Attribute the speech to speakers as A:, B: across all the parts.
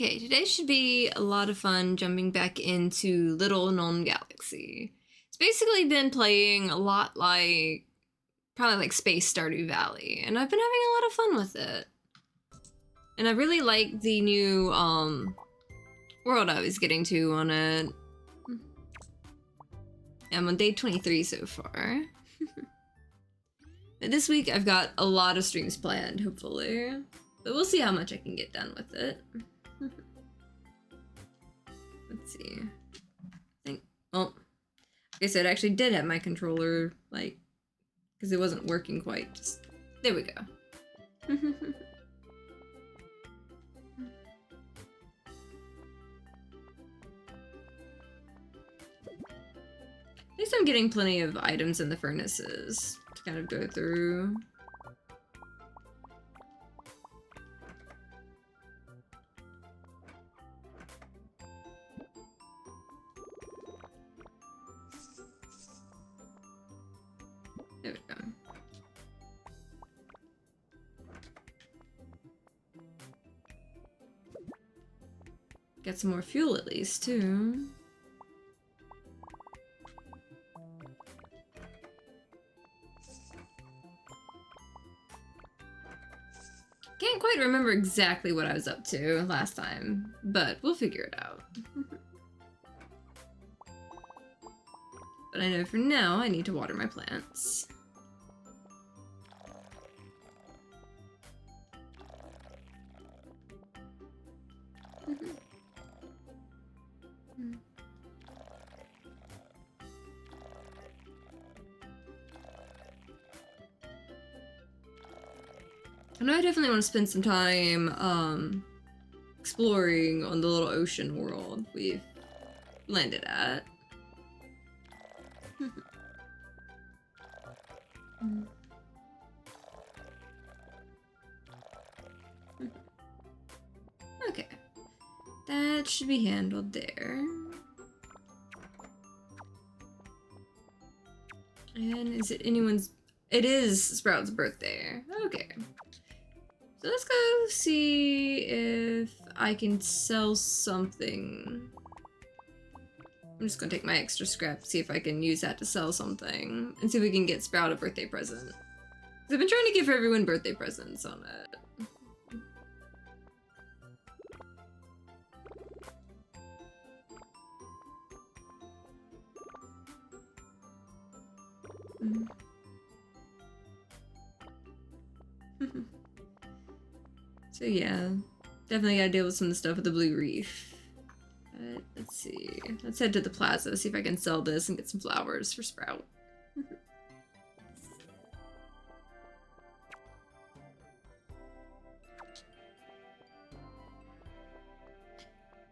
A: Okay, today should be a lot of fun jumping back into Little Known Galaxy. It's basically been playing a lot like, probably like Space Stardew Valley, and I've been having a lot of fun with it. And I really like the new world I was getting to on it. I'm on day 23 so far. But this week I've got a lot of streams planned, hopefully. But we'll see how much I can get done with it. Let's see. Well, like I said, I actually did have my controller, like, because it wasn't working quite. There we go. At least I'm getting plenty of items in the furnaces to kind of go through. There we go. Get some more fuel at least, too. Can't quite remember exactly what I was up to last time, but we'll figure it out. But I know for now I need to water my plants. I know I definitely want to spend some time exploring on the little ocean world we've landed at. Okay, that should be handled there. And is it anyone's? It is Sprout's birthday. Okay. So let's go see if I can sell something. I'm just gonna take my extra scrap, see if I can use that to sell something, and see if we can get Sprout a birthday present. 'Cause I've been trying to give everyone birthday presents on it. So yeah, definitely gotta deal with some of the stuff with the Blue Reef. But let's see. Let's head to the plaza, see if I can sell this and get some flowers for Sprout.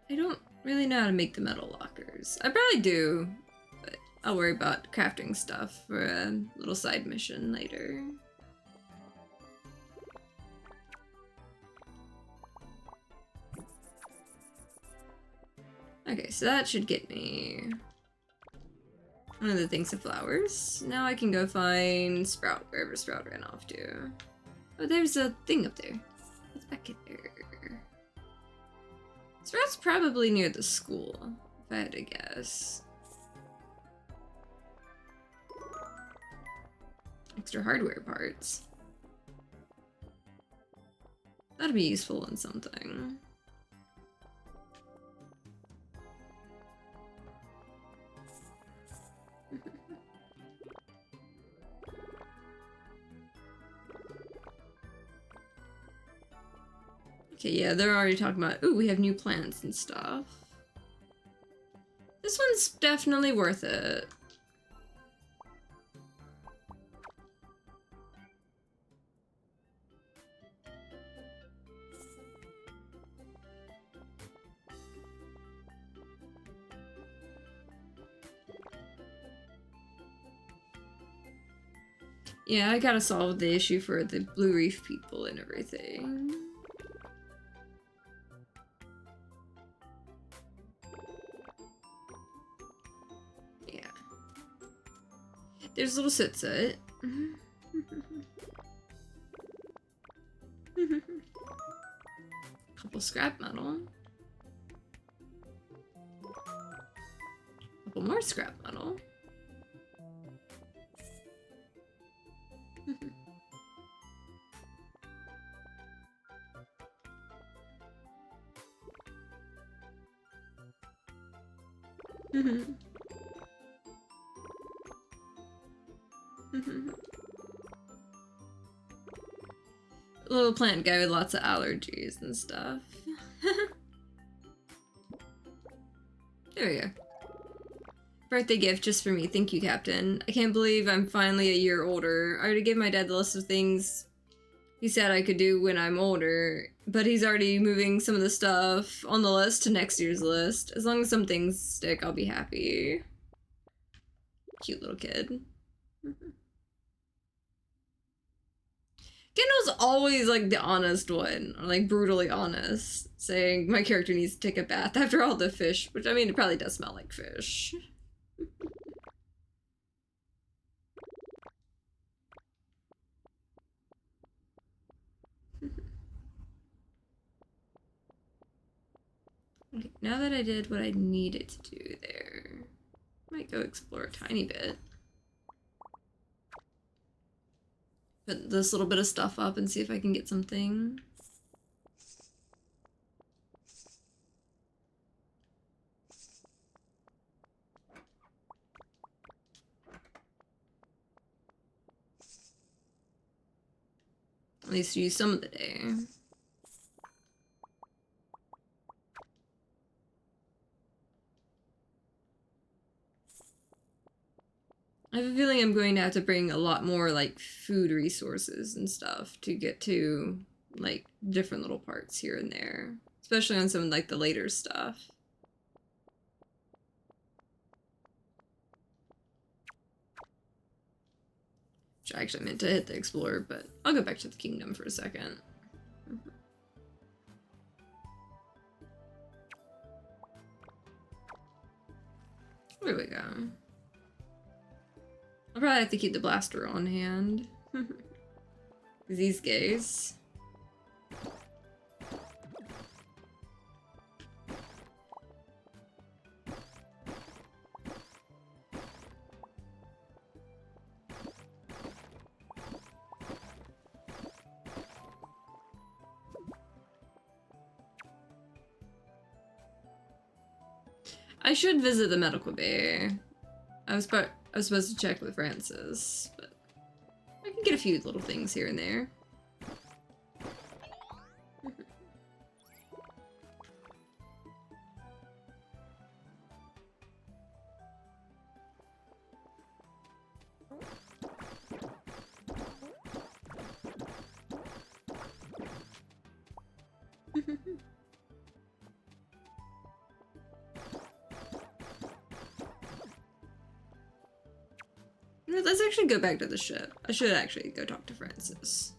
A: I don't really know how to make the metal lockers. I probably do, but I'll worry about crafting stuff for a little side mission later. Okay, so that should get me one of the things of flowers. Now I can go find Sprout, wherever Sprout ran off to. Oh, there's a thing up there. What's back in there? Sprout's probably near the school, if I had to guess. Extra hardware parts. That'd be useful in something. Okay, yeah, they're already talking about, ooh, we have new plants and stuff. This one's definitely worth it. Yeah, I gotta solve the issue for the Blue Reef people and everything. Yeah. There's little Sitsit. Couple scrap metal. couple more scrap metal. Little plant guy with lots of allergies and stuff. There we go. Birthday gift just for me. Thank you, Captain. I can't believe I'm finally a year older. I already gave my dad the list of things he said I could do when I'm older, but he's already moving some of the stuff on the list to next year's list. As long as some things stick, I'll be happy. Cute little kid. Kendall's always like the honest one, or like brutally honest, saying my character needs to take a bath after all the fish, which I mean, it probably does smell like fish. Okay, now that I did what I needed to do there, I might go explore a tiny bit. Put this little bit of stuff up and see if I can get something. At least use some of the day. I have a feeling I'm going to have to bring a lot more, like, food resources and stuff to get to, like, different little parts here and there. Especially on some, like, the later stuff. Which I actually meant to hit the Explorer, but I'll go back to the Kingdom for a second. There we go. I'll probably have to keep the blaster on hand. These guys. I should visit the medical bay. I was supposed to check with Francis, but I can get a few little things here and there. Let's actually go back to the ship. I should actually go talk to Francis.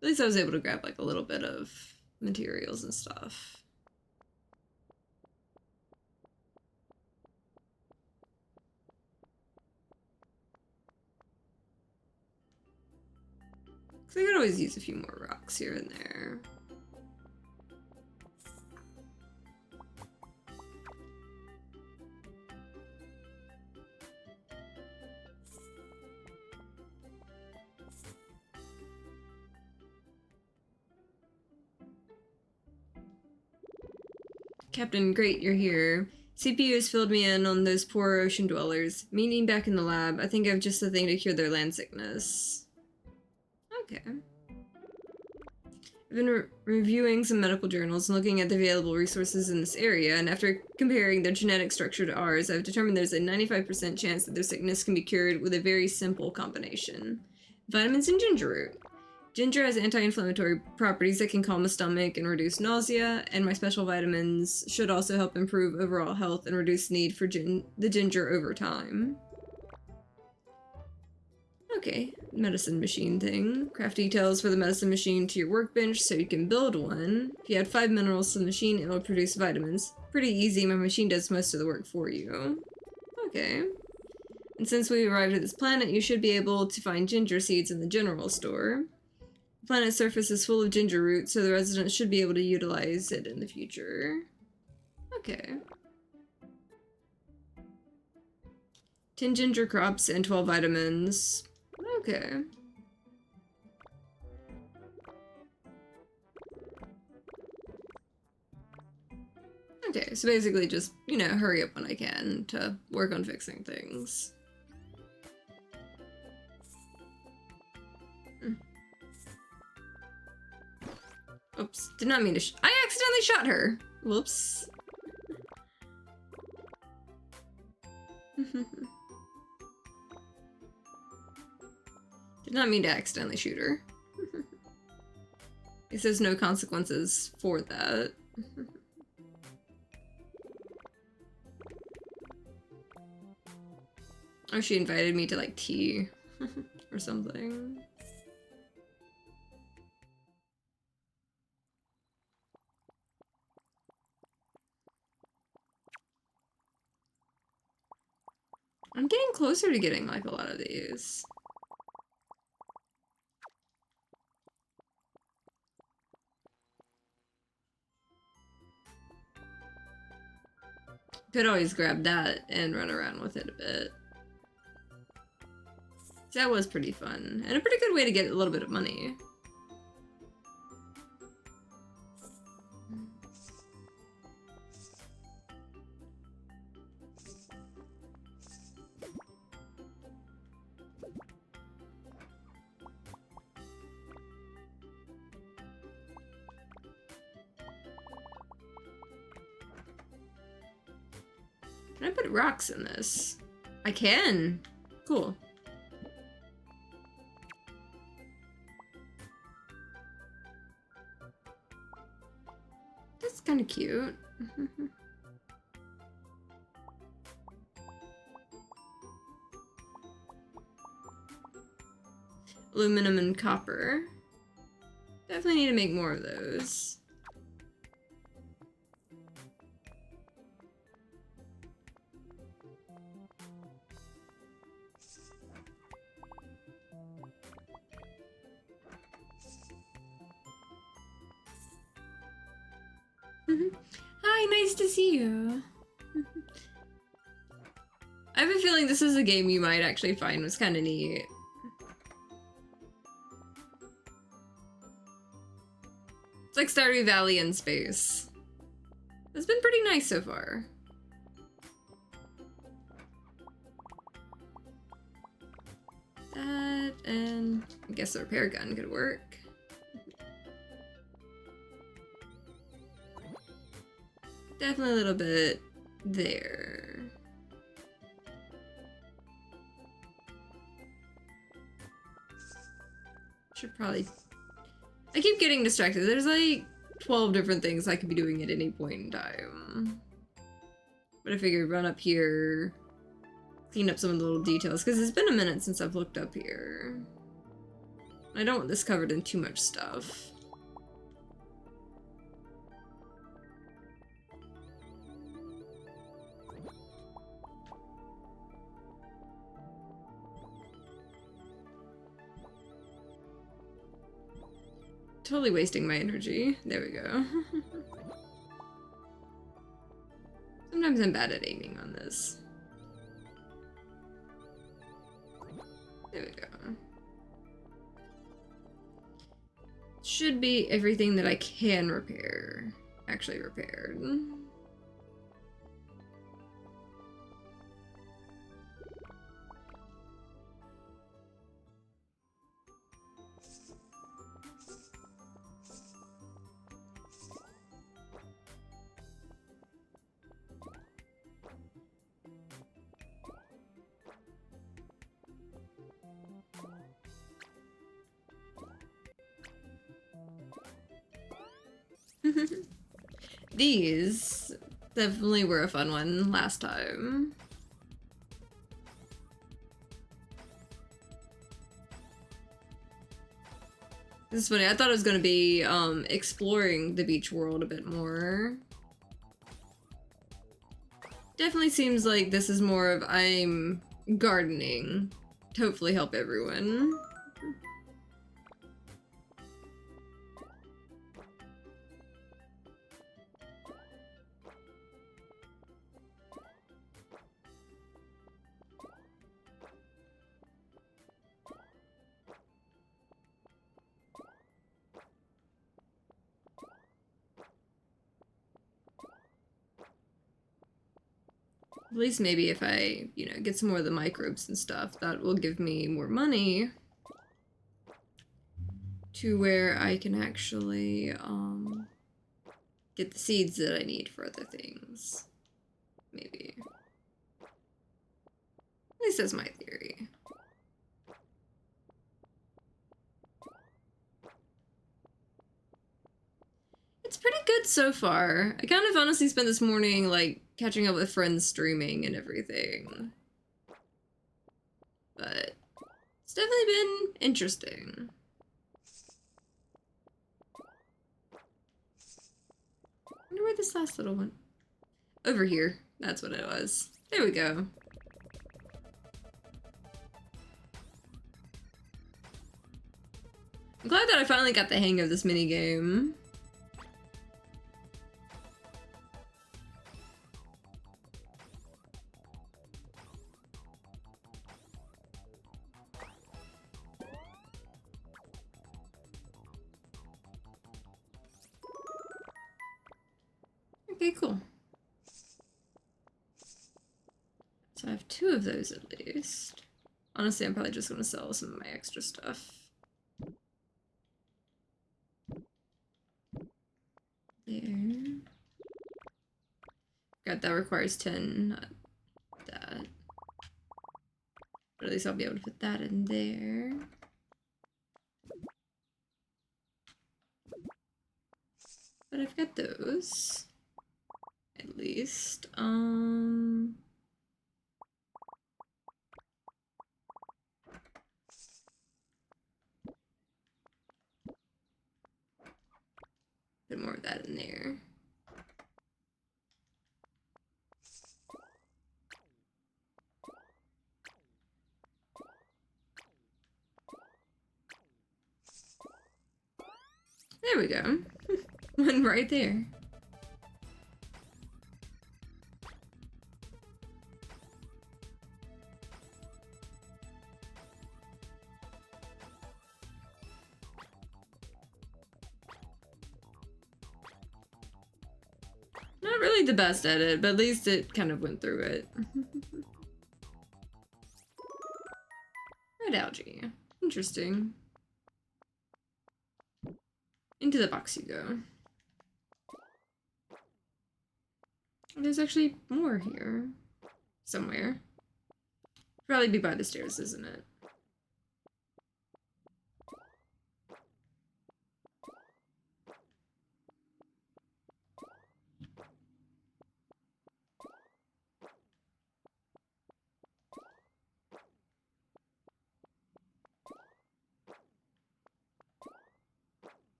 A: At least I was able to grab like a little bit of materials and stuff. Because I could always use a few more rocks here and there. Captain, great, you're here. CPU has filled me in on those poor ocean dwellers. Meeting back in the lab, I think I have just the thing to cure their land sickness. Okay. I've been reviewing some medical journals and looking at the available resources in this area, and after comparing their genetic structure to ours, I've determined there's a 95% chance that their sickness can be cured with a very simple combination. Vitamins and ginger root. Ginger has anti-inflammatory properties that can calm the stomach and reduce nausea, and my special vitamins should also help improve overall health and reduce the need for the ginger over time. Okay, medicine machine thing. Craft details for the medicine machine to your workbench so you can build one. If you add 5 minerals to the machine, it will produce vitamins. Pretty easy, my machine does most of the work for you. Okay. And since we arrived at this planet, you should be able to find ginger seeds in the general store. The planet's surface is full of ginger root, so the residents should be able to utilize it in the future. Okay. 10 ginger crops and 12 vitamins. Okay. Okay, so basically just, you know, hurry up when I can to work on fixing things. Oops, did not mean to I accidentally shot her! Whoops. Did not mean to accidentally shoot her. It says no consequences for that. Oh, she invited me to, like, tea or something. I'm getting closer to getting, like, a lot of these. Could always grab that and run around with it a bit. That was pretty fun, and a pretty good way to get a little bit of money. Can I put rocks in this? I can! Cool. That's kind of cute. Aluminum and copper. Definitely need to make more of those. Hi, nice to see you. I have a feeling this is a game you might actually find was kind of neat. It's like Stardew Valley in space. It's been pretty nice so far. That, and I guess the repair gun could work. Definitely a little bit there. Should probably... I keep getting distracted. There's like 12 different things I could be doing at any point in time. But I figured run up here, clean up some of the little details, because it's been a minute since I've looked up here. I don't want this covered in too much stuff. Totally wasting my energy. There we go. Sometimes I'm bad at aiming on this. There we go. Should be everything that I can repair actually repaired. These definitely were a fun one last time. This is funny, I thought it was gonna be exploring the beach world a bit more. Definitely seems like this is more of I'm gardening to hopefully help everyone. At least maybe if I, you know, get some more of the microbes and stuff, that will give me more money to where I can actually, get the seeds that I need for other things. Maybe. At least that's my theory. It's pretty good so far. I kind of honestly spent this morning, like, catching up with friends streaming and everything. But it's definitely been interesting. I wonder where this last little one... Over here. That's what it was. There we go. I'm glad that I finally got the hang of this minigame. Okay, cool. So I have 2 of those at least. Honestly, I'm probably just gonna sell some of my extra stuff. There. God, that requires 10, not that. But at least I'll be able to put that in there. But I've got those. At least. Put more of that in there. There we go. One right there. Not really the best at it, but at least it kind of went through it. Red algae. Interesting. Into the box you go. There's actually more here. Somewhere. Probably be by the stairs, isn't it?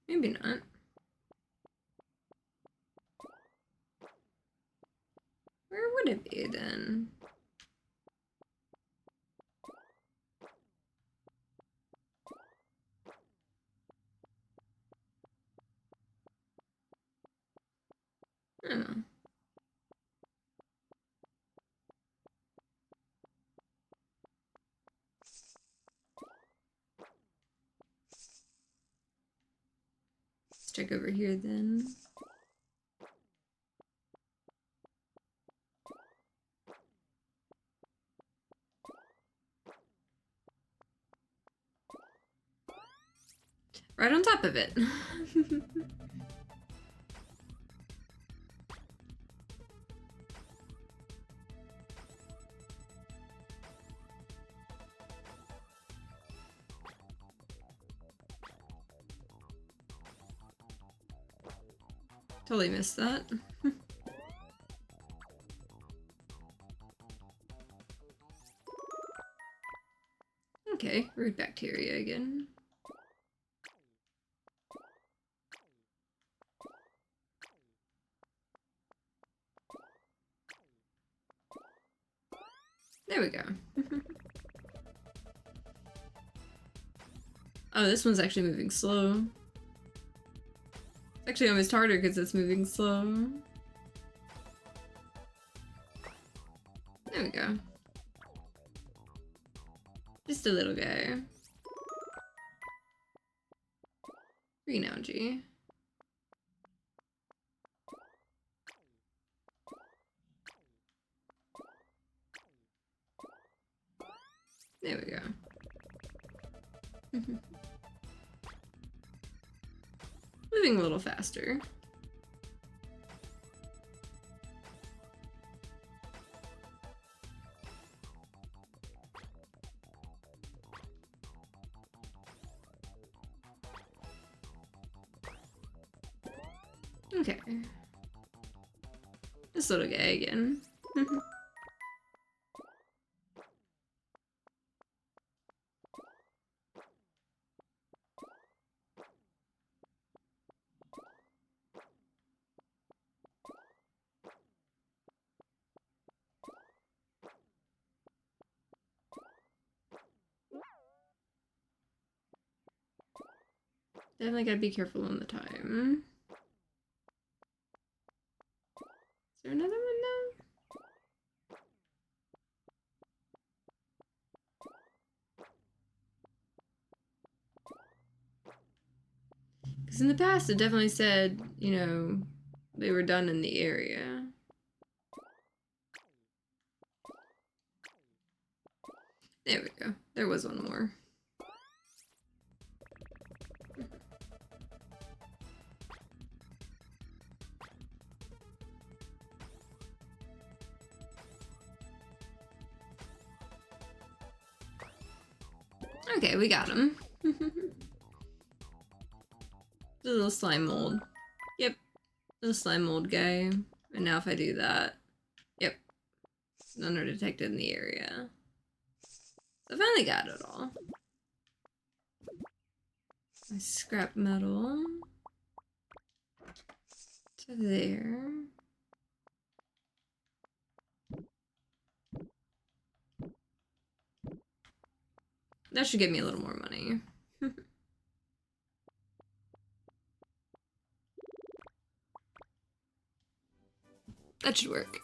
A: Maybe not. Where would it be then? I don't know. Let's check over here then. Right on top of it. Totally missed that. Okay, root bacteria again. There we go. Oh, this one's actually moving slow. It's actually almost harder because it's moving slow. There we go. Just a little guy. Green algae. There we go. Moving a little faster. Okay. This little guy again. Definitely gotta be careful on the time. Is there another one now? Because in the past it definitely said, you know, they were done in the area. There we go. There was one more. Okay, we got him. The little slime mold. Yep. The slime mold guy. And now if I do that. Yep. None are detected in the area. So I finally got it all. My scrap metal. To there. That should give me a little more money. That should work.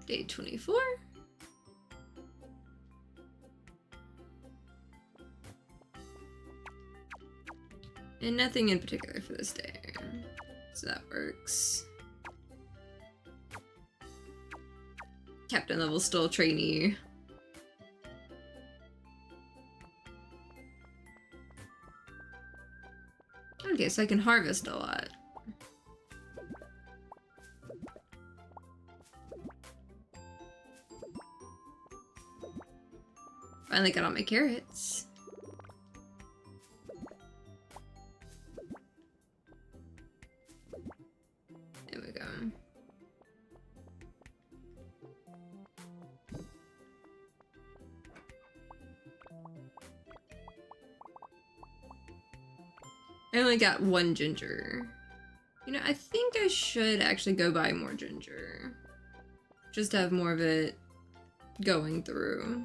A: Day 24. And nothing in particular for this day. So that works. Captain level still trainee. Okay, so I can harvest a lot. Finally got all my carrots. There we go. I only got one ginger. You know, I think I should actually go buy more ginger. Just to have more of it going through.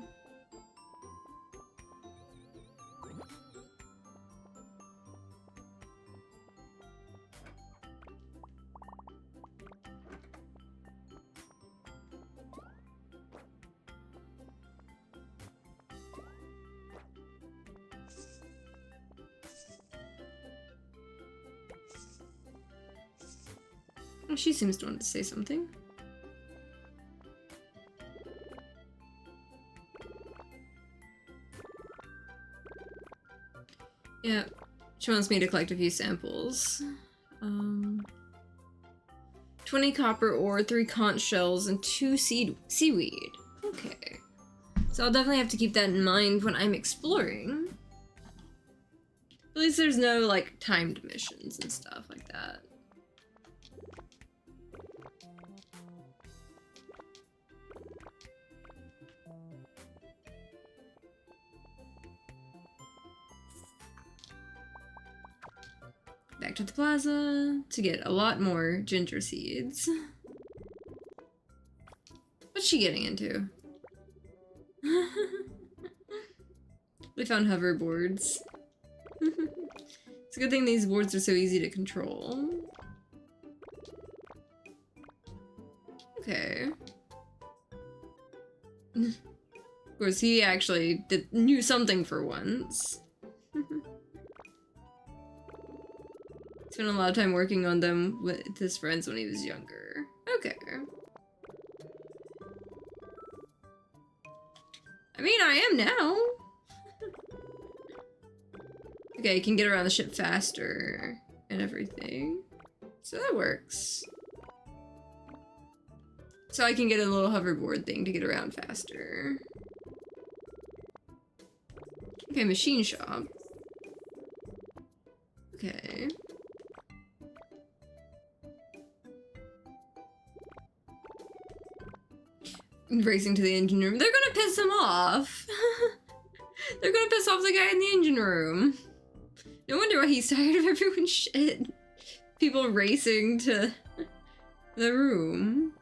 A: Oh, she seems to want to say something. Yeah, she wants me to collect a few samples. 20 copper ore, 3 conch shells, and 2 seaweed. Okay. So I'll definitely have to keep that in mind when I'm exploring. At least there's no, like, timed missions and stuff like that. Back to the plaza to get a lot more ginger seeds. What's she getting into? We found hoverboards. It's a good thing these boards are so easy to control. Okay. Of course, he actually knew something for once. Spent a lot of time working on them with his friends when he was younger. Okay. I mean, I am now. Okay, you can get around the ship faster and everything. So that works. So I can get a little hoverboard thing to get around faster. Okay, machine shop. Okay. Racing to the engine room. They're gonna piss him off. They're gonna piss off the guy in the engine room. No wonder why he's tired of everyone's shit. People racing to the room.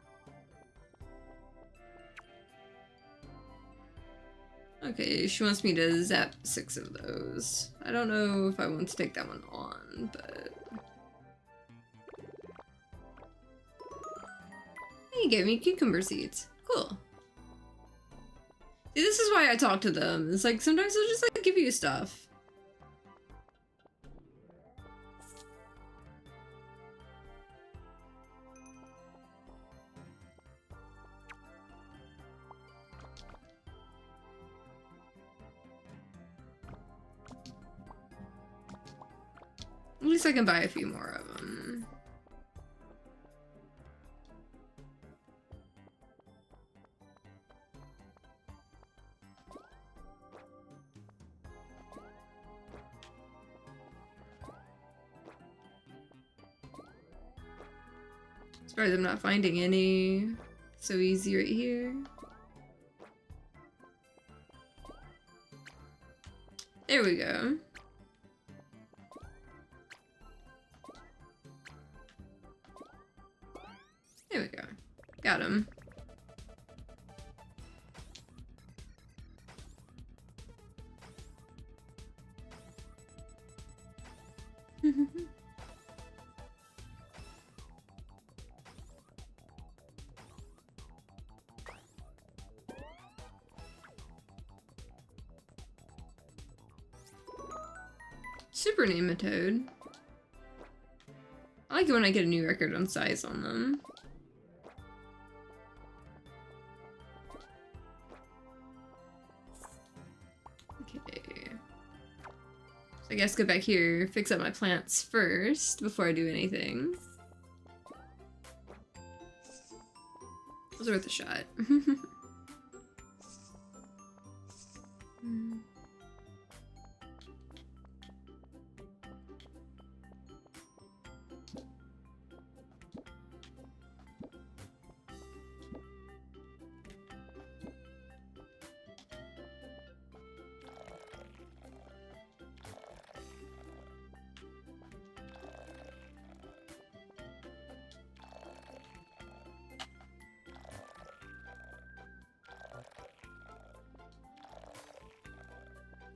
A: Okay, she wants me to zap 6 of those. I don't know if I want to take that one on, but... He gave me cucumber seeds. Cool. See, this is why I talk to them. It's like, sometimes they'll just, like, give you stuff. At least I can buy a few more of them. Surprised I'm not finding any. So easy right here. There we go. There we go. Got him. Super Nematode. I like it when I get a new record on size on them. Okay. So I guess go back here, fix up my plants first before I do anything. It was worth a shot.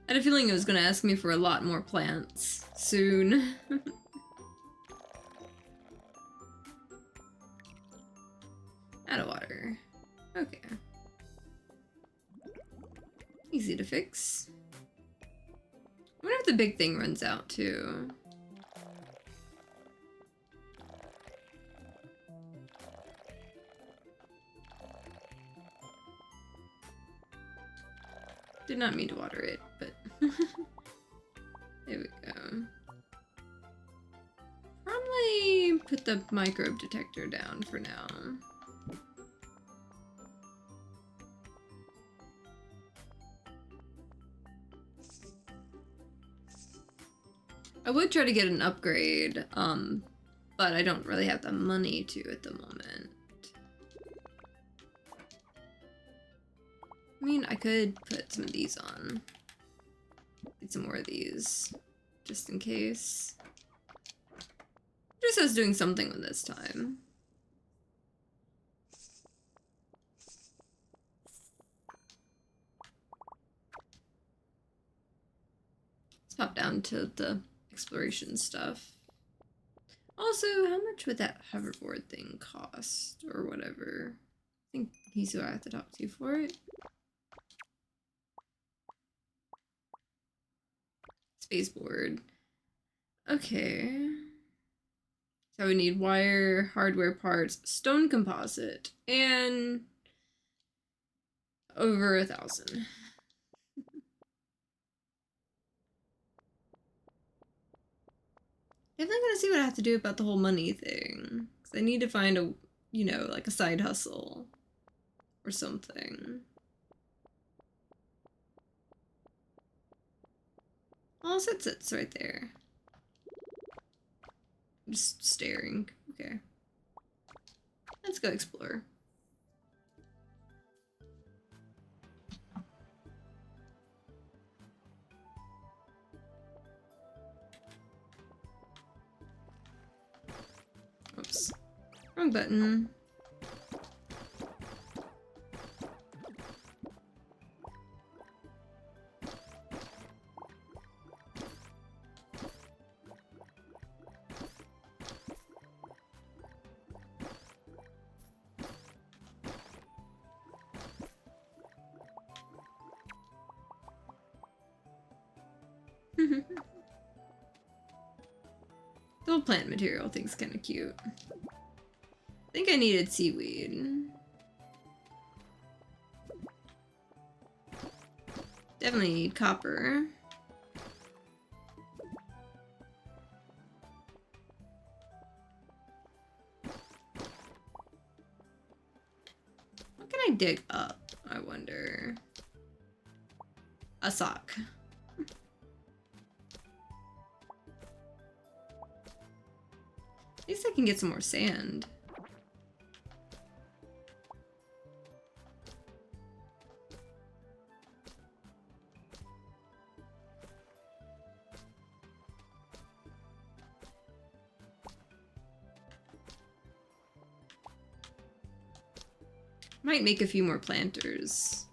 A: I had a feeling it was going to ask me for a lot more plants soon. Out of water. Okay. Easy to fix. I wonder if the big thing runs out too. Did not mean to water it, but there we go. Probably put the microbe detector down for now. I would try to get an upgrade, but I don't really have the money to at the moment. I mean, I could put some of these on. Get some more of these, just in case. Just us doing something with this time. Let's pop down to the exploration stuff. Also, how much would that hoverboard thing cost? Or whatever. I think he's who I have to talk to for it. baseboard. Okay. So we need wire, hardware parts, stone composite, and over 1,000. Definitely gonna see what I have to do about the whole money thing. Cause I need to find a, you know, like a side hustle or something. Oh, it sits right there. I'm just staring. Okay. Let's go explore. Oops. Wrong button. The whole plant material thing's kind of cute. I think I needed seaweed. Definitely need copper. What can I dig up, I wonder? A sock. At least I can get some more sand. Might make a few more planters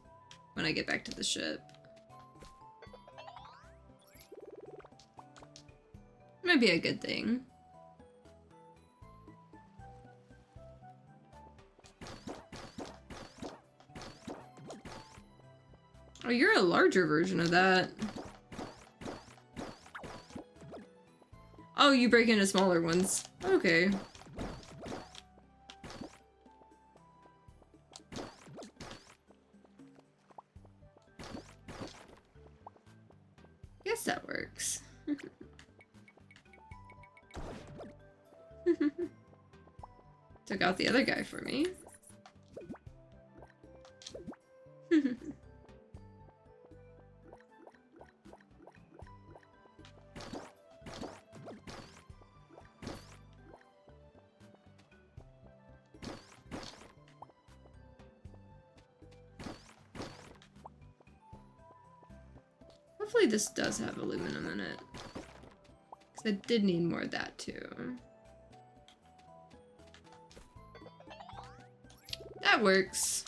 A: when I get back to the ship. Might be a good thing. Oh, you're a larger version of that. Oh, you break into smaller ones. Okay. Guess that works. Took out the other guy for me. Hopefully this does have aluminum in it. Because I did need more of that too. That works.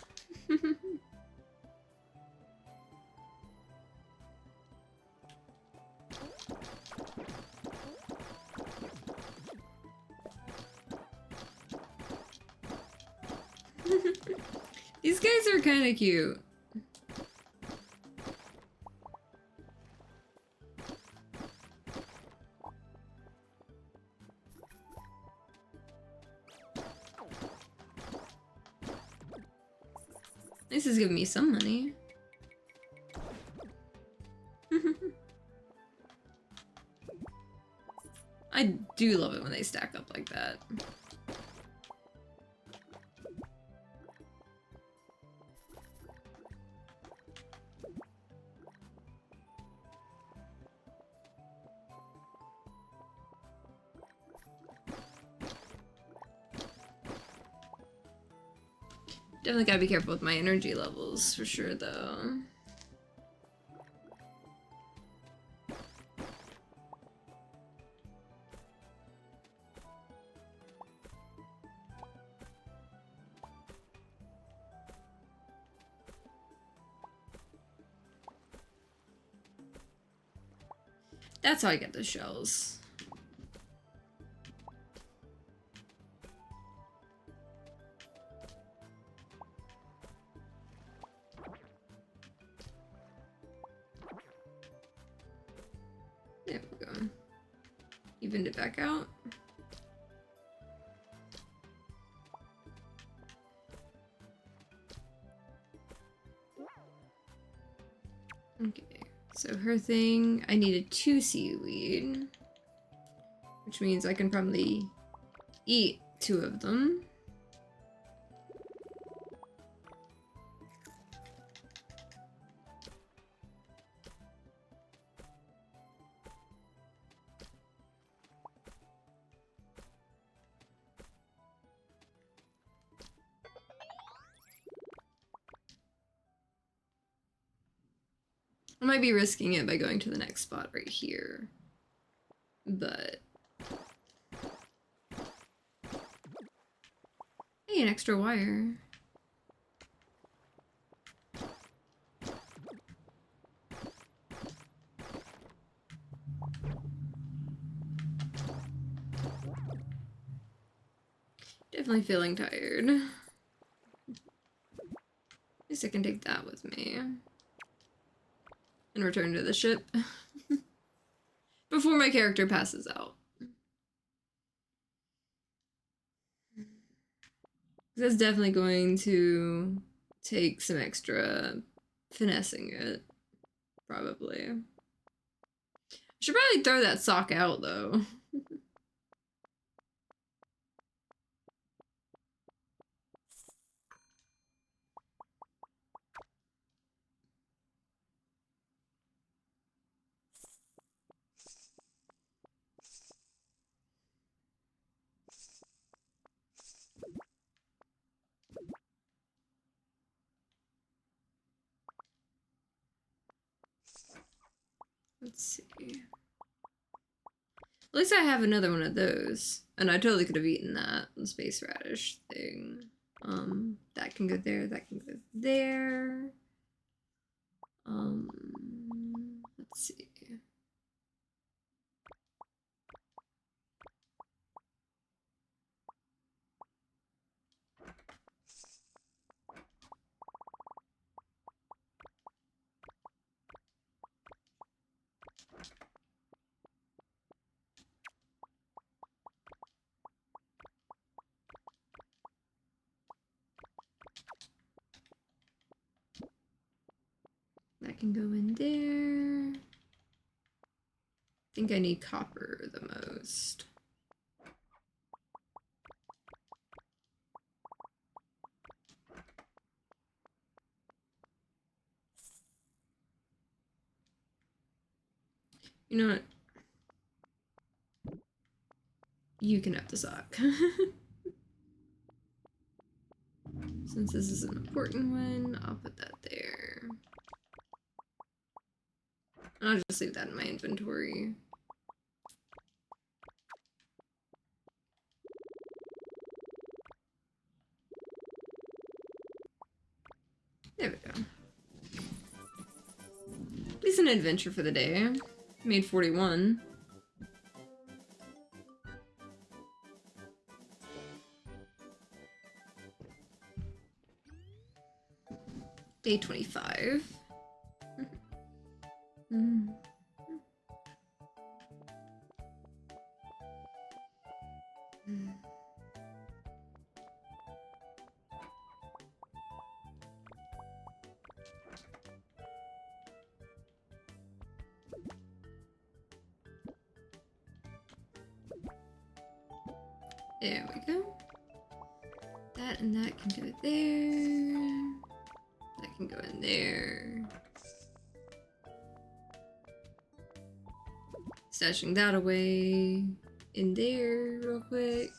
A: These guys are kind of cute. This is giving me some money. I do love it when they stack up like that. Definitely gotta be careful with my energy levels, for sure, though. That's how I get the shells. evened it back out. Okay, so her thing, I needed 2 seaweed, which means I can probably eat 2 of them. I might be risking it by going to the next spot right here, but... Hey, an extra wire. Definitely feeling tired. At least I can take that with me. And return to the ship. Before my character passes out. That's definitely going to take some extra finessing it. Probably. I should probably throw that sock out though. Let's see. At least I have another one of those. And I totally could have eaten that, the space radish thing. That can go there, that can go there. Let's see. That can go in there. I think I need copper the most. You know what? You can have the sock. Since this is an important one, I'll put that there. I'll just leave that in my inventory. There we go. At least an adventure for the day. Made 41. Day 25. There we go. That and that can go there. That can go in there. Stashing that away in there real quick.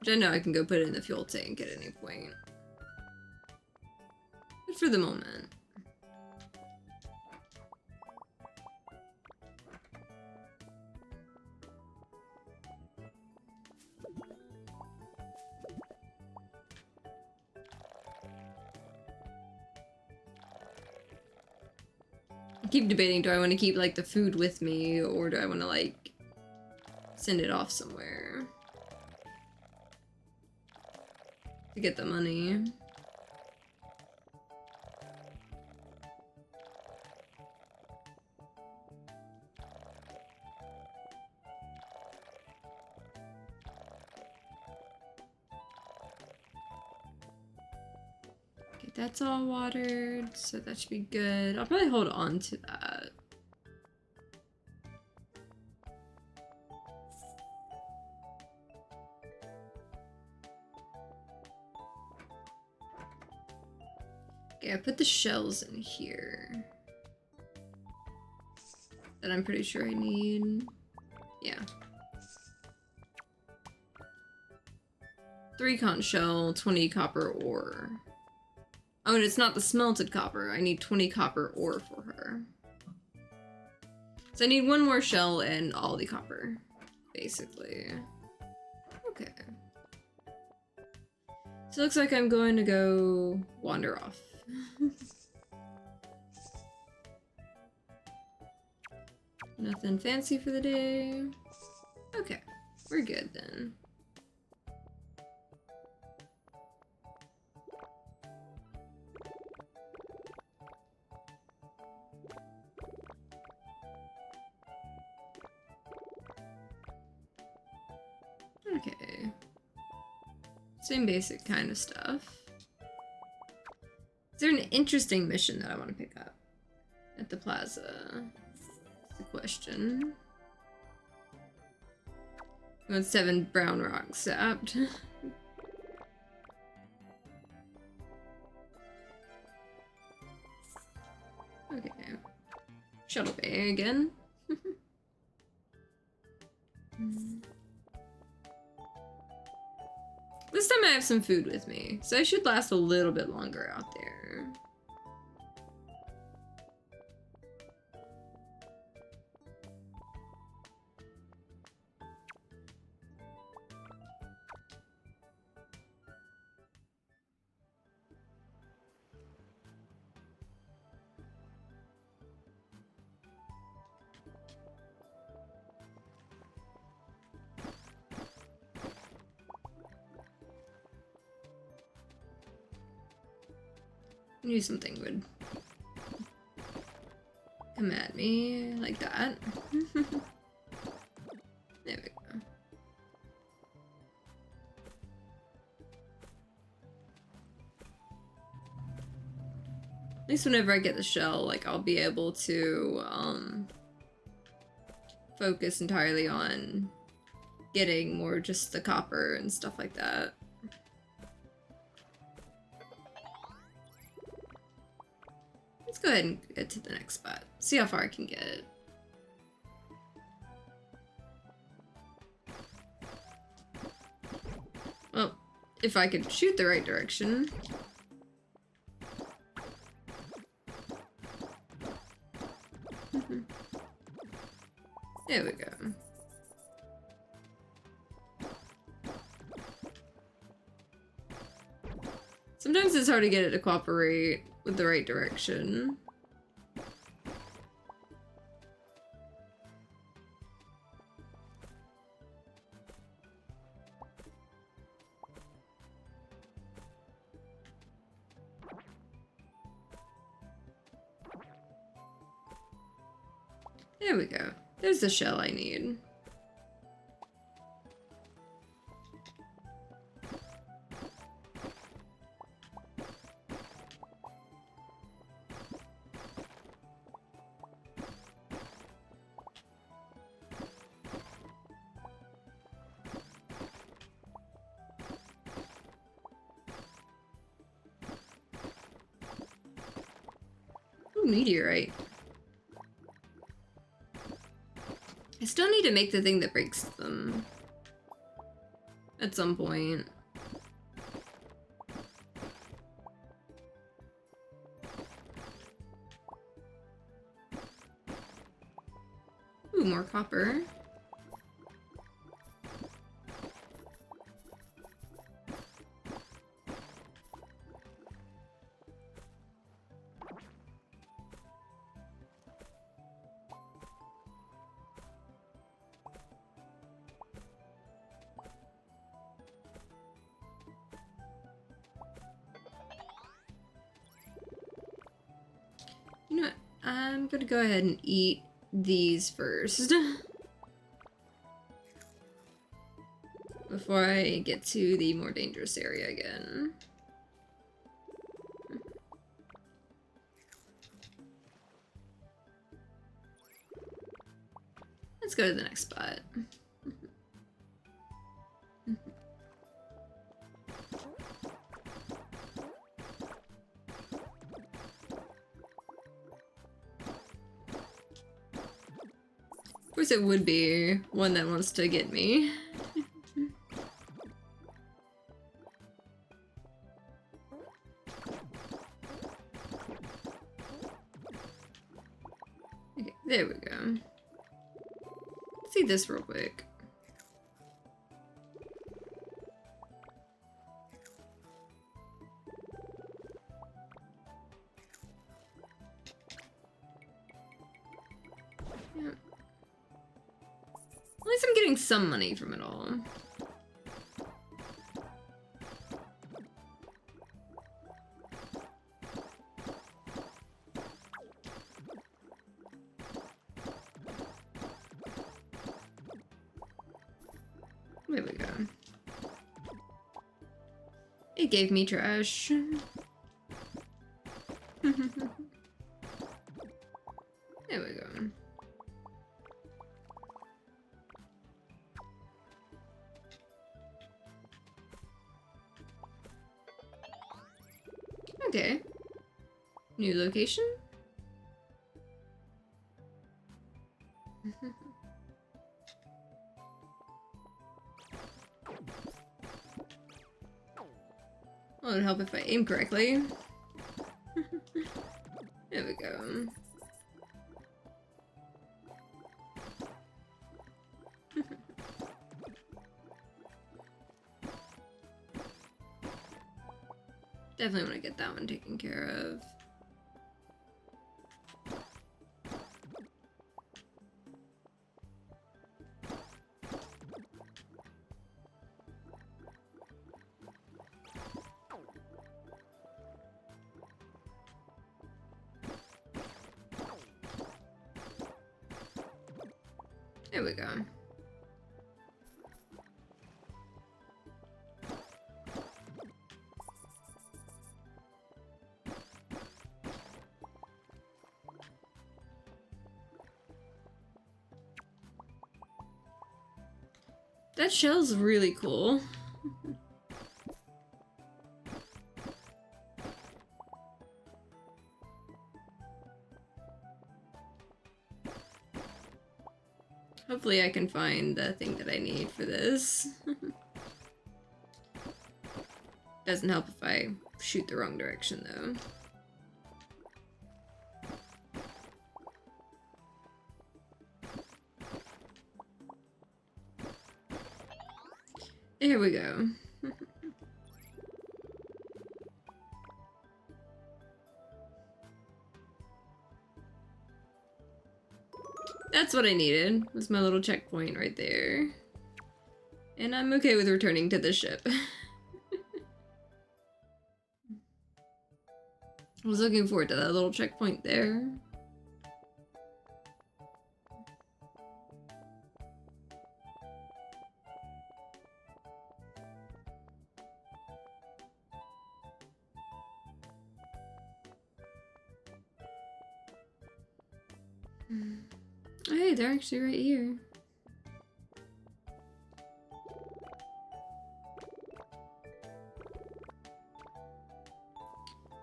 A: Which I know I can go put it in the fuel tank at any point. But for the moment. I keep debating, do I want to keep like the food with me or do I want to like send it off somewhere to get the money? That's all watered, so that should be good. I'll probably hold on to that. Okay, I put the shells in here. That I'm pretty sure I need. Yeah. 3 conch shell, 20 copper ore. Oh, and it's not the smelted copper. I need 20 copper ore for her. So I need 1 more shell and all the copper, basically. Okay. So it looks like I'm going to go wander off. Nothing fancy for the day. Okay, we're good then. Okay. Same basic kind of stuff. Is there an interesting mission that I want to pick up at the plaza? That's the question. I want 7 brown rocks sapped. Okay. Shuttle bay again. This time I have some food with me, so I should last a little bit longer out there. I knew something would come at me like that. There we go. At least whenever I get the shell, like, I'll be able to focus entirely on getting more just the copper and stuff like that. Let's go ahead and get to the next spot. See how far I can get. Well, if I could shoot the right direction. There we go. Sometimes it's hard to get it to cooperate with the right direction. There we go. There's the shell I need. Ooh, meteorite. I still need to make the thing that breaks them. At some point. Ooh, more copper. You know what? I'm gonna go ahead and eat these first. Before I get to the more dangerous area again. Let's go to the next spot. Of course it would be one that wants to get me. Okay, there we go. Let's see this real quick. Yeah. At least I'm getting some money from it all. There we go. It gave me trash. There we go. Okay. New location? Well, it would help if I aim correctly. There we go. Definitely want to get that one taken care of. There we go. That shell's really cool. Hopefully I can find the thing that I need for this. Doesn't help if I shoot the wrong direction though. Here we go. That's what I needed, was my little checkpoint right there. And I'm okay with returning to the ship. I was looking forward to that little checkpoint there. Oh, hey, they're actually right here.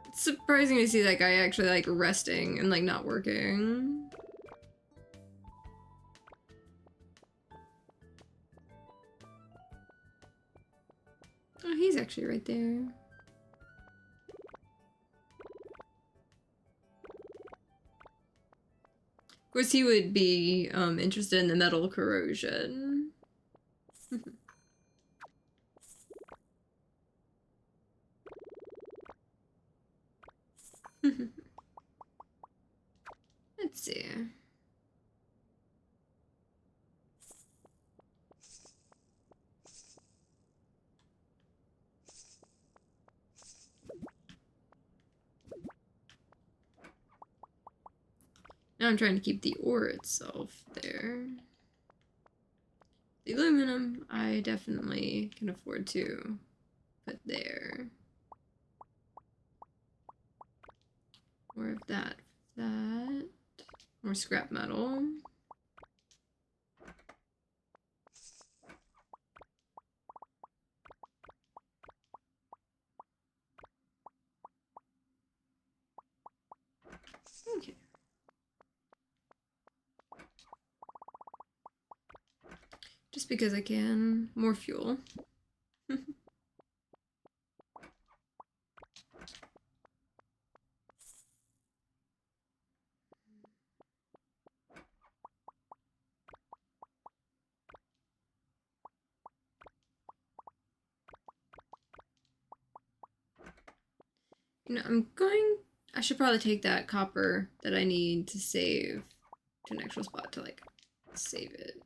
A: It's surprising to see that guy actually like resting and like not working. Oh, he's actually right there. Of course, he would be interested in the metal corrosion. Let's see. Now I'm trying to keep the ore itself there. The aluminum, I definitely can afford to put there. More of that, more scrap metal. Just because I can. More fuel. You know, I should probably take that copper that I need to save to an actual spot to, like, save it.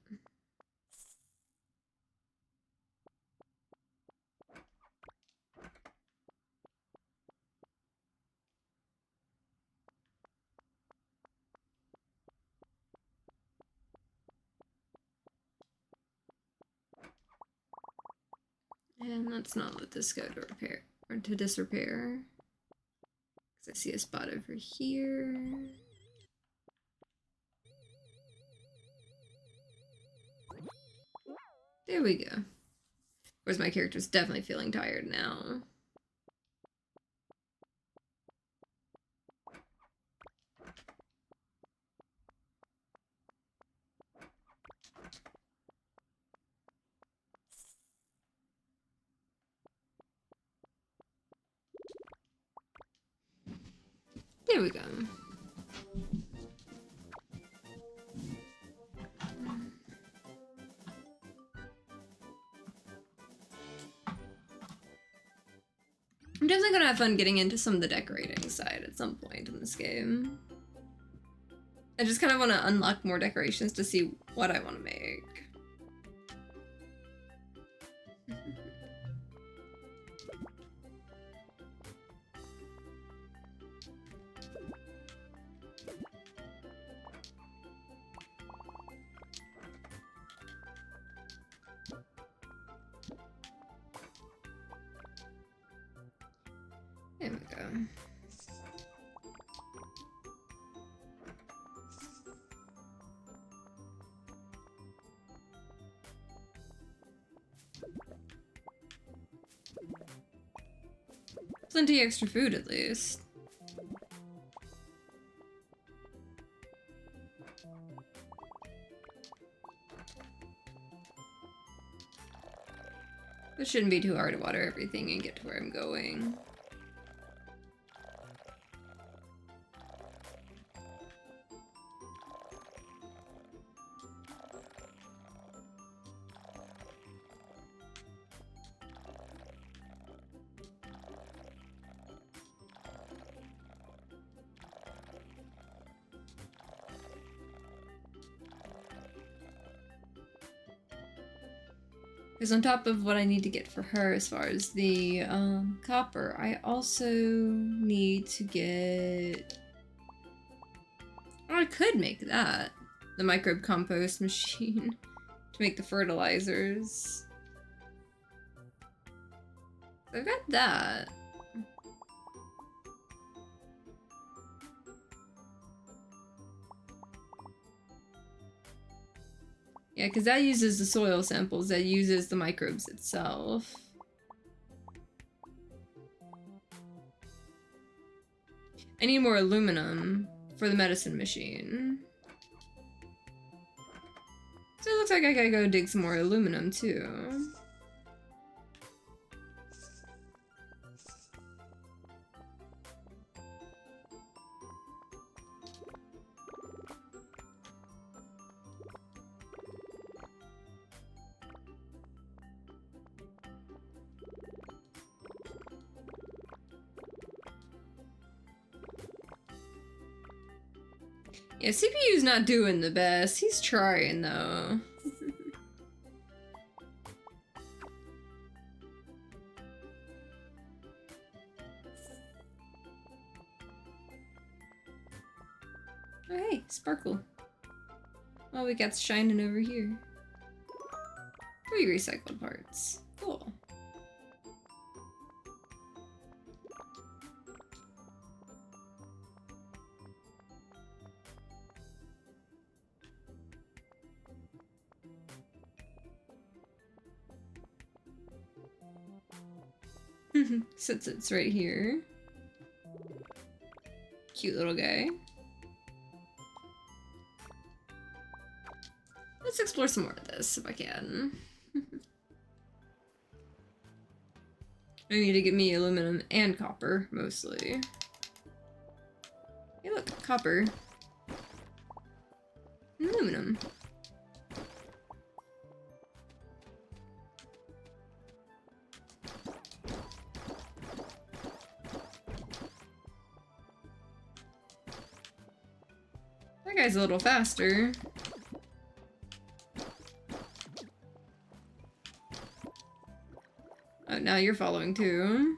A: And let's not let this go to repair, or to disrepair. Because I see a spot over here. There we go. Whereas my character's definitely feeling tired now. There we go. I'm definitely gonna have fun getting into some of the decorating side at some point in this game. I just kind of want to unlock more decorations to see what I want to make. There we go. Plenty extra food, at least. It shouldn't be too hard to water everything and get to where I'm going. Because on top of what I need to get for her as far as the copper, I also need to get... Oh, I could make that. The microbe compost machine to make the fertilizers. So I've got that. Yeah, because that uses the soil samples, that uses the microbes itself. I need more aluminum for the medicine machine. So it looks like I gotta go dig some more aluminum too. Yeah, CPU's not doing the best. He's trying, though. Oh, hey, Sparkle. Oh, we got shining over here. 3 recycled parts. Cool. Since it's right here. Cute little guy. Let's explore some more of this if I can. I need to get me aluminum and copper, mostly. Hey look, copper. And aluminum. That guy's a little faster. Oh, now you're following too.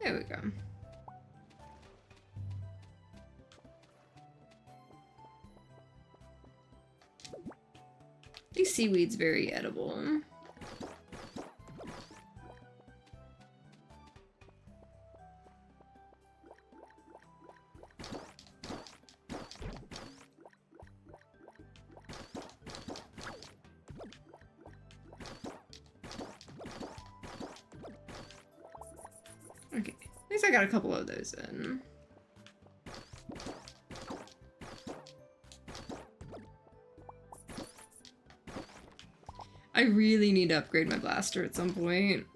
A: There we go. These seaweed's very edible. Okay, at least I got a couple of those in. I really need to upgrade my blaster at some point.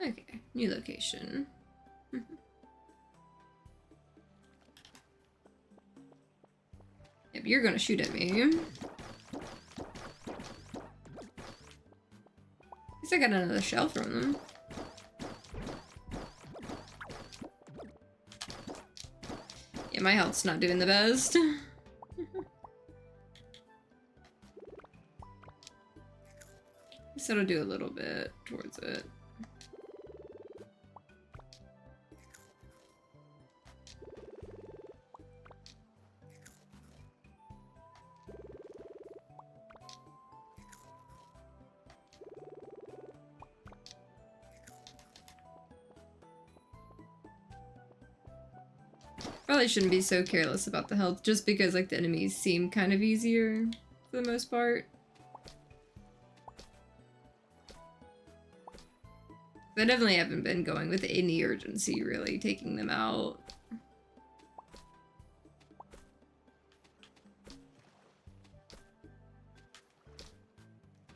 A: Okay, new location. Yep, you're gonna shoot at me. At least I got another shell from them. Yeah, my health's not doing the best. Guess it'll do a little bit towards it. Probably shouldn't be so careless about the health just because like the enemies seem kind of easier for the most part. I definitely haven't been going with any urgency really taking them out.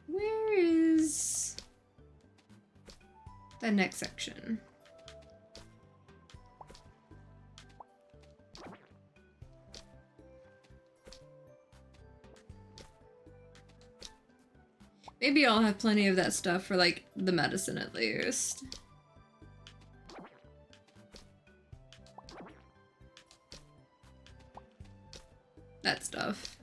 A: Where is the next section? Maybe I'll have plenty of that stuff for, like, the medicine at least. That stuff.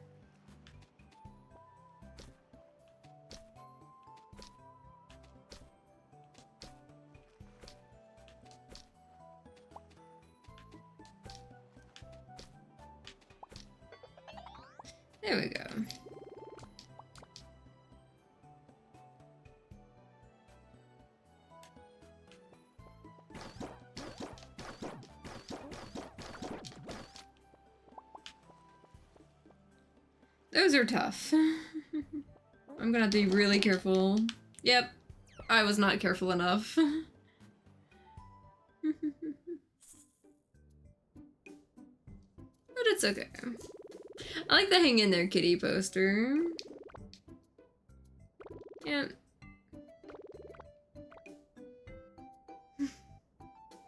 A: There we go. Those are tough. I'm gonna have to be really careful. Yep, I was not careful enough. But it's okay. I like the hang in there kitty poster. Yeah.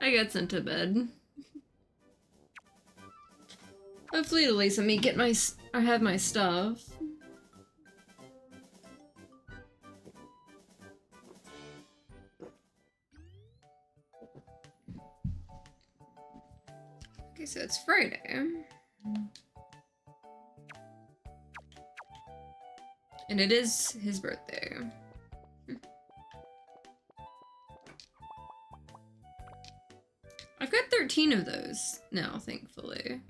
A: I got sent to bed. Hopefully at least let me get my or have my stuff. Okay, so it's Friday. And it is his birthday. I've got 13 of those now, thankfully.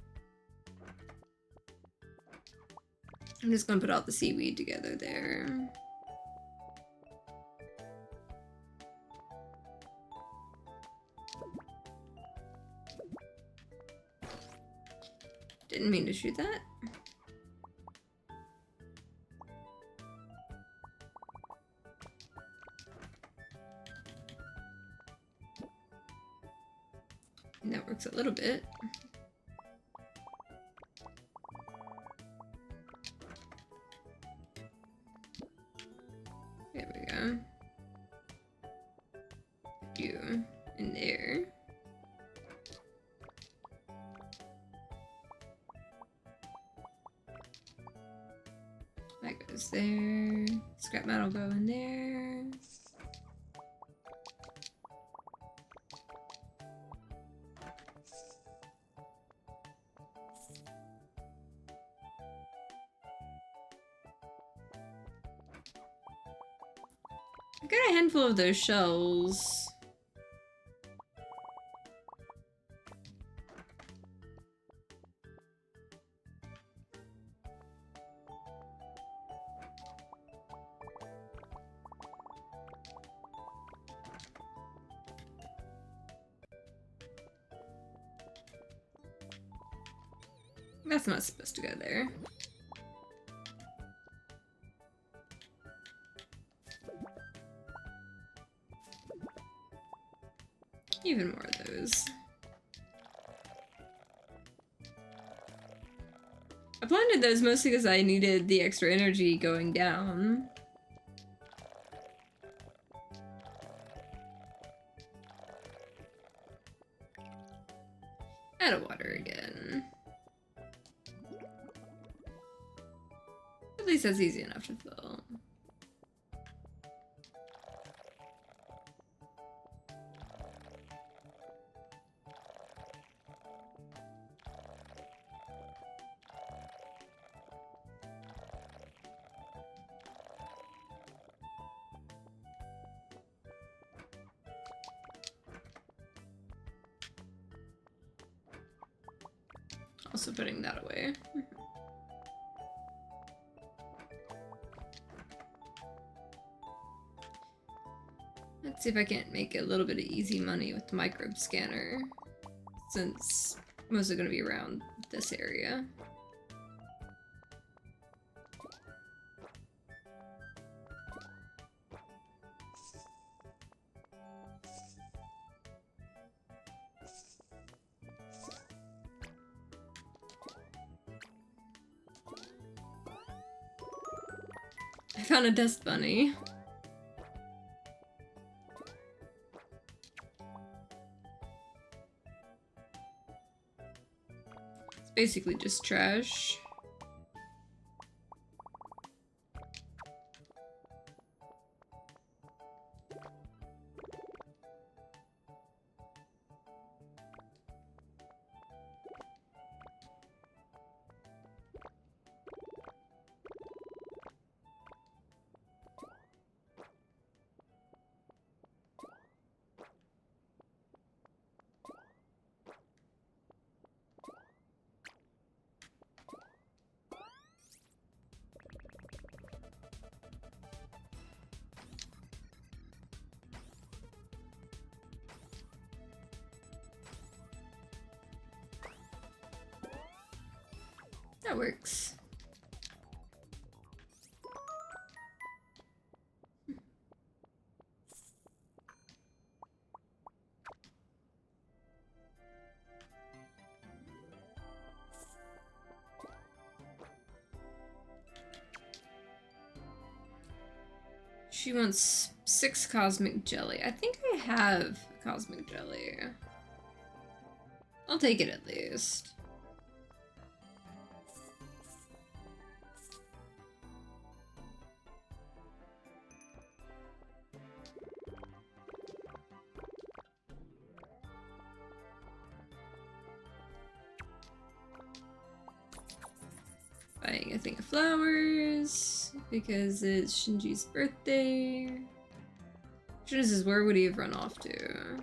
A: I'm just gonna put all the seaweed together there. Didn't mean to shoot that. And that works a little bit. There we go. You in there. That goes there. Scrap metal go in there. I got a handful of those shells. That's not supposed to go there. Even more of those. I planted those mostly because I needed the extra energy going down. Out of water again. At least that's easy enough to fill. Also putting that away. Let's see if I can't make a little bit of easy money with the microbe scanner, since I'm mostly going to be around this area. I found a dust bunny. It's basically just trash. That works. She wants 6 cosmic jelly. I think I have cosmic jelly. I'll take it at least. Buying a thing of flowers because it's Shinji's birthday. Question is where would he have run off to?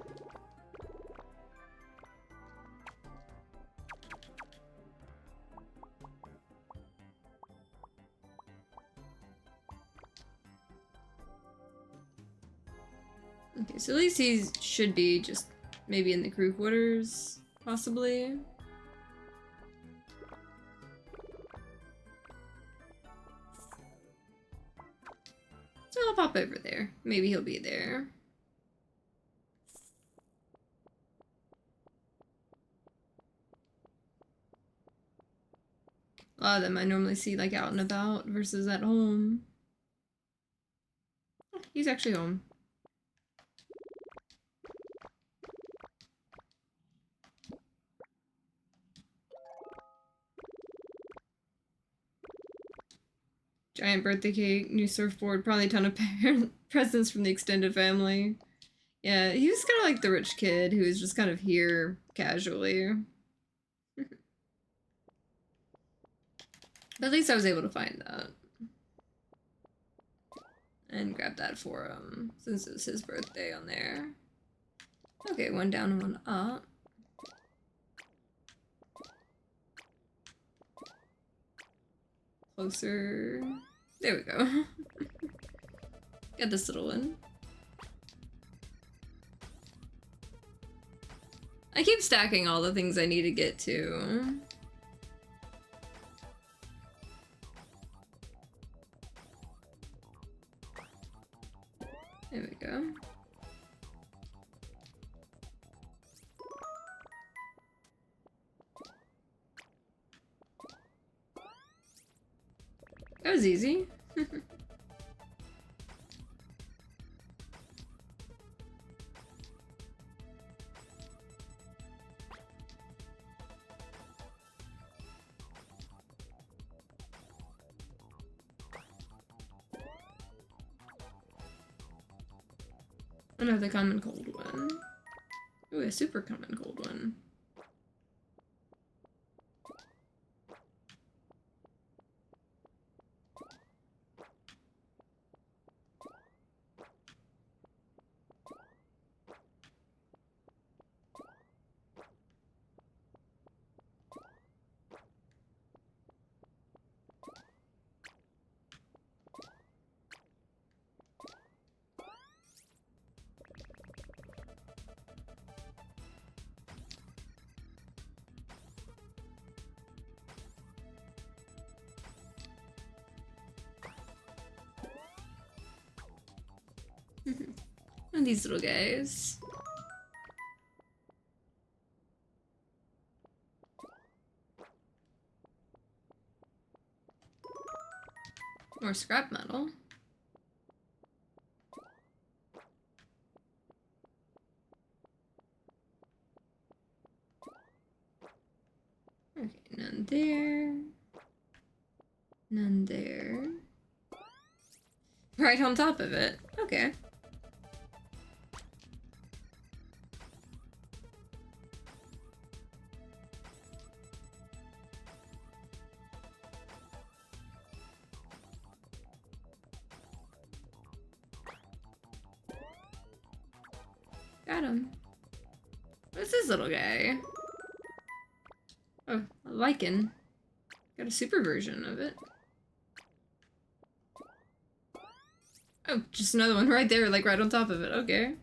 A: Okay, so at least he should be just maybe in the crew quarters, possibly. So I'll pop over there. Maybe he'll be there. A lot of them I normally see like out and about versus at home. Oh, he's actually home. Giant birthday cake, new surfboard, probably a ton of presents from the extended family. Yeah, he was kind of like the rich kid who was just kind of here casually. But at least I was able to find that. And grab that for him, since it was his birthday on there. Okay, one down and one up. Closer. There we go. Got this little one. I keep stacking all the things I need to get to. There we go. That was easy. Another common cold one. Ooh, a super common cold one. And these little guys. More scrap metal. Okay, none there. None there. Right on top of it. Okay. Got him. What's this little guy? Oh, a lichen. Got a super version of it. Oh, just another one right there, like right on top of it. Okay.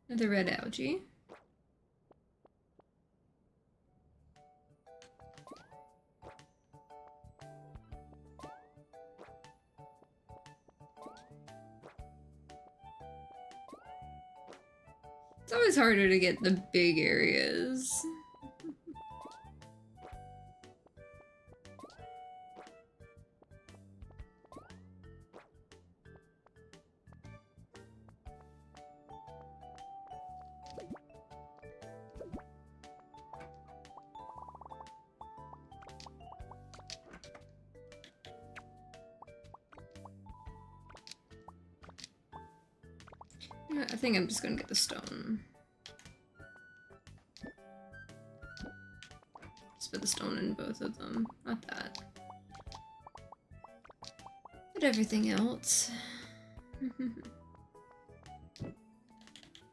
A: Another red algae. It's always harder to get the big areas. I think I'm just gonna get the stone. Just put the stone in both of them, not that. But everything else.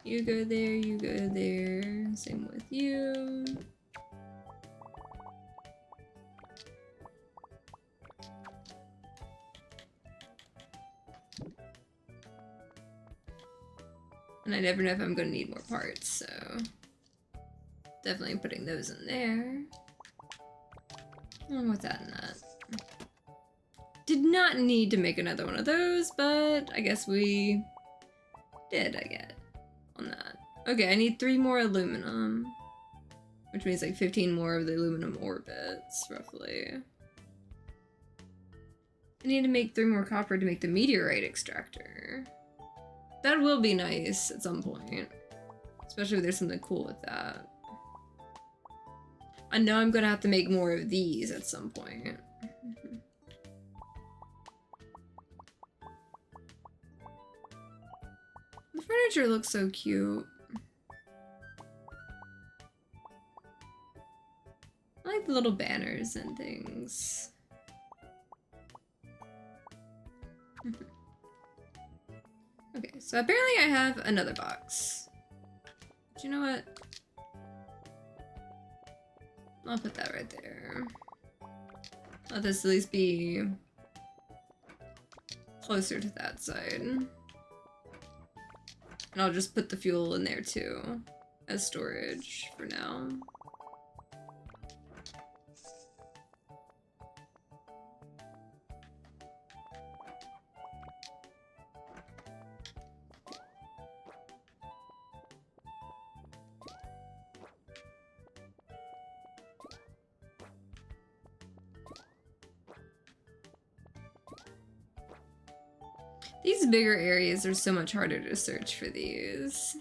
A: You go there, you go there. Same with you. And I never know if I'm gonna need more parts, so definitely putting those in there. Along with that and that. Did not need to make another one of those, but I guess we did, I get on that. Okay, I need 3 more aluminum, which means like 15 more of the aluminum orbits, roughly. I need to make 3 more copper to make the meteorite extractor. That will be nice at some point, especially if there's something cool with that. I know I'm gonna have to make more of these at some point. The furniture looks so cute. I like the little banners and things. Okay, so apparently I have another box. But you know what? I'll put that right there. Let this at least be closer to that side. And I'll just put the fuel in there too, as storage for now. These bigger areas are so much harder to search for these.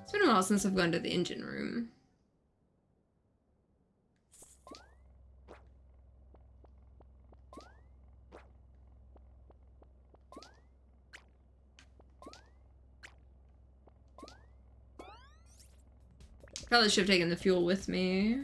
A: It's been a while since I've gone to the engine room. Probably should have taken the fuel with me.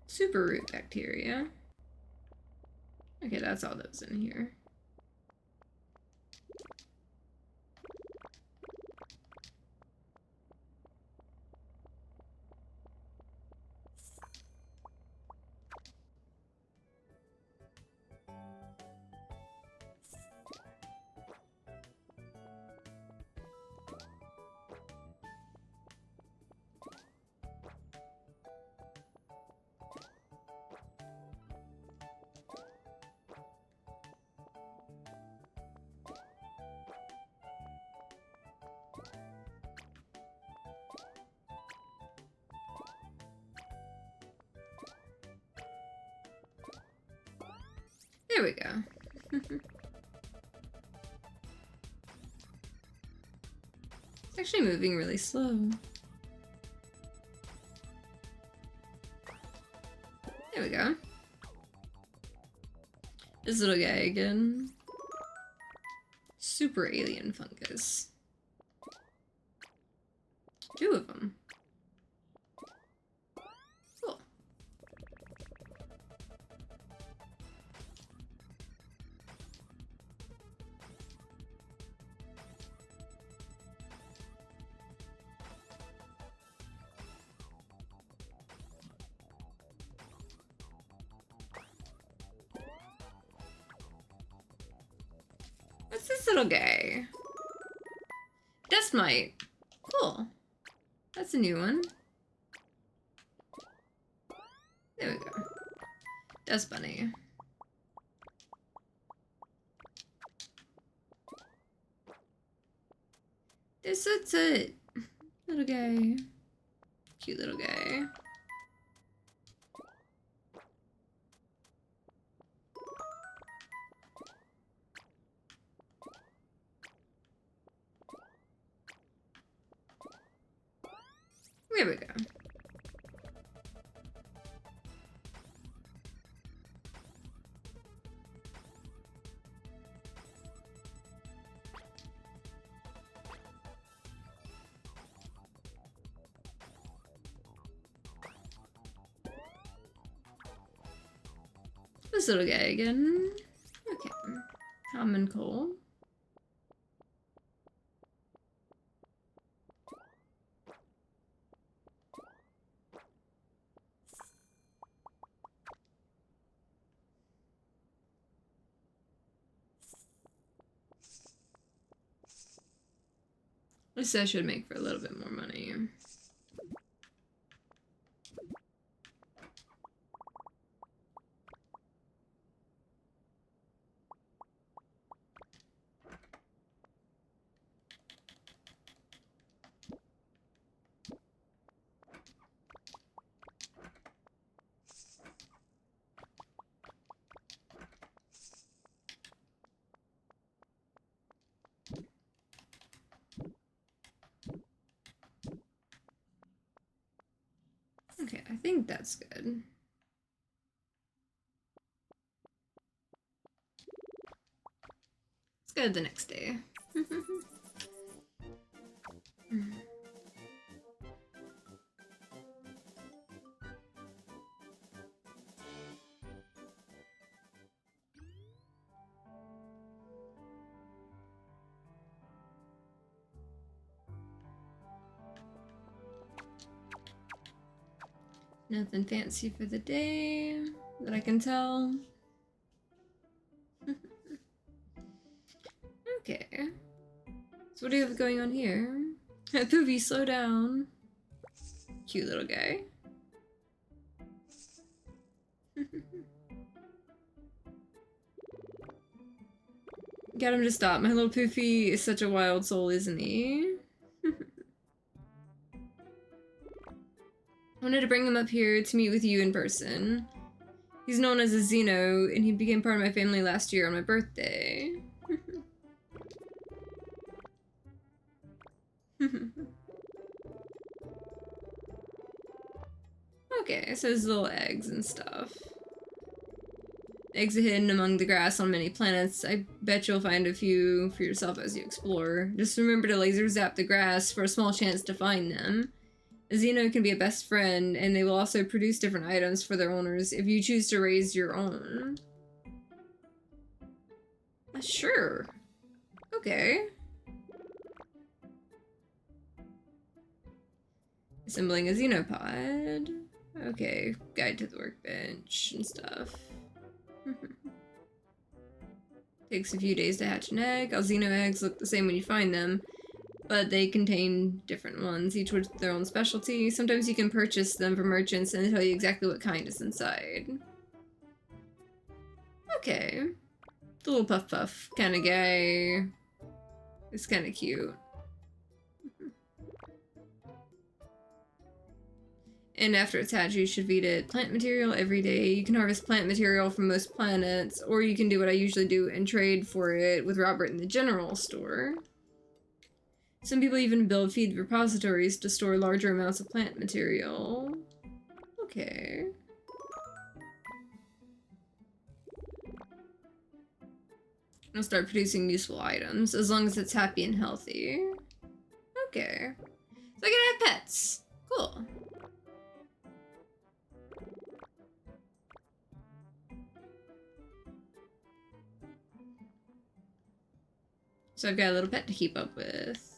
A: Super root bacteria. Okay, that's all that was in here. There we go. It's actually moving really slow. There we go. This little guy again. Super alien fungus. 2 of them. Cool. What's this little guy? Dust mite. Cool. That's a new one. There we go. That's funny. That's it. Little guy. Cute little guy. There we go. This little guy again. Okay. Common coal. At least I should make for a little bit more money. Okay, I think that's good. Let's go the next day. Nothing fancy for the day that I can tell. Okay. So what do you have going on here? Poovy, slow down. Cute little guy. Get him to stop. My little Poofy is such a wild soul, isn't he? I wanted to bring him up here to meet with you in person. He's known as a Xeno, and he became part of my family last year on my birthday. Okay, so there's little eggs and stuff. Eggs are hidden among the grass on many planets. I bet you'll find a few for yourself as you explore. Just remember to laser zap the grass for a small chance to find them. A Xeno can be a best friend, and they will also produce different items for their owners if you choose to raise your own. Sure. Okay. Assembling a Xenopod. Okay, guide to the workbench and stuff. Takes a few days to hatch an egg. All Xeno eggs look the same when you find them, but they contain different ones, each with their own specialty. Sometimes you can purchase them from merchants and they tell you exactly what kind is inside. Okay. The little puff puff kind of guy. It's kind of cute. And after it's hatched, you should feed it plant material every day. You can harvest plant material from most planets, or you can do what I usually do and trade for it with Robert in the general store. Some people even build feed repositories to store larger amounts of plant material. Okay. I'll start producing useful items, as long as it's happy and healthy. Okay. So I can have pets. Cool. So I've got a little pet to keep up with.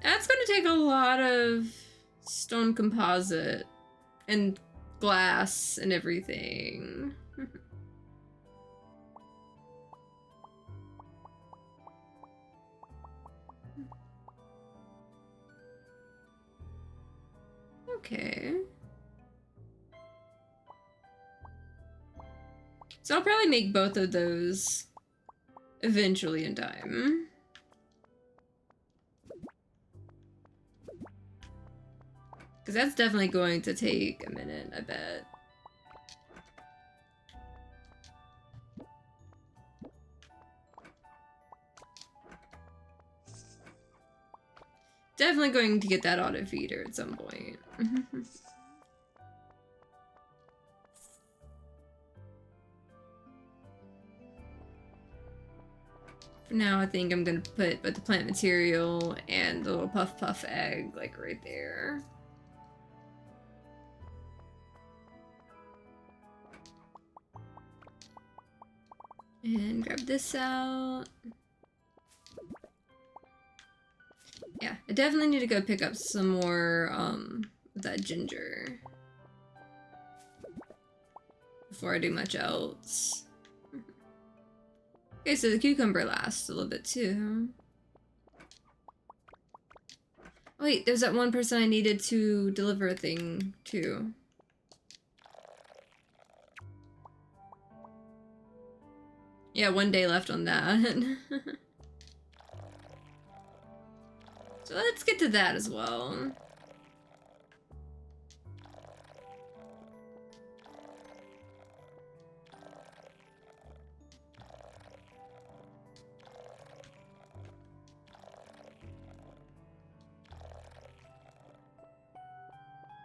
A: That's gonna take a lot of stone composite and glass and everything. Okay. So I'll probably make both of those eventually in time. Because that's definitely going to take a minute, I bet. Definitely going to get that auto feeder at some point. For now, I think I'm gonna put the plant material and the little puff puff egg like right there. And grab this out. Yeah, I definitely need to go pick up some more of that ginger before I do much else. Okay, so the cucumber lasts a little bit too. Oh, wait, there's that one person I needed to deliver a thing to. Yeah, 1 day left on that. So let's get to that as well.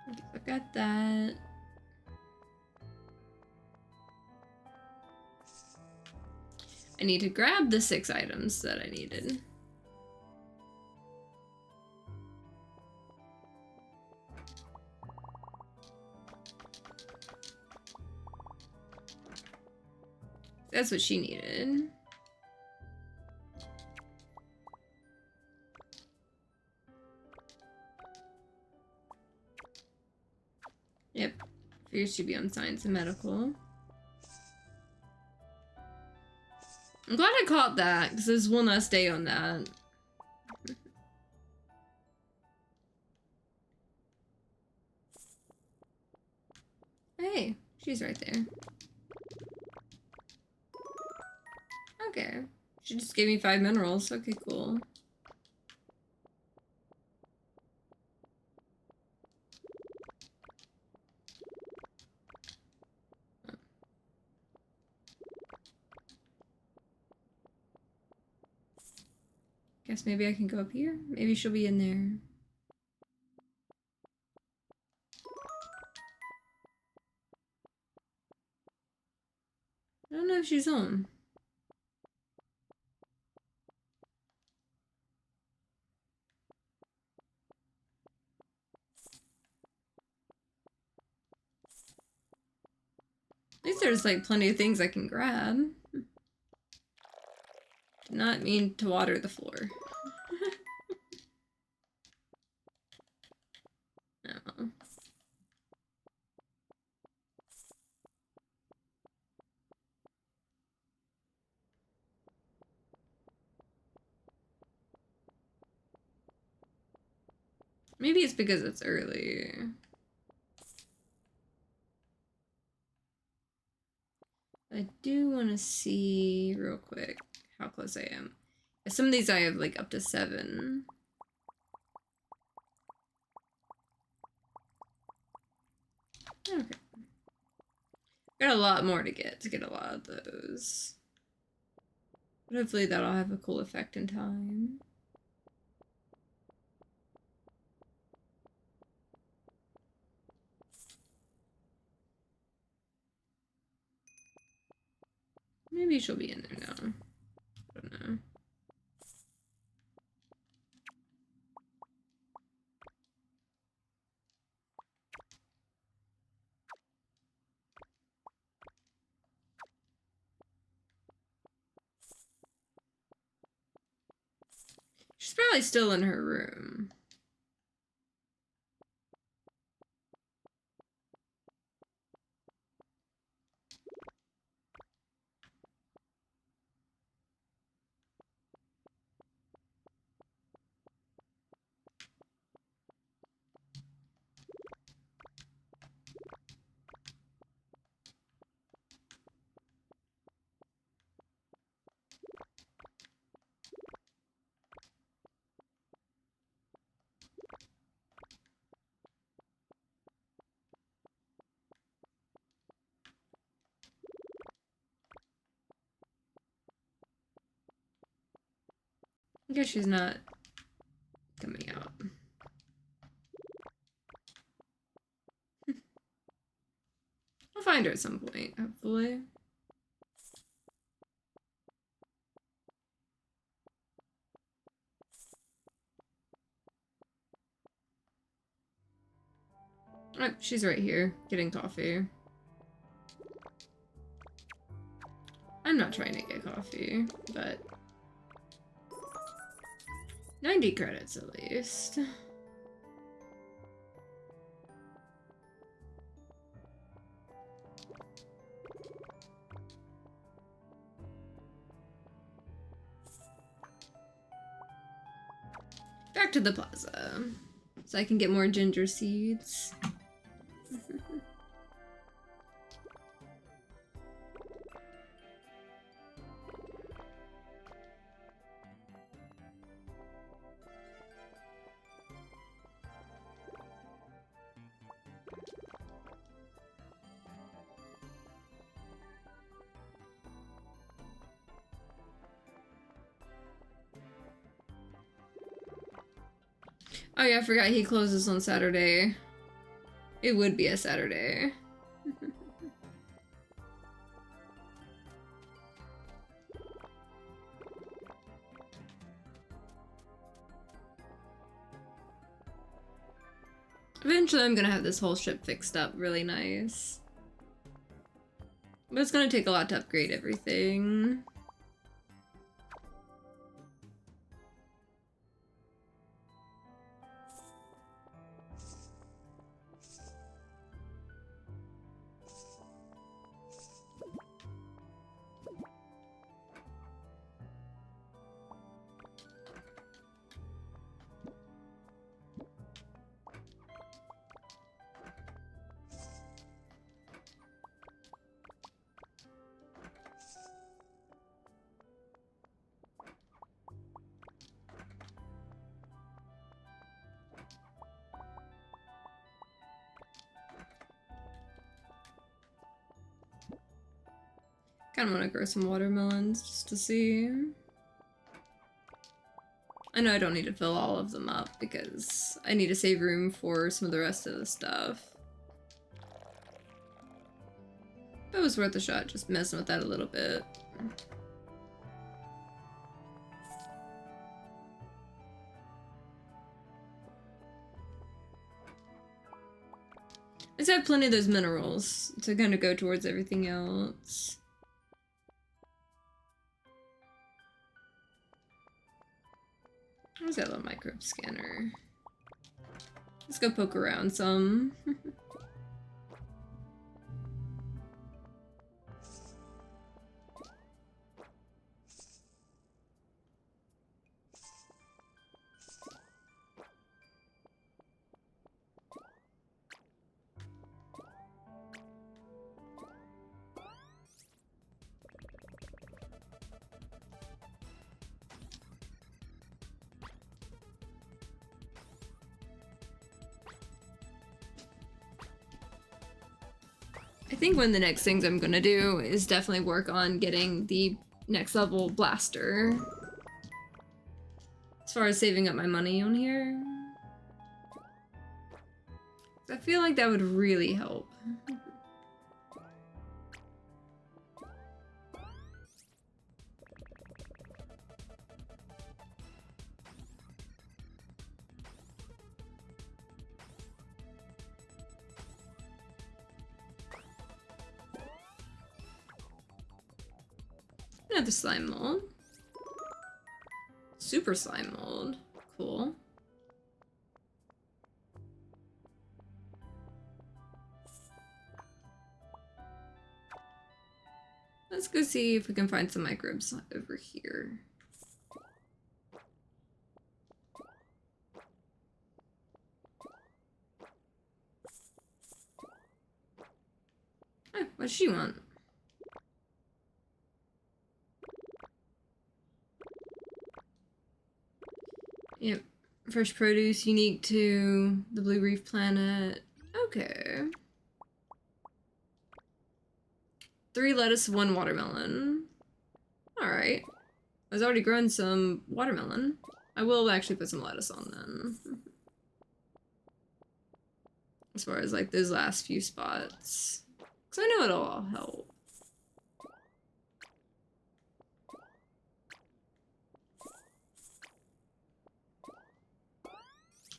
A: Okay, I got that. I need to grab the 6 items that I needed. That's what she needed. Yep. Fears should be on science and medical. I'm glad I caught that, because there's one less day on that. Hey, she's right there. Okay. She just gave me 5 minerals. Okay, cool. Guess maybe I can go up here? Maybe she'll be in there. I don't know if she's home. At least there's like plenty of things I can grab. Did not mean to water the floor. No. Maybe it's because it's early. I do want to see real quick how close I am. Some of these I have like up to 7. Okay. Got a lot more to get a lot of those. But hopefully that'll have a cool effect in time. Maybe she'll be in there now. I don't know. She's probably still in her room. I guess she's not coming out. I'll find her at some point, hopefully. Oh, she's right here, getting coffee. I'm not trying to get coffee, but 90 credits at least. Back to the plaza, so I can get more ginger seeds. Oh yeah, I forgot he closes on Saturday. It would be a Saturday. Eventually I'm gonna have this whole ship fixed up really nice. But it's gonna take a lot to upgrade everything. Kinda wanna grow some watermelons just to see. I know I don't need to fill all of them up because I need to save room for some of the rest of the stuff. But it was worth a shot, just messing with that a little bit. I just have plenty of those minerals to kind of go towards everything else. Where's that little microbe scanner? Let's go poke around some. I think one of the next things I'm gonna do is definitely work on getting the next level blaster. As far as saving up my money on here. I feel like that would really help. Another slime mold. Super slime mold. Cool. Let's go see if we can find some microbes over here. Oh, what does she want? Yep. Fresh produce unique to the Blue Reef planet. Okay. 3 lettuce, 1 watermelon. Alright. I was already growing some watermelon. I will actually put some lettuce on then. As far as like those last few spots. Because I know it'll all help.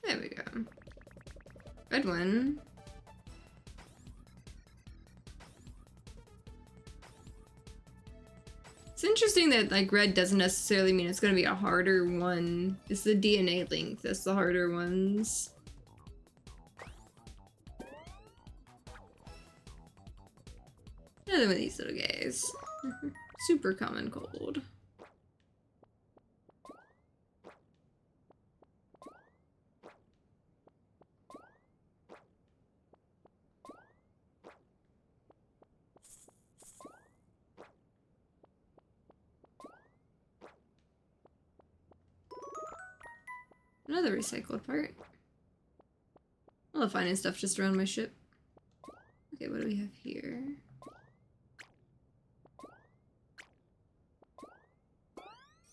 A: There we go. Red one. It's interesting that like red doesn't necessarily mean it's gonna be a harder one. It's the DNA link that's the harder ones. Another one of these little guys. Super common cold. Another recycled part. I love finding stuff just around my ship. Okay, what do we have here?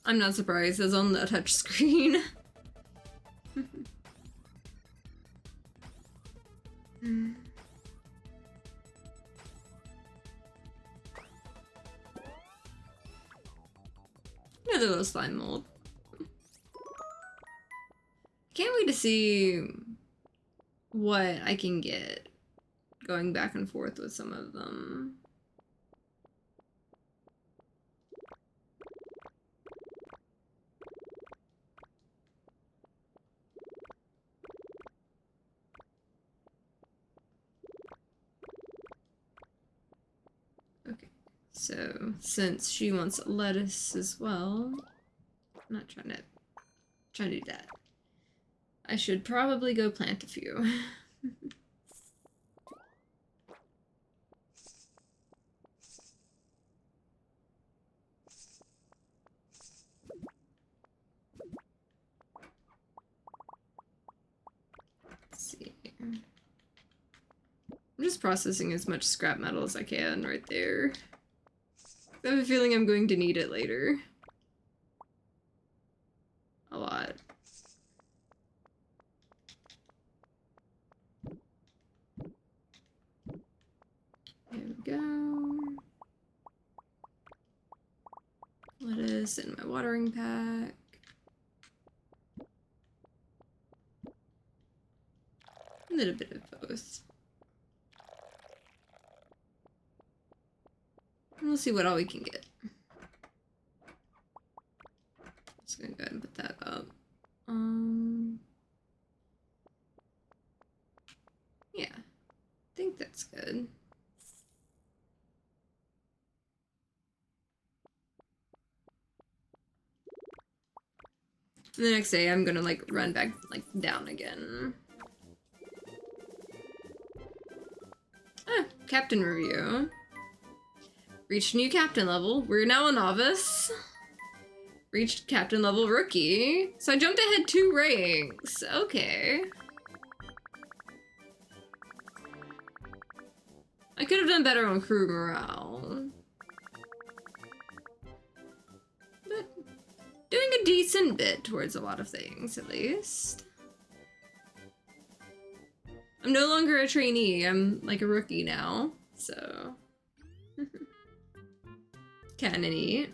A: I'm not surprised, it's on the touch screen. Another little slime mold. Can't wait to see what I can get going back and forth with some of them. Okay, so since she wants lettuce as well, I'm not trying to do that. I should probably go plant a few. Let's see. I'm just processing as much scrap metal as I can right there. I have a feeling I'm going to need it later. A lot. There we go. Lettuce in my watering pack. A little bit of both. And we'll see what all we can get. Just gonna go ahead and put that up. Yeah, I think that's good. The next day I'm gonna like run back like down again. Ah, captain review. Reached new captain level. We're now a novice. Reached captain level rookie. So I jumped ahead 2 ranks. Okay. I could have done better on crew morale. But doing a decent bit towards a lot of things, at least. I'm no longer a trainee, I'm like a rookie now, so... Kinda neat.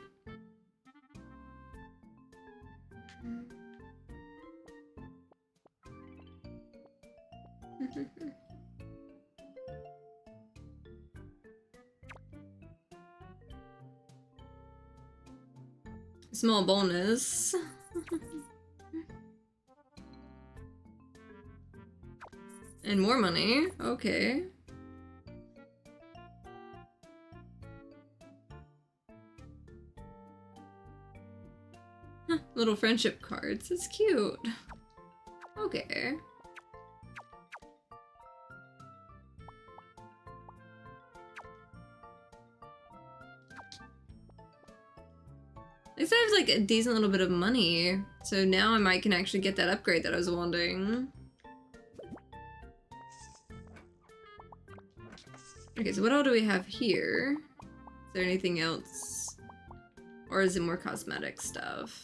A: Small bonus. And more money, okay. Huh, little friendship cards, it's cute. Okay. At least I have like a decent little bit of money, so now I might can actually get that upgrade that I was wanting. Okay, so what all do we have here? Is there anything else? Or is it more cosmetic stuff?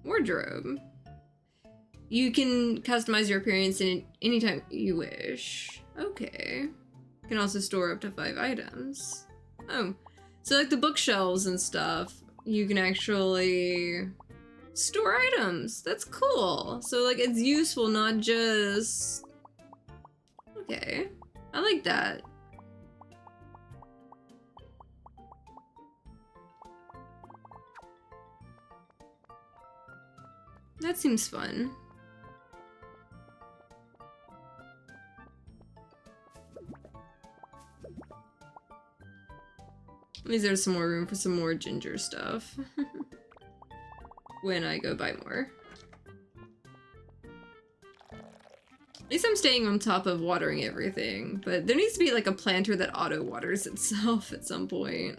A: Wardrobe. You can customize your appearance in anytime you wish. Okay. You can also store up to 5 items. Oh. So like the bookshelves and stuff, you can actually store items. That's cool. So like it's useful, not just... Okay. I like that. That seems fun. At least there's some more room for some more ginger stuff. When I go buy more. At least I'm staying on top of watering everything, but there needs to be like a planter that auto waters itself at some point.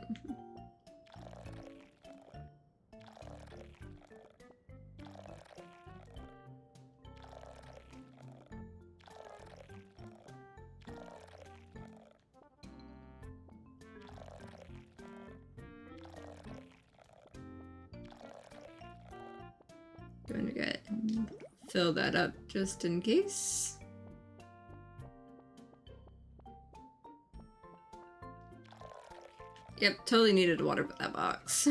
A: Going to get fill that up just in case. Yep, totally needed to water that box.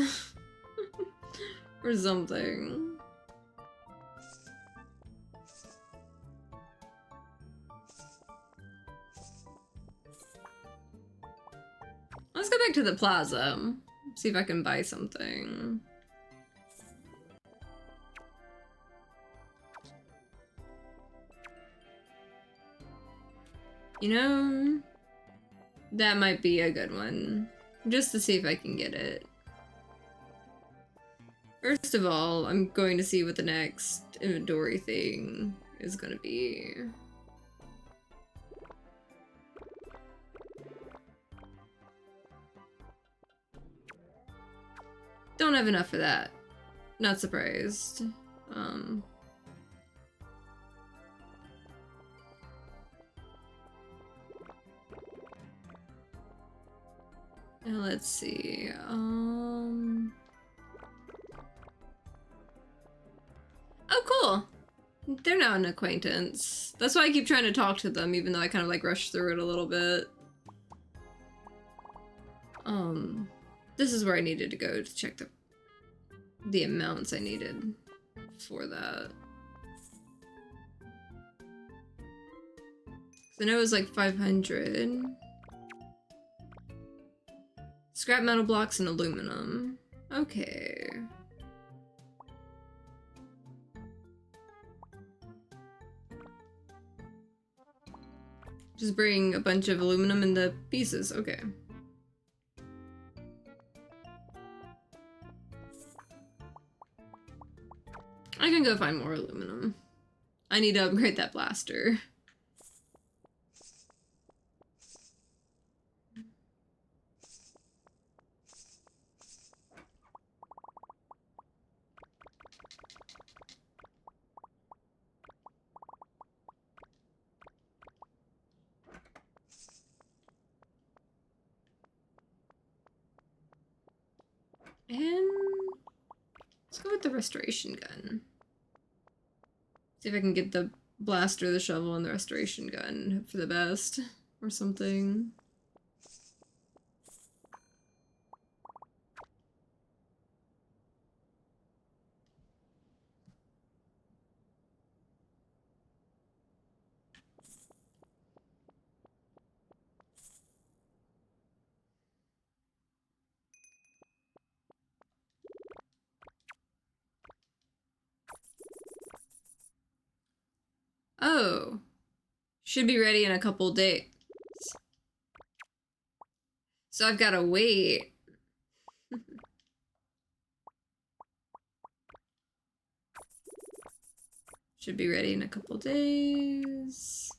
A: Or something. Let's go back to the plaza. See if I can buy something. You know, that might be a good one. Just to see if I can get it. First of all, I'm going to see what the next inventory thing is gonna be. Don't have enough for that. Not surprised. Now let's see. Oh, cool. They're now an acquaintance. That's why I keep trying to talk to them, even though I kind of like rushed through it a little bit. This is where I needed to go to check the amounts I needed for that. So I know it was like 500. Scrap metal blocks and aluminum. Okay. Just bring a bunch of aluminum in the pieces. Okay. I can go find more aluminum. I need to upgrade that blaster. And let's go with the restoration gun. See if I can get the blaster, the shovel, and the restoration gun. Hope for the best. Or something. Oh. Should be ready in a couple days. So I've gotta wait. Should be ready in a couple days.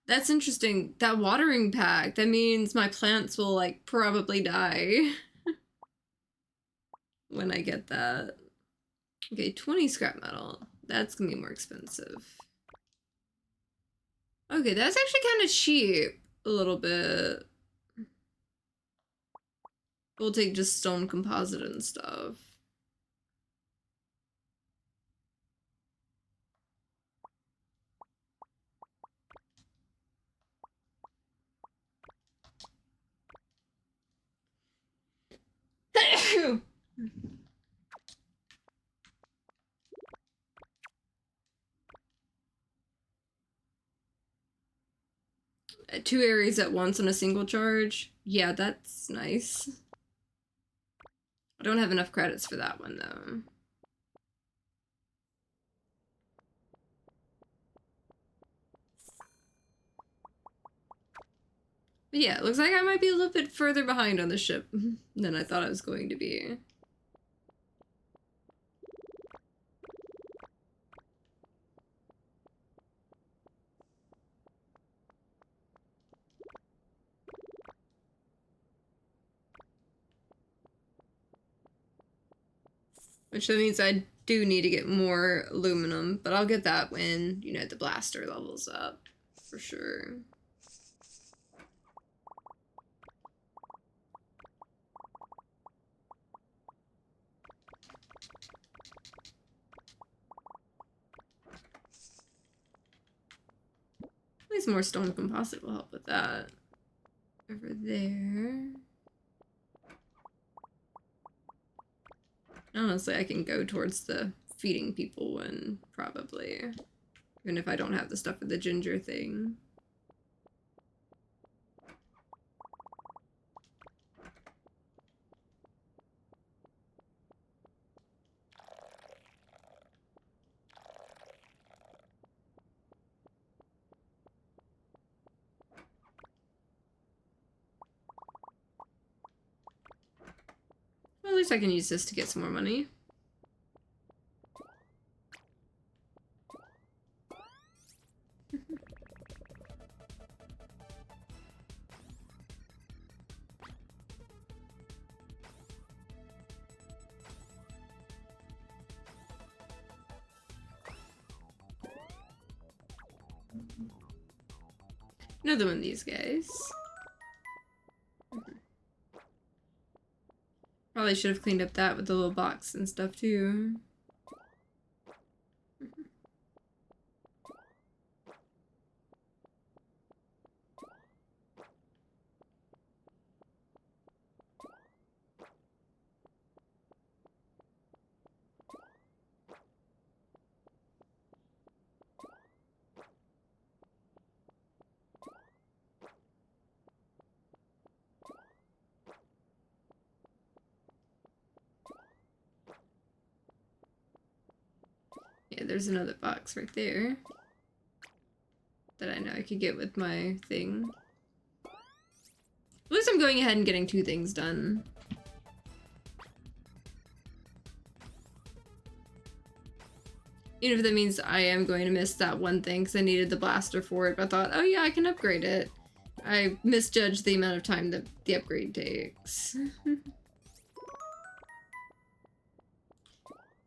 A: That's interesting. That watering pack, that means my plants will like probably die. When I get that. Okay, 20 scrap metal. That's gonna be more expensive. Okay, that's actually kind of cheap. A little bit. We'll take just stone composite and stuff. Two areas at once on a single charge. Yeah, that's nice. I don't have enough credits for that one, though. But yeah, it looks like I might be a little bit further behind on the ship than I thought I was going to be. Which that means I do need to get more aluminum, but I'll get that when, you know, the blaster levels up, for sure. At least more stone composite will help with that. Over there. Honestly, I can go towards the feeding people one, probably. Even if I don't have the stuff for the ginger thing. Well, at least I can use this to get some more money. Another one of these guys. Probably should have cleaned up that with the little box and stuff too. Yeah, there's another box right there that I know I could get with my thing. At least I'm going ahead and getting 2 things done. Even if that means I am going to miss that one thing because I needed the blaster for it, but I thought, oh yeah, I can upgrade it. I misjudged the amount of time that the upgrade takes.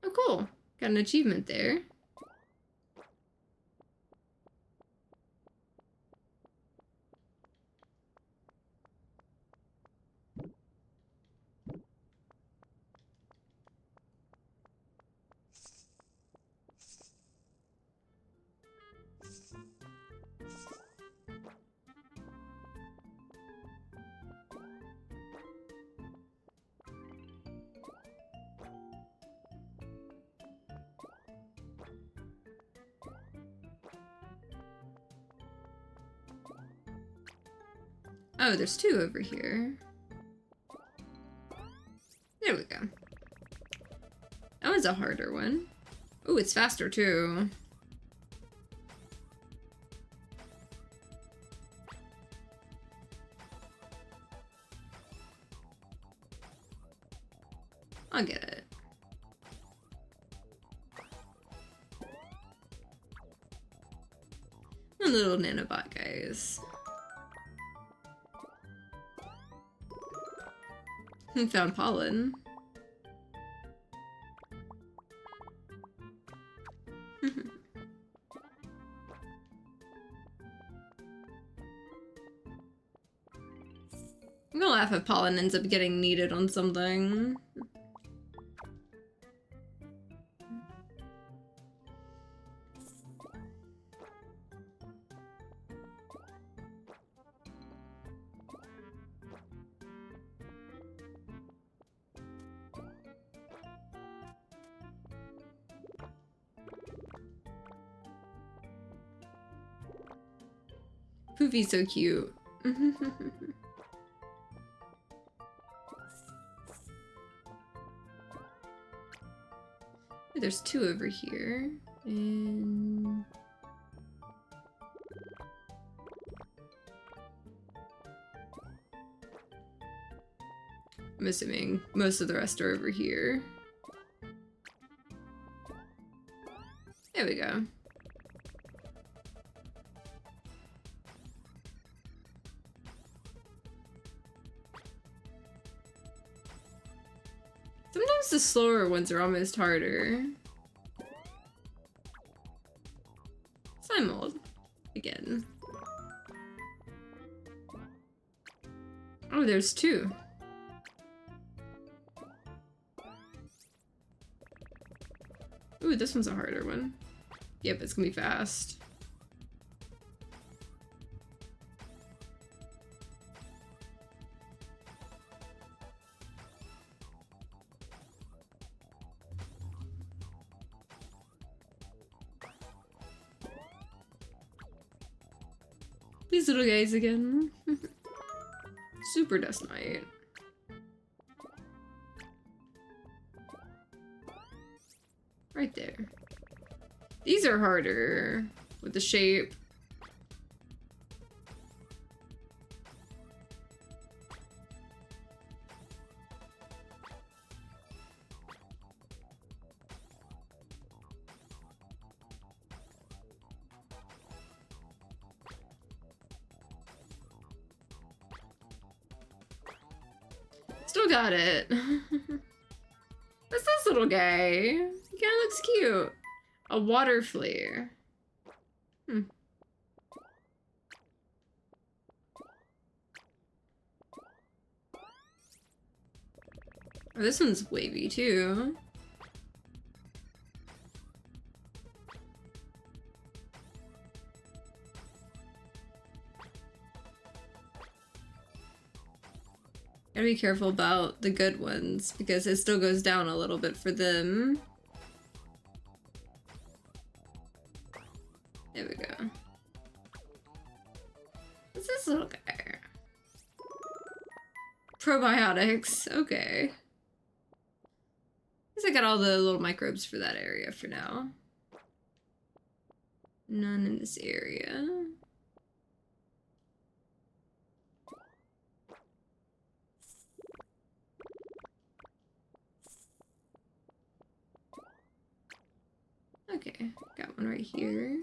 A: Oh cool, got an achievement there. Oh, there's 2 over here. There we go. That was a harder one. Oh, it's faster too. I'll get it. And little nanobot guys. Found pollen. I'm gonna laugh if pollen ends up getting needed on something. Poofy's so cute. There's two over here, and I'm assuming most of the rest are over here. There we go. Sometimes the slower ones are almost harder. Slime mold. Again. Oh, there's two. Ooh, this one's a harder one. Yep, it's gonna be fast. These little guys again. Super Dust Mite. Right there. These are harder with the shape. Still got it. What's this little guy? He kinda looks cute. A water flare. Hmm. Oh, this one's wavy too. Gotta be careful about the good ones because it still goes down a little bit for them. There we go. What's this little guy? Probiotics. Okay. Guess I got all the little microbes for that area for now. None in this area. Okay, got one right here.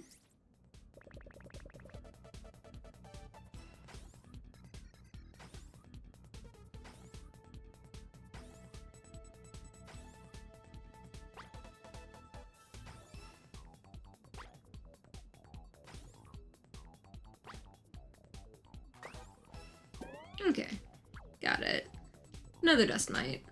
A: Okay, got it. Another Dust Mite.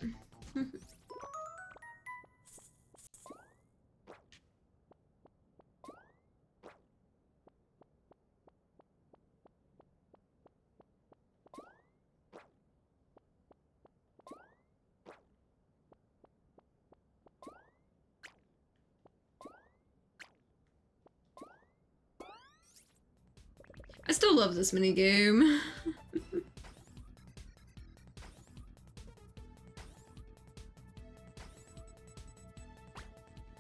A: I still love this minigame.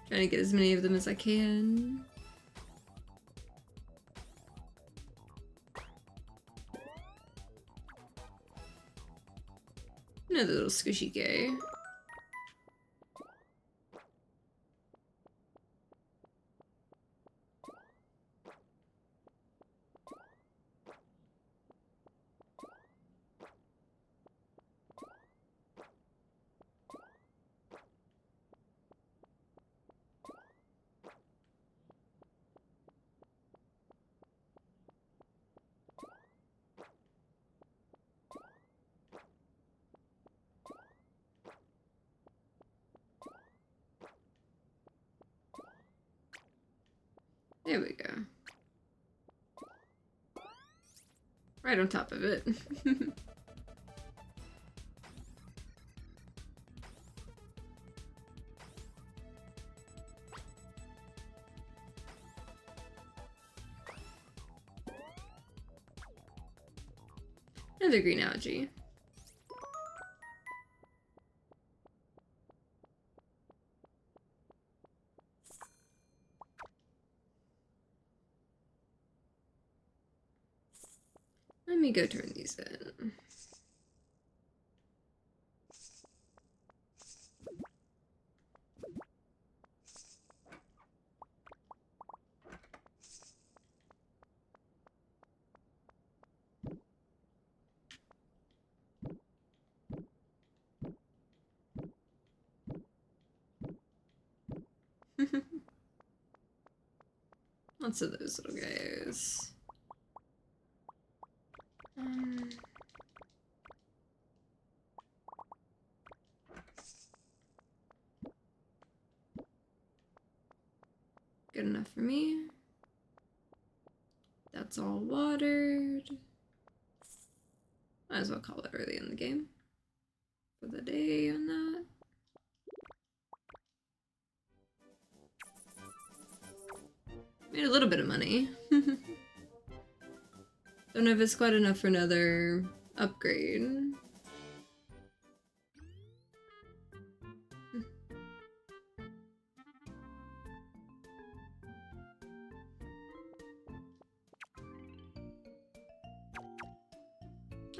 A: Trying to get as many of them as I can. Another little squishy guy. There we go. Right on top of it. Another green algae. Let me go turn these in. Lots of those little guys. Good enough for me. That's all watered. Might as well call it early in the game for the day on that. Made a little bit of money. Don't know if it's quite enough for another upgrade.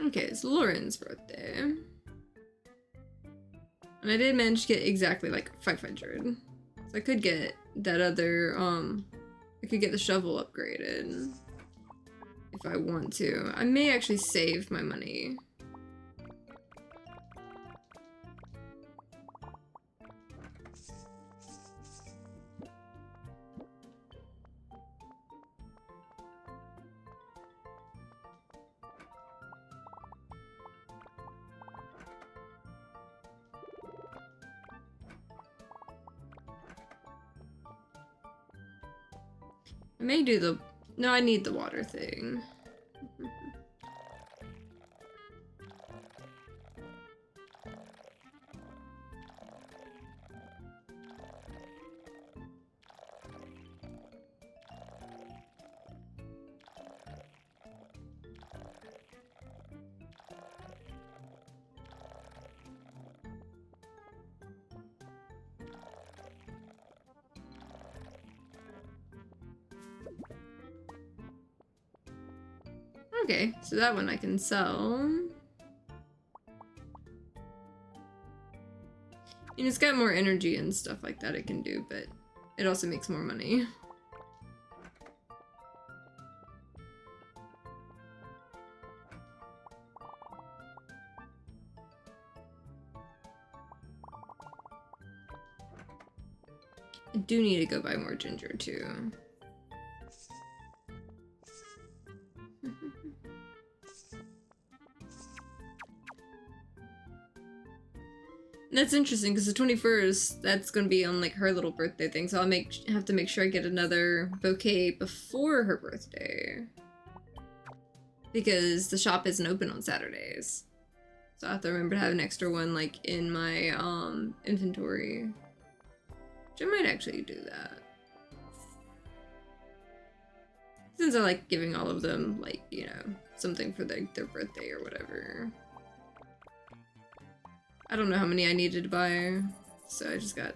A: Okay, it's Lauren's birthday. And I did manage to get exactly like 500. So I could get that other, I could get the shovel upgraded. If I want to. I may actually save my money. I may do the... No, I need the water thing. Okay, so that one I can sell. And it's got more energy and stuff like that it can do, but it also makes more money. I do need to go buy more ginger too. That's interesting because the 21st, that's gonna be on like her little birthday thing, so I'll have to make sure I get another bouquet before her birthday. Because the shop isn't open on Saturdays. So I have to remember to have an extra one like in my inventory. Which I might actually do that. Since I like giving all of them like, you know, something for their birthday or whatever. I don't know how many I needed to buy, so I just got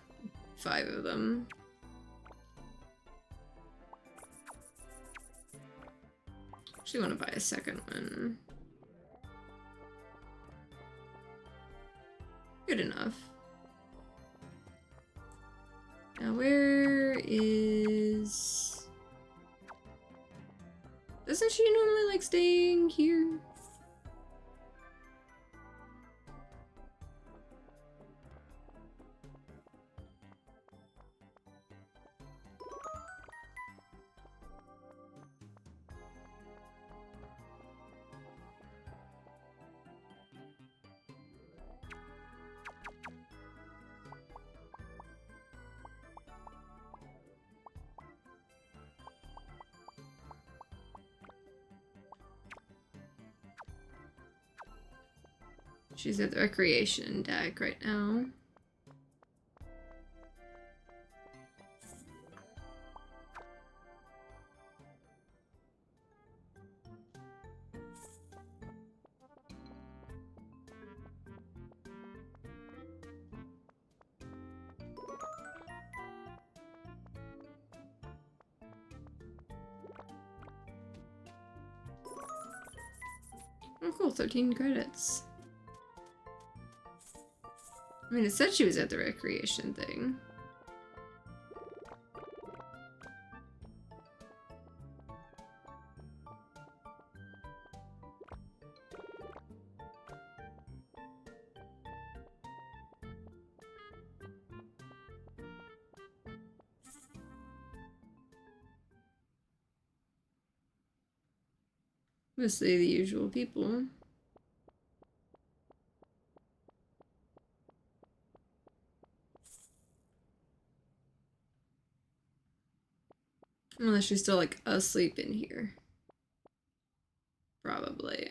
A: 5 of them. Actually want to buy a second one. Good enough. Now where is... Doesn't she normally like staying here? She's at the recreation deck right now. Oh cool, 13 credits. I mean, it said she was at the recreation thing. Mostly the usual people. Unless she's still, like, asleep in here. Probably.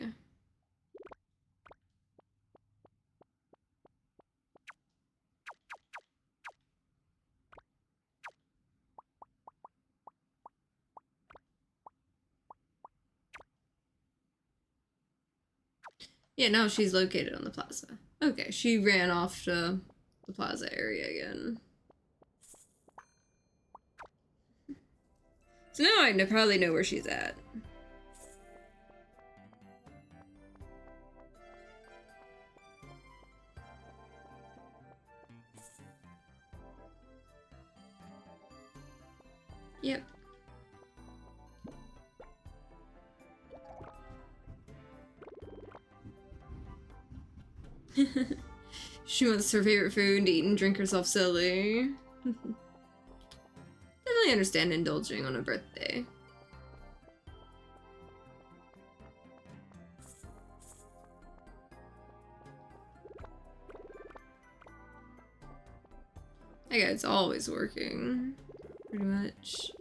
A: Yeah, now she's located on the plaza. Okay, she ran off to the plaza area again. So now I probably know where she's at. Yep. She wants her favorite food to eat and drink herself silly. Definitely understand indulging on a birthday. That guy's always working. Pretty much.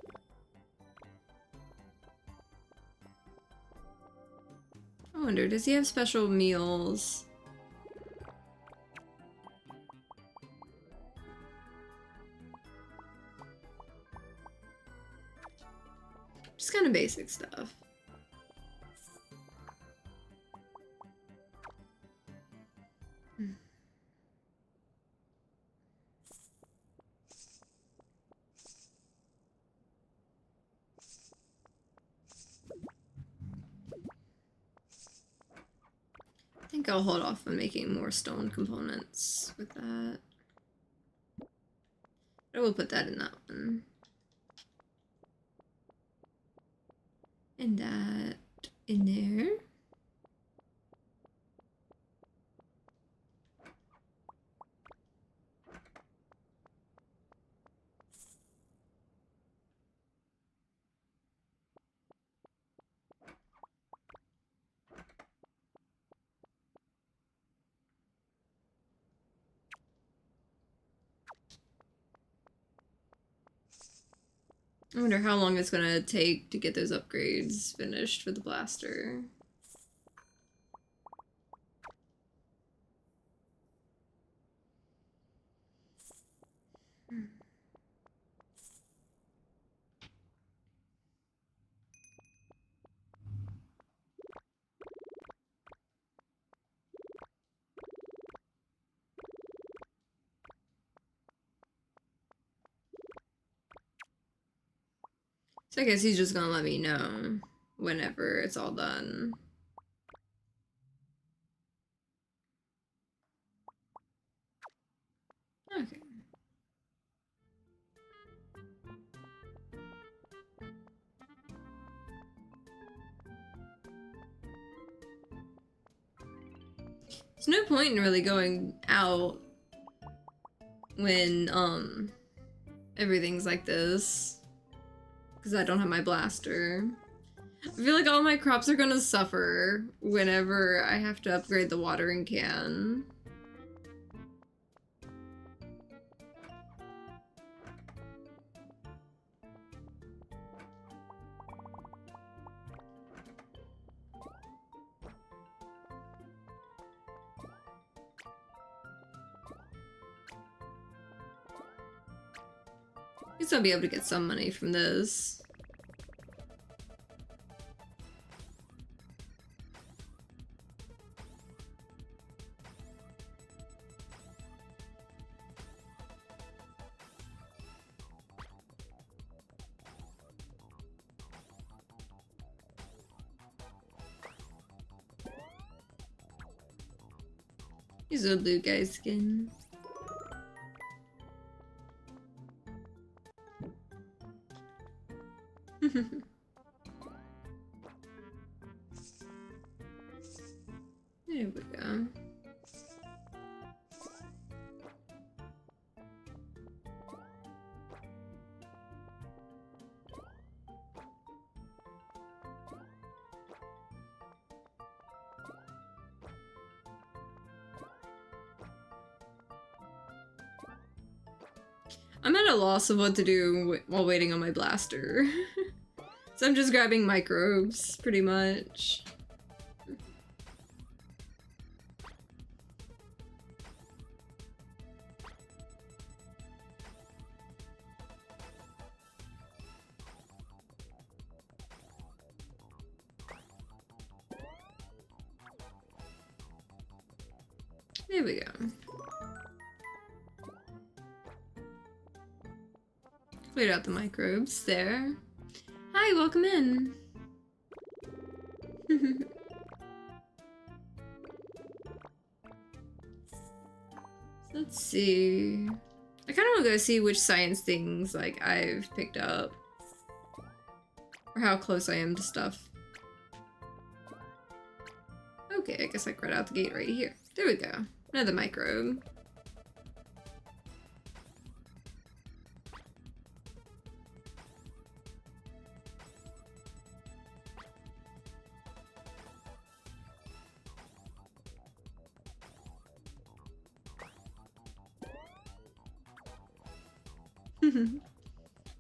A: I wonder, does he have special meals? Just kind of basic stuff. I think I'll hold off on making more stone components with that. I will put that in that one. And that in there. I wonder how long it's gonna take to get those upgrades finished for the blaster. So I guess he's just gonna let me know whenever it's all done. Okay. There's no point in really going out when, everything's like this. Because I don't have my blaster. I feel like all my crops are gonna suffer whenever I have to upgrade the watering can. least I'll be able to get some money from this. Use a blue guy skin. There we go. I'm at a loss of what to do while waiting on my blaster. So I'm just grabbing microbes, pretty much. There we go. Cleared out the microbes there. Hi, welcome in. Let's see. I kind of want to go see which science things like I've picked up, or how close I am to stuff. Okay, I guess I right out the gate right here. There we go. Another microbe.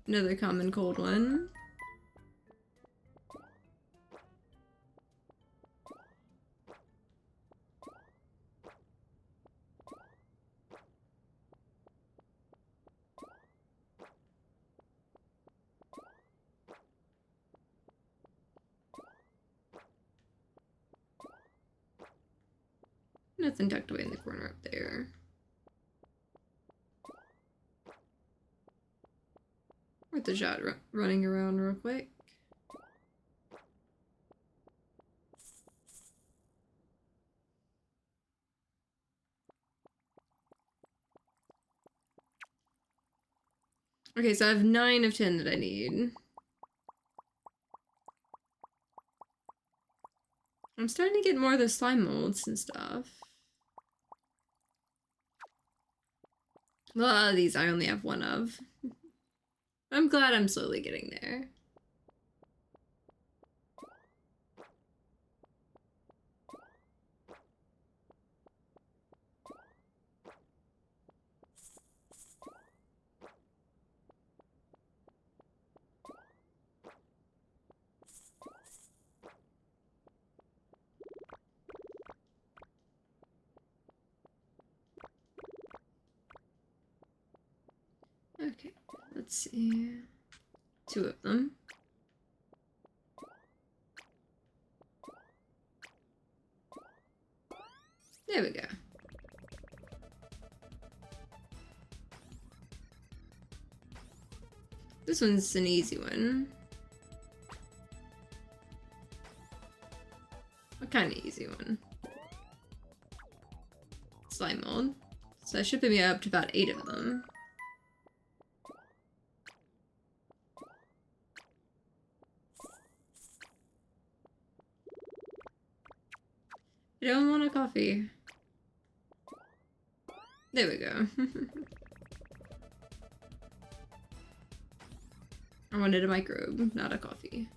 A: Another common cold one. Nothing tucked away in the corner up there. Worth a shot running around real quick. Okay, so I have 9 of 10 that I need. I'm starting to get more of the slime molds and stuff. A lot of these I only have 1 of. I'm glad I'm slowly getting there. Okay, let's see. 2 of them. There we go. This one's an easy one. A kind of easy one. Slime mold. So that should put me up to about 8 of them. I don't want a coffee. There we go. I wanted a microbe, not a coffee.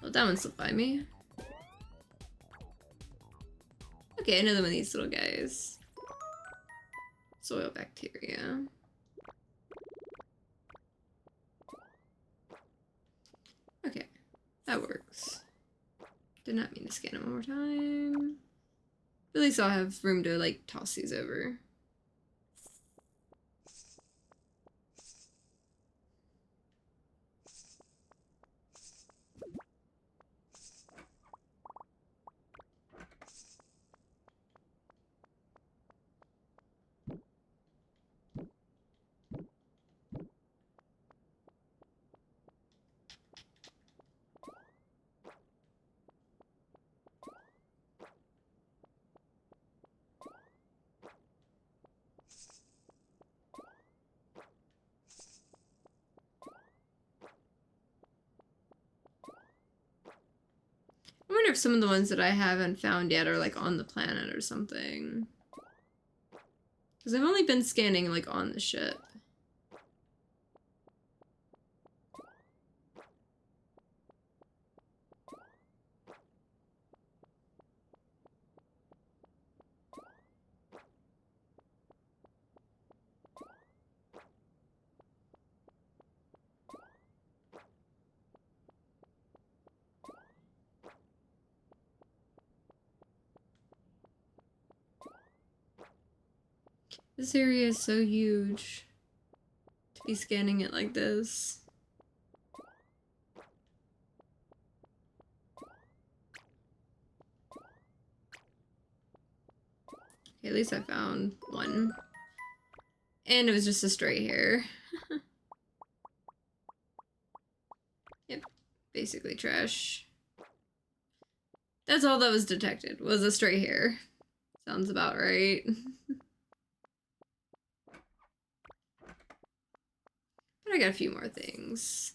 A: Well, that one slipped by me. Okay, another one of these little guys. Soil bacteria. Okay, that works. Did not mean to scan it one more time. At least I'll have room to like toss these over. I wonder if some of the ones that I haven't found yet are like on the planet or something. Because I've only been scanning like on the ship. This area is so huge to be scanning it like this. Okay, at least I found one. And it was just a stray hair. Yep, basically trash. That's all that was detected, was a stray hair. Sounds about right. But I got a few more things.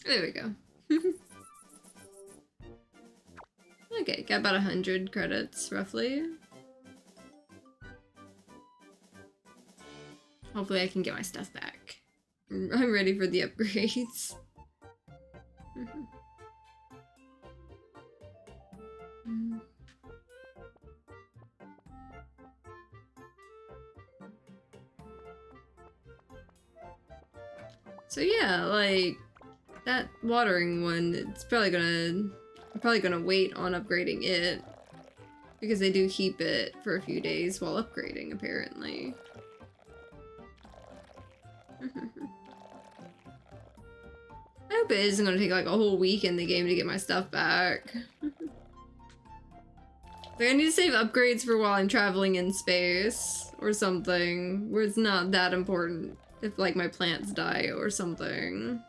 A: There we go. Okay, got about 100 credits, roughly. Hopefully I can get my stuff back. I'm ready for the upgrades. So yeah, like, that watering one, I'm probably gonna wait on upgrading it. Because they do keep it for a few days while upgrading, apparently. I hope it isn't gonna take like a whole week in the game to get my stuff back. Like, I need to save upgrades for while I'm traveling in space or something, where it's not that important if like my plants die or something.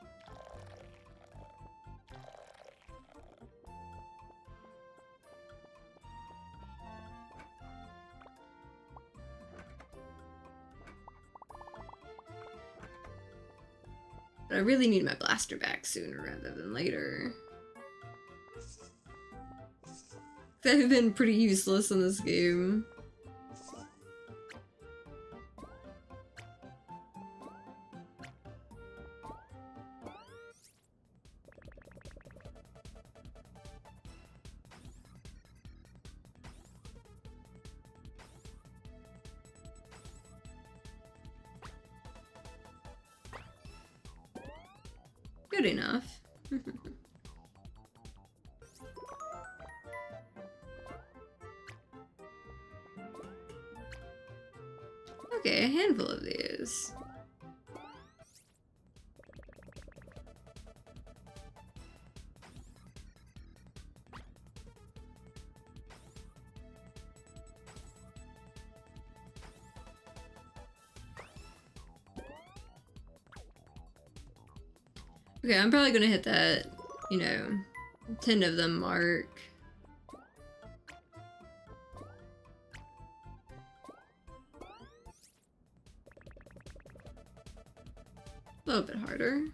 A: But I really need my blaster back sooner rather than later. I've been pretty useless in this game. Good enough. Okay, a handful of these. Okay, I'm probably gonna hit that, 10 of them mark. A little bit harder.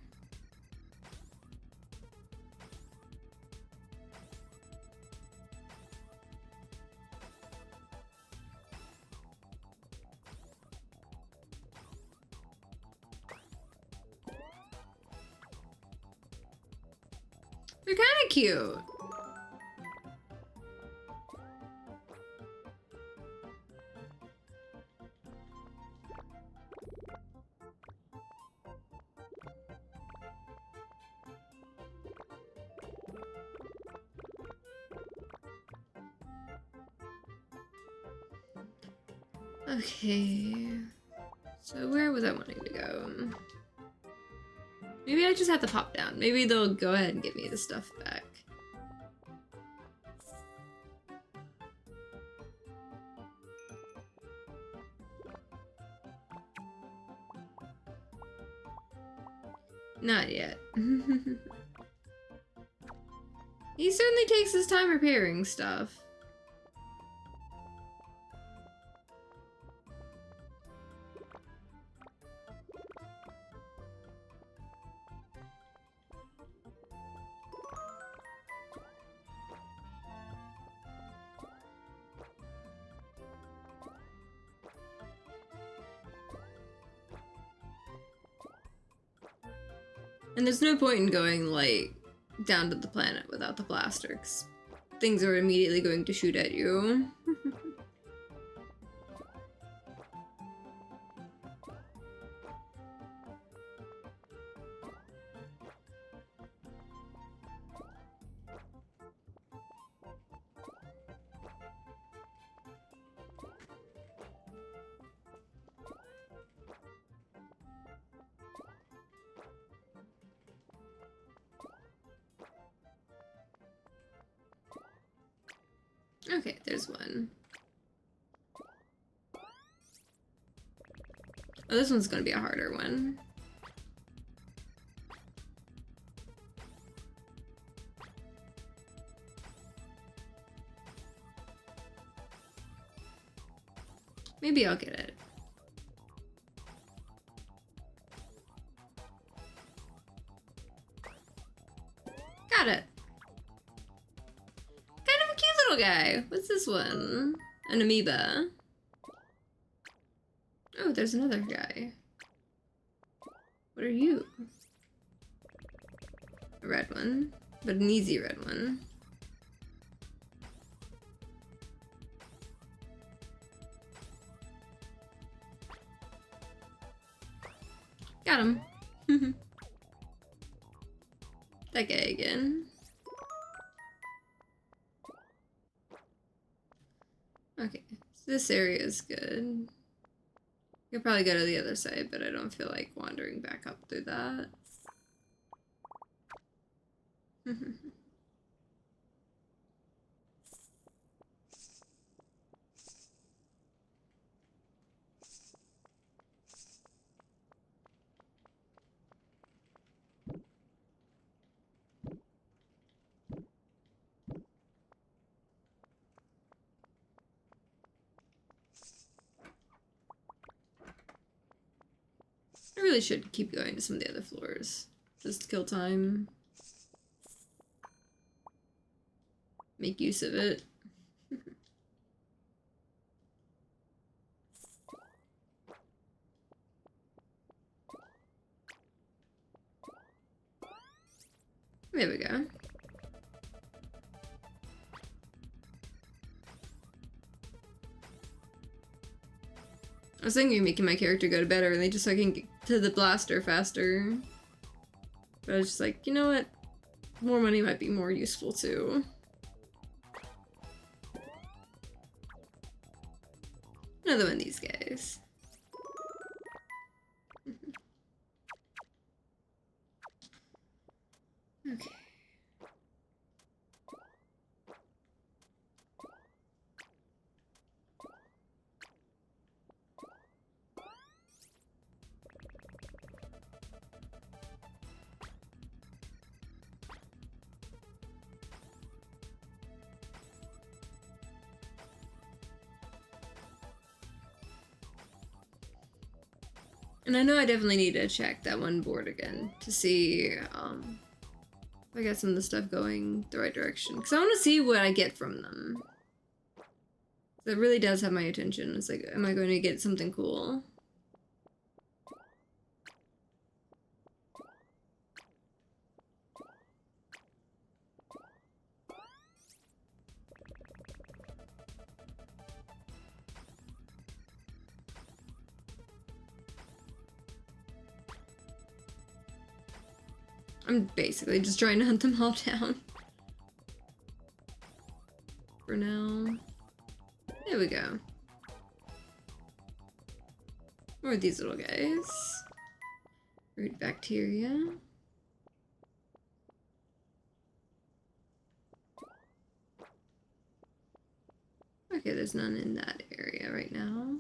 A: They're kind of cute. Okay. So where was I wanting to go? Maybe I just have to pop down. Maybe they'll go ahead and give me the stuff back. Not yet. He certainly takes his time repairing stuff. And there's no point in going, like, down to the planet without the blaster, 'cause things are immediately going to shoot at you. Okay, there's one. Oh, this one's gonna be a harder one. Maybe I'll get it. Got it. Kind of a cute little guy. What's this one? An amoeba. Oh, there's another guy. What are you? A red one, but an easy red one. Got him. That guy again. Okay, so this area is good. Could probably go to the other side, but I don't feel like wandering back up through that. I really should keep going to some of the other floors. Just to kill time. Make use of it. There we go. I was thinking of making my character go to bed early just so I can get to the blaster faster. But I was just like, you know what? More money might be more useful too. Another one of these guys. Okay. And I know I definitely need to check that one board again to see if I got some of the stuff going the right direction. Because I want to see what I get from them. That really does have my attention. It's like, am I going to get something cool? I'm basically just trying to hunt them all down. For now. There we go. More of these little guys. Root bacteria. Okay, there's none in that area right now.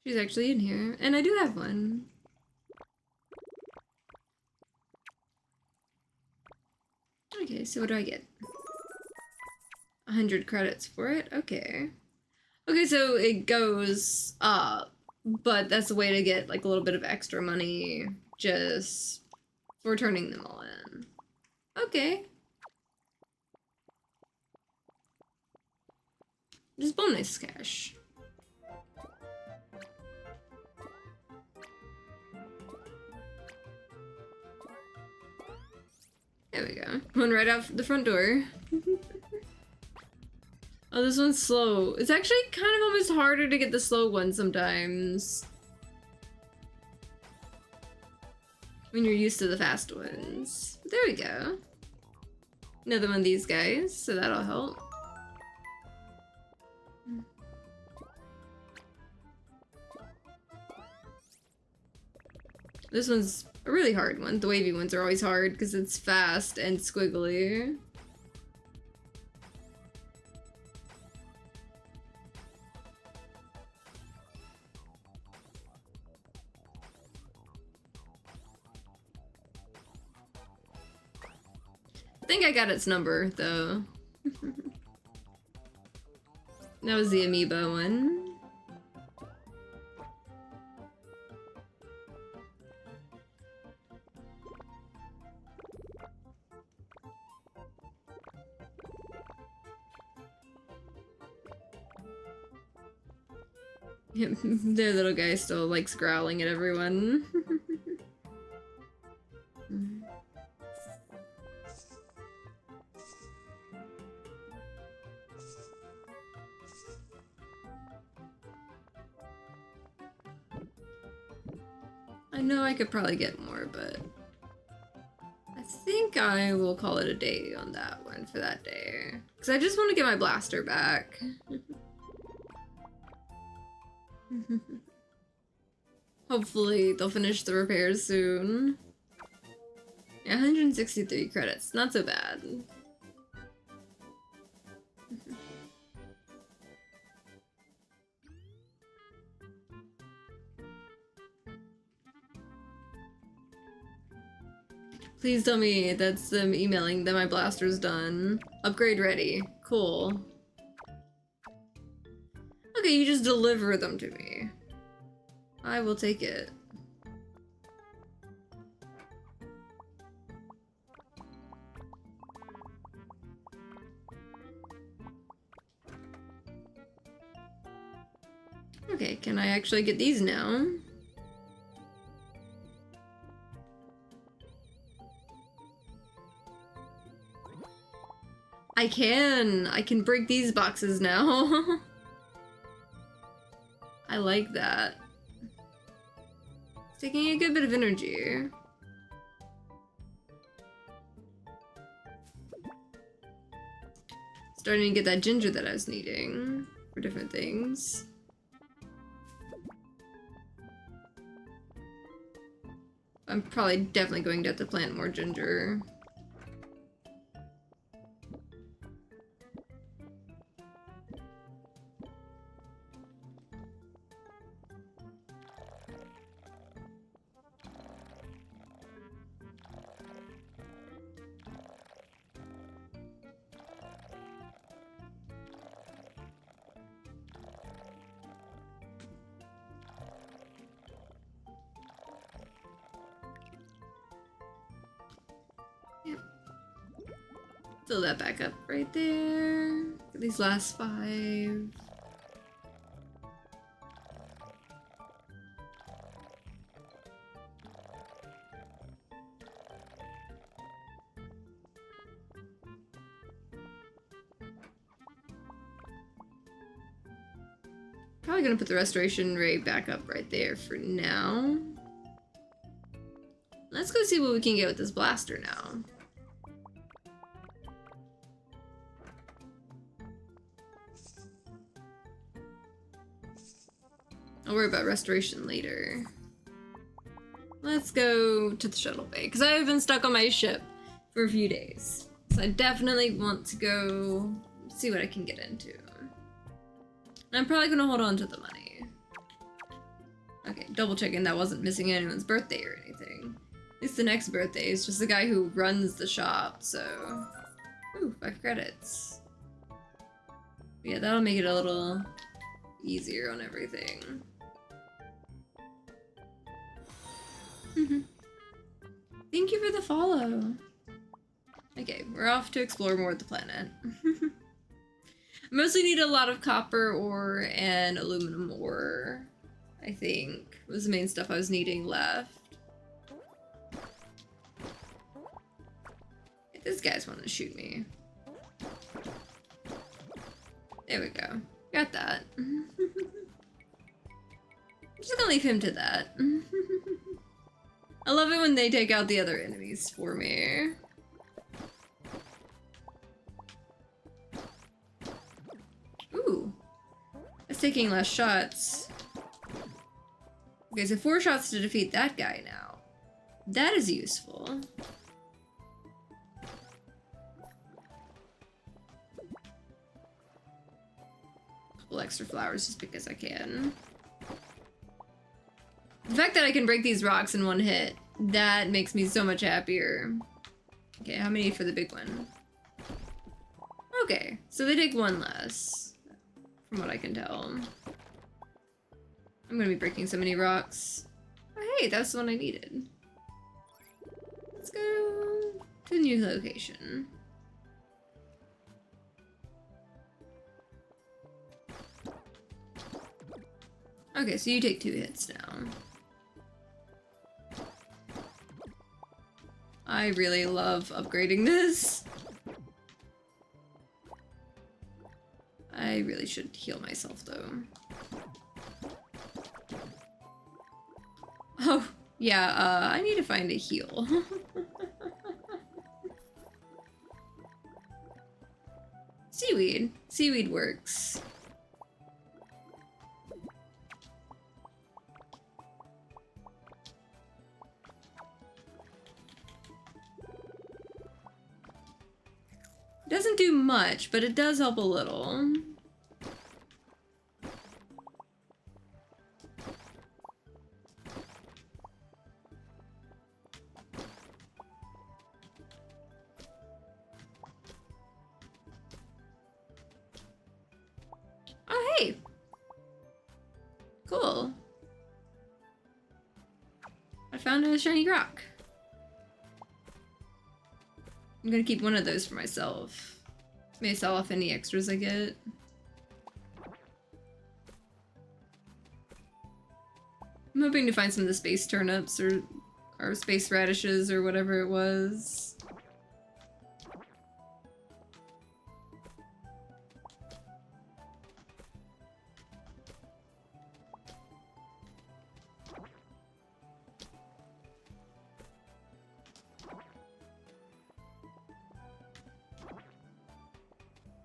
A: She's actually in here, and I do have one. Okay, so what do I get? 100 credits for it? Okay. Okay, so it goes up, but that's a way to get like a little bit of extra money just for turning them all in. Okay. Just bonus cash. There we go. One right out the front door. Oh, this one's slow. It's actually kind of almost harder to get the slow one sometimes. When you're used to the fast ones. But there we go. Another one of these guys, so that'll help. This one's a really hard one. The wavy ones are always hard because it's fast and squiggly. I think I got its number, though. That was the amiibo one. Their little guy still likes growling at everyone. I know I could probably get more, but I think I will call it a day on that one for that day. Because I just want to get my blaster back. Hopefully they'll finish the repairs soon. Yeah, 163 credits. Not so bad. Please tell me that's them emailing that my blaster's done. Upgrade ready. Cool. Okay, you just deliver them to me. I will take it. Okay, can I actually get these now? I can break these boxes now. I like that. It's taking a good bit of energy. Starting to get that ginger that I was needing for different things. I'm probably definitely going to have to plant more ginger. Fill that back up right there. These last 5. Probably gonna put the restoration rate back up right there for now. Let's go see what we can get with this blaster now. I'll worry about restoration later. Let's go to the shuttle bay, because I've been stuck on my ship for a few days. So I definitely want to go see what I can get into. And I'm probably gonna hold on to the money. Okay, double checking that wasn't missing anyone's birthday or anything. At least the next birthday is just the guy who runs the shop, so... Ooh, 5 credits. Yeah, that'll make it a little easier on everything. Thank you for the follow. Okay, we're off to explore more of the planet. I mostly need a lot of copper ore and aluminum ore, I think, was the main stuff I was needing left. This guy's wanting to shoot me. There we go. Got that. I'm just gonna leave him to that. I love it when they take out the other enemies for me. Ooh. It's taking less shots. Okay, so 4 shots to defeat that guy now. That is useful. Couple extra flowers just because I can. The fact that I can break these rocks in one hit, that makes me so much happier. Okay, how many for the big one? Okay, so they take 1 less, from what I can tell. I'm gonna be breaking so many rocks. Oh, hey, that's the one I needed. Let's go to a new location. Okay, so you take 2 hits now. I really love upgrading this. I really should heal myself though. Oh, yeah, I need to find a heal. Seaweed. Seaweed works. Doesn't do much, but it does help a little. Oh, hey! Cool. I found a shiny rock. I'm gonna keep one of those for myself. May sell off any extras I get. I'm hoping to find some of the space turnips or space radishes or whatever it was.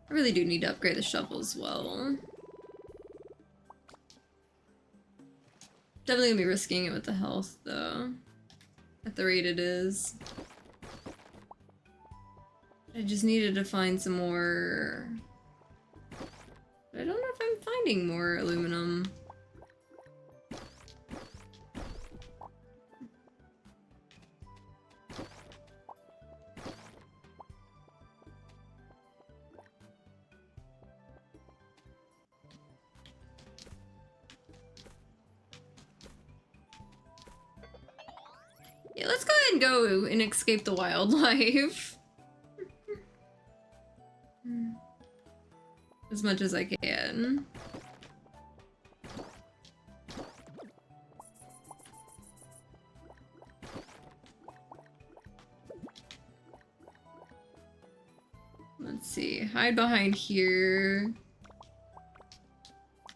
A: I really do need to upgrade the shovel as well. Definitely gonna be risking it with the health though. At the rate it is. I just needed to find some more... I don't know if I'm finding more aluminum. Yeah, let's go ahead and go and escape the wildlife. As much as I can. Let's see, hide behind here.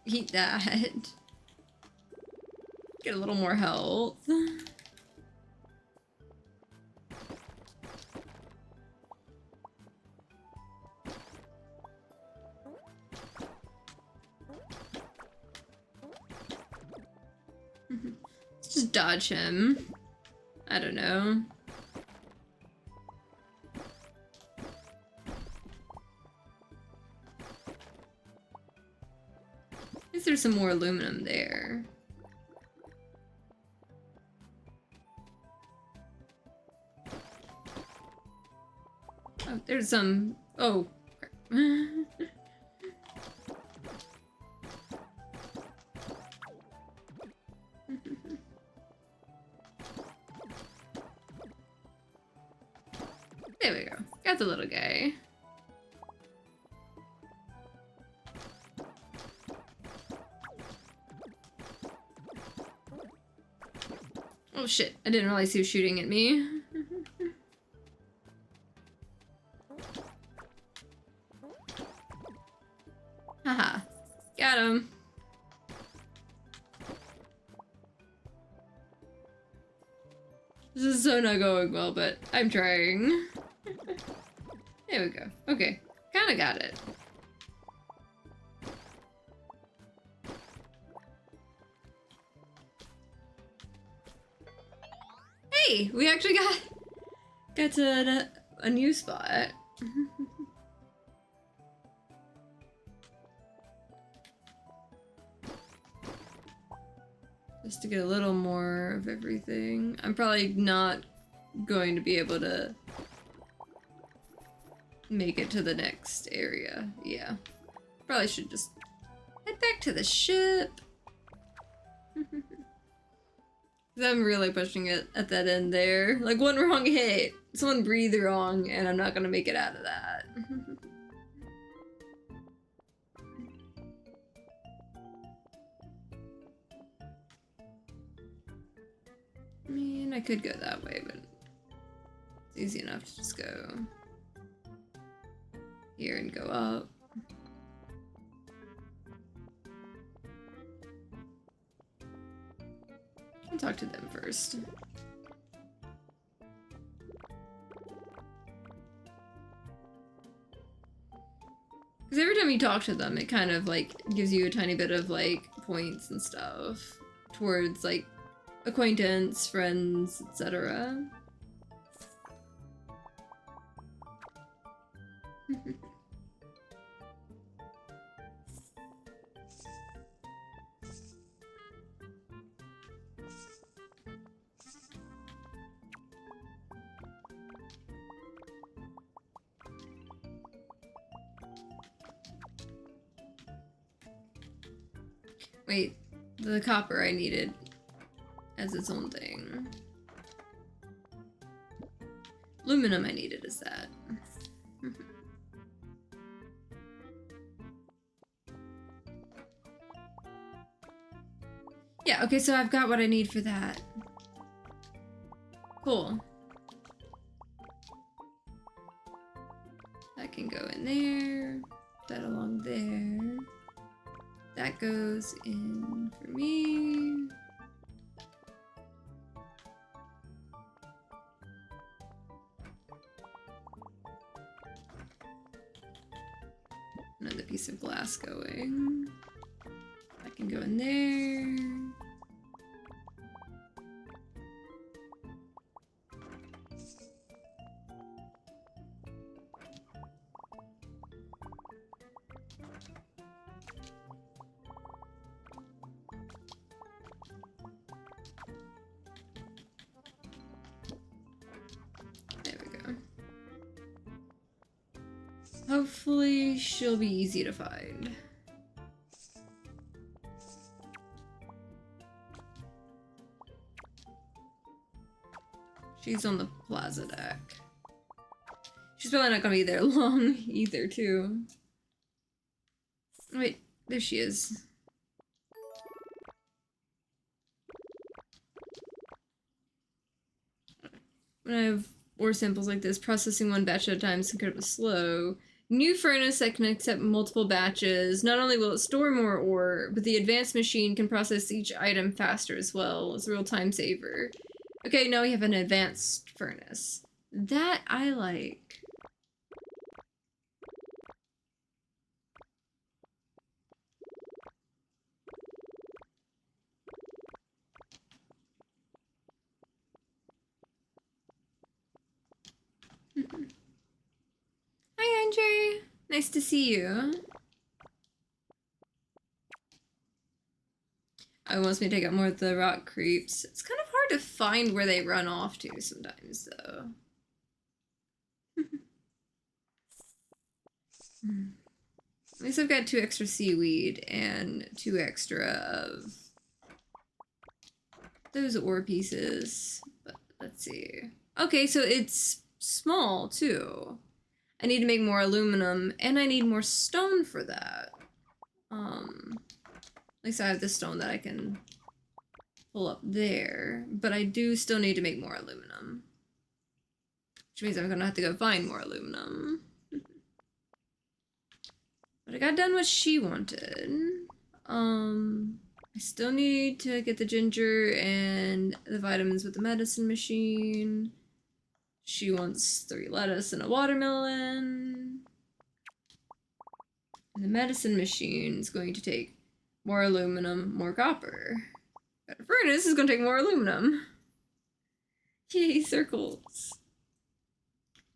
A: eat that. Get a little more health. Let's just dodge him. I don't know. Is there some more aluminum there? Oh, there's some. Oh. There we go. Got the little guy. Oh shit, I didn't realize he was shooting at me. Haha. Got him. This is so not going well, but I'm trying. There we go. Okay. Kinda got it. Hey! We actually got to a new spot. Just to get a little more of everything. I'm probably not going to be able to make it to the next area. Yeah. Probably should just head back to the ship. I'm really pushing it at that end there. Like, one wrong hit. Someone breathed wrong, and I'm not gonna make it out of that. I mean, I could go that way, but it's easy enough to just go here and go up. I'll talk to them first. Because every time you talk to them, it kind of, like, gives you a tiny bit of, like, points and stuff towards, like, acquaintance, friends, etc. Wait, the copper I needed as its own thing. Aluminum I needed is that. Yeah, okay, so I've got what I need for that. Cool. That can go in there. That along there. That goes in for me. Another piece of glass going. That can go in there. Hopefully she'll be easy to find. She's on the plaza deck. She's probably not gonna be there long either, too. Wait, there she is. When I have ore samples like this, processing one batch at a time is incredibly slow. New furnace that can accept multiple batches. Not only will it store more ore, but the advanced machine can process each item faster as well. It's a real time saver. Okay, now we have an advanced furnace. That I like. Hi, Andre. Nice to see you. Oh, wants me to take out more of the rock creeps. It's kind of hard to find where they run off to sometimes, though. At least I've got 2 extra seaweed and 2 extra of those ore pieces. But let's see. Okay, so it's small, too. I need to make more aluminum, and I need more stone for that. At least I have the stone that I can pull up there, but I do still need to make more aluminum. Which means I'm gonna have to go find more aluminum. But I got done what she wanted. I still need to get the ginger and the vitamins with the medicine machine. She wants 3 lettuce and a watermelon. And the medicine machine is going to take more aluminum, more copper. Better furnace is going to take more aluminum. Yay, circles.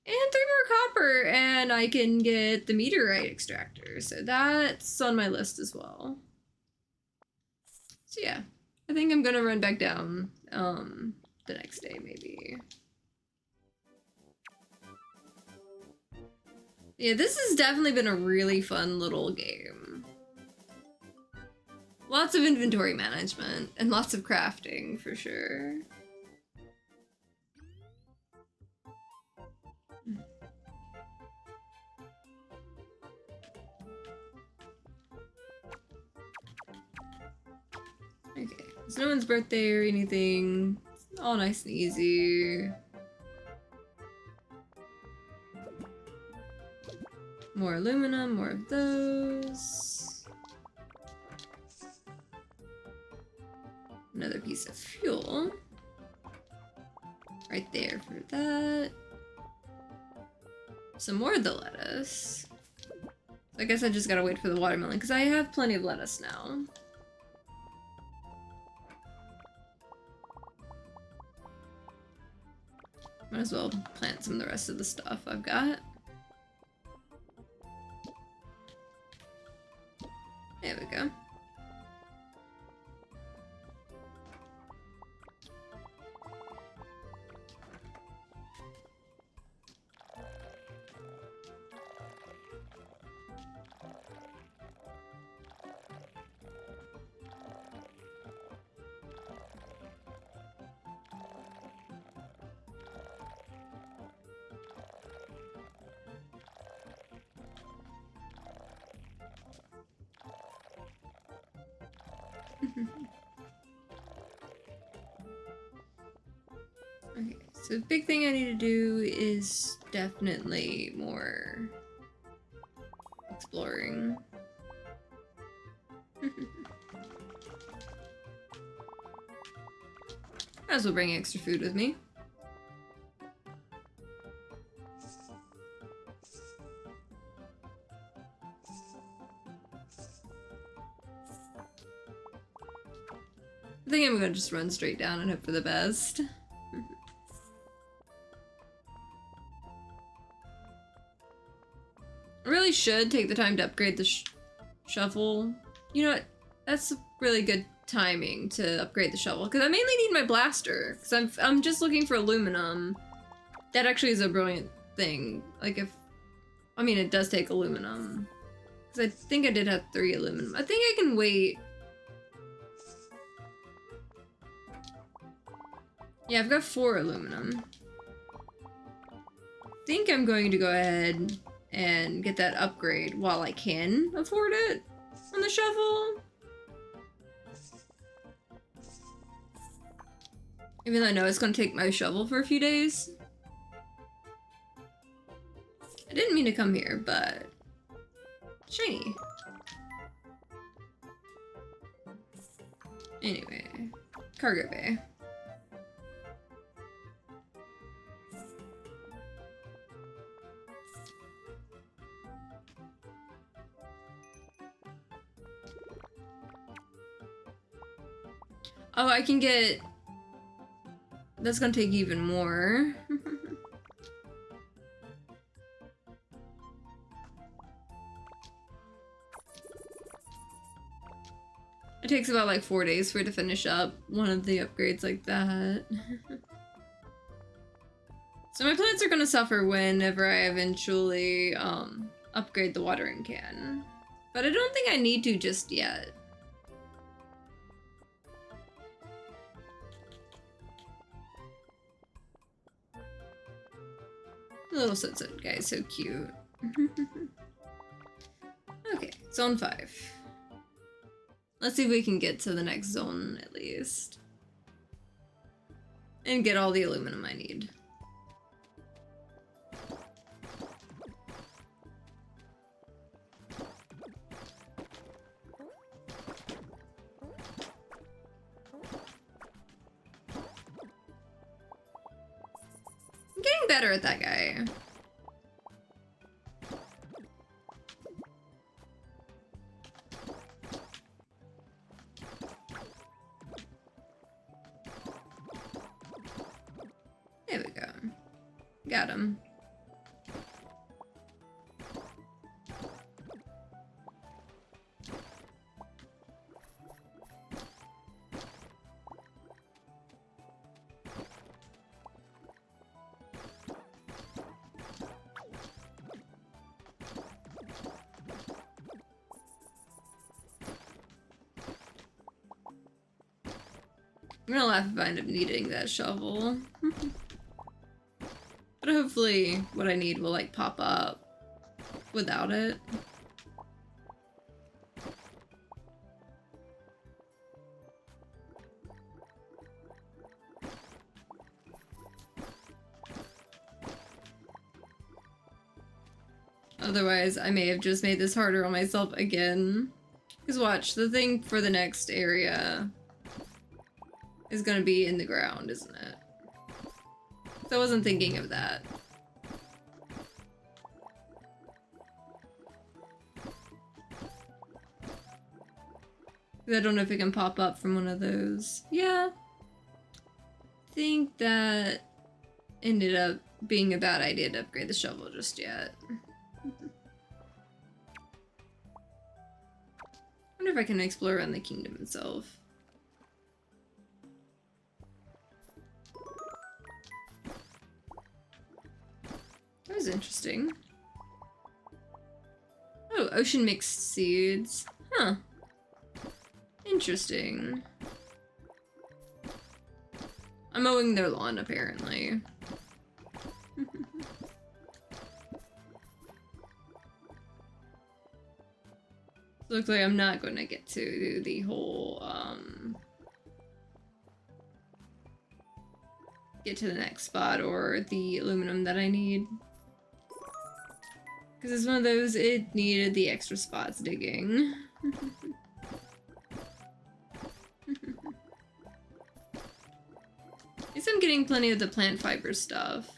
A: And 3 more copper, and I can get the meteorite extractor. So that's on my list as well. So yeah, I think I'm gonna run back down the next day maybe. Yeah, this has definitely been a really fun little game. Lots of inventory management and lots of crafting for sure. Okay, it's no one's birthday or anything. It's all nice and easy. More aluminum, more of those. Another piece of fuel. Right there for that. Some more of the lettuce. I guess I just gotta wait for the watermelon, because I have plenty of lettuce now. Might as well plant some of the rest of the stuff I've got. There we go. Okay, so the big thing I need to do is definitely more exploring. Might as well bring extra food with me. I think I'm gonna just run straight down and hope for the best. I really should take the time to upgrade the shovel. You know what? That's really good timing to upgrade the shovel, because I mainly need my blaster, because I'm just looking for aluminum. That actually is a brilliant thing. Like I mean, it does take aluminum. Because I think I did have 3 aluminum. I think I can wait. Yeah, I've got 4 aluminum. I think I'm going to go ahead and get that upgrade while I can afford it on the shovel. Even though I know it's going to take my shovel for a few days. I didn't mean to come here, but shiny. Anyway, cargo bay. Oh, I can get... That's gonna take even more. It takes about like 4 days for it to finish up one of the upgrades like that. So my plants are gonna suffer whenever I eventually upgrade the watering can. But I don't think I need to just yet. The little sunset guy is so cute. Okay, zone 5. Let's see if we can get to the next zone at least. And get all the aluminum I need. I'm getting better at that guy. There we go. Got him. I'm gonna laugh if I end up needing that shovel. But hopefully what I need will like pop up without it. Otherwise, I may have just made this harder on myself again. Because watch, the thing for the next area is gonna be in the ground, isn't it? So I wasn't thinking of that. I don't know if it can pop up from one of those. Yeah. I think that ended up being a bad idea to upgrade the shovel just yet. I wonder if I can explore around the kingdom itself. That was interesting. Oh, ocean mixed seeds. Huh. Interesting. I'm mowing their lawn, apparently. Looks like I'm not going to get to the whole, get to the next spot or the aluminum that I need. Because it's one of those, it needed the extra spots digging. At least I'm getting plenty of the plant fiber stuff.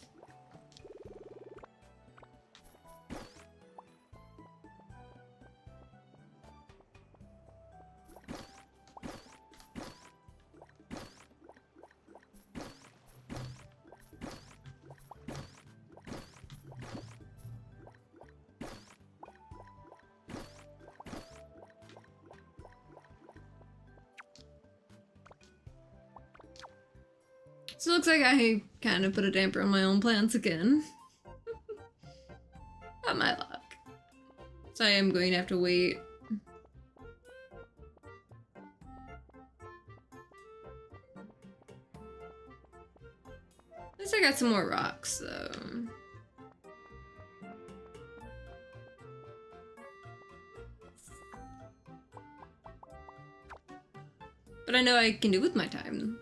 A: So it looks like I kind of put a damper on my own plants again. Not my luck. So I am going to have to wait. At least I got some more rocks, though. But I know I can do with my time.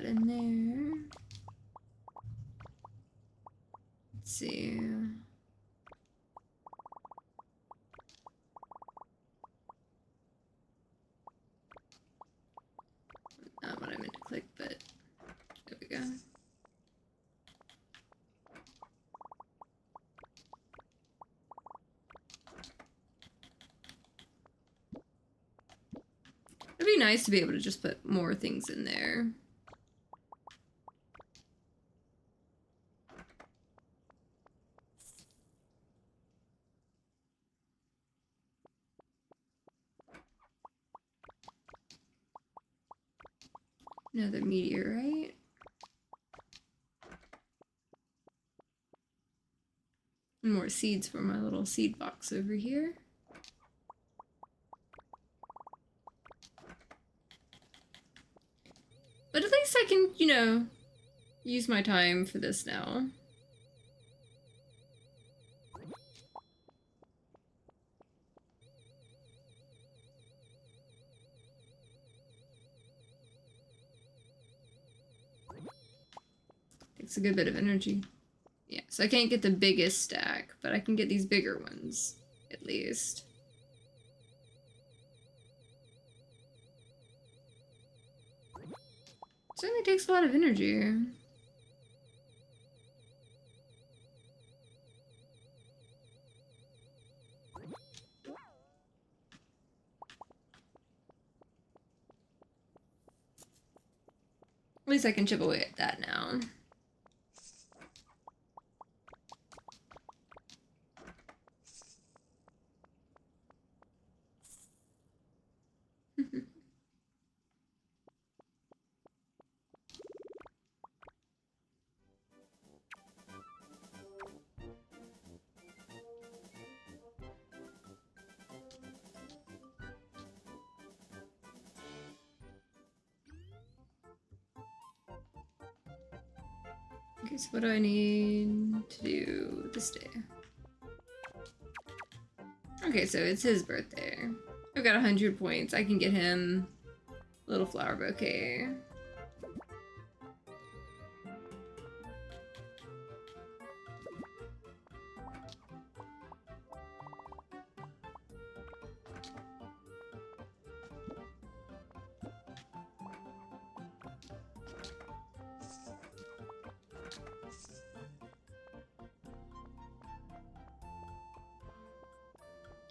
A: that in there. Let's see. Not what I meant to click, but there we go. It'd be nice to be able to just put more things in there. Another meteorite. More seeds for my little seed box over here. But at least I can, you know, use my time for this now. Takes a good bit of energy. Yeah, so I can't get the biggest stack, but I can get these bigger ones, at least. Certainly takes a lot of energy. At least I can chip away at that now. Okay, so what do I need to do this day? Okay, so it's his birthday. I've got 100 points. I can get him a little flower bouquet.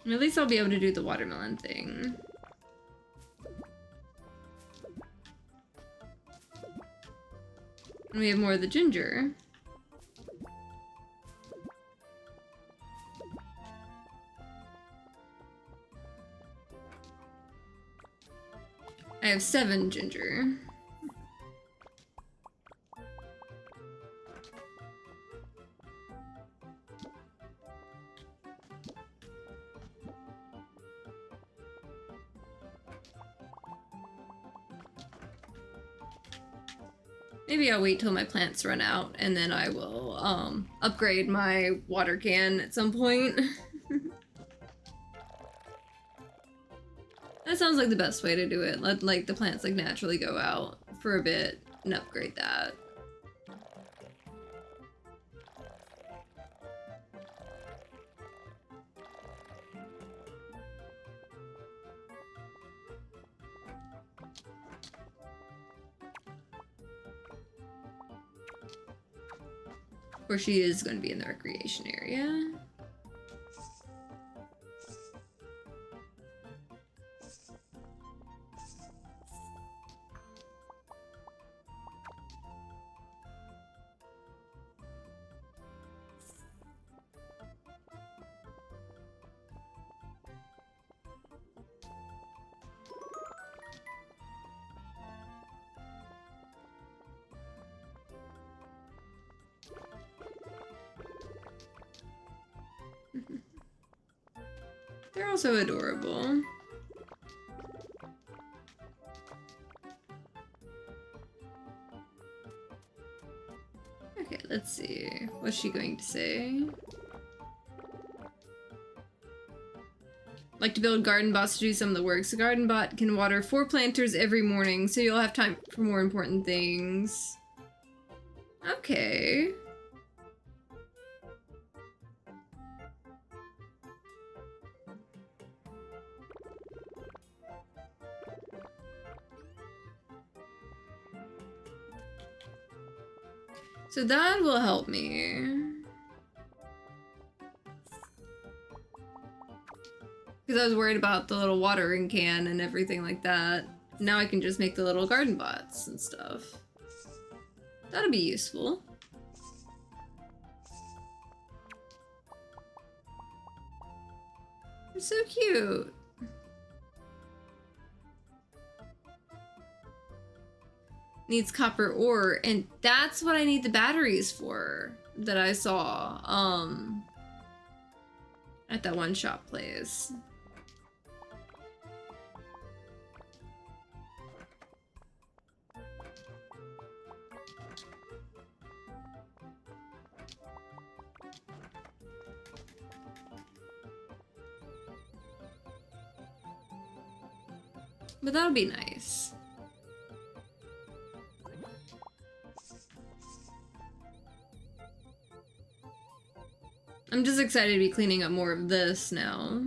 A: And at least I'll be able to do the watermelon thing. And we have more of the ginger. I have 7 ginger. Maybe I'll wait till my plants run out and then I will upgrade my water can at some point. That sounds like the best way to do it. Let like the plants like naturally go out for a bit and upgrade that. Of course, she is going to be in the recreation area. They're also adorable. Okay, let's see. What's she going to say? like to build garden bots to do some of the work. So garden bot can water 4 planters every morning, so you'll have time for more important things. Okay. So that will help me. Because I was worried about the little watering can and everything like that. Now I can just make the little garden bots and stuff. That'll be useful. They're so cute. Needs copper ore, and that's what I need the batteries for that I saw at that one shop place. But that'll be nice. I'm just excited to be cleaning up more of this now.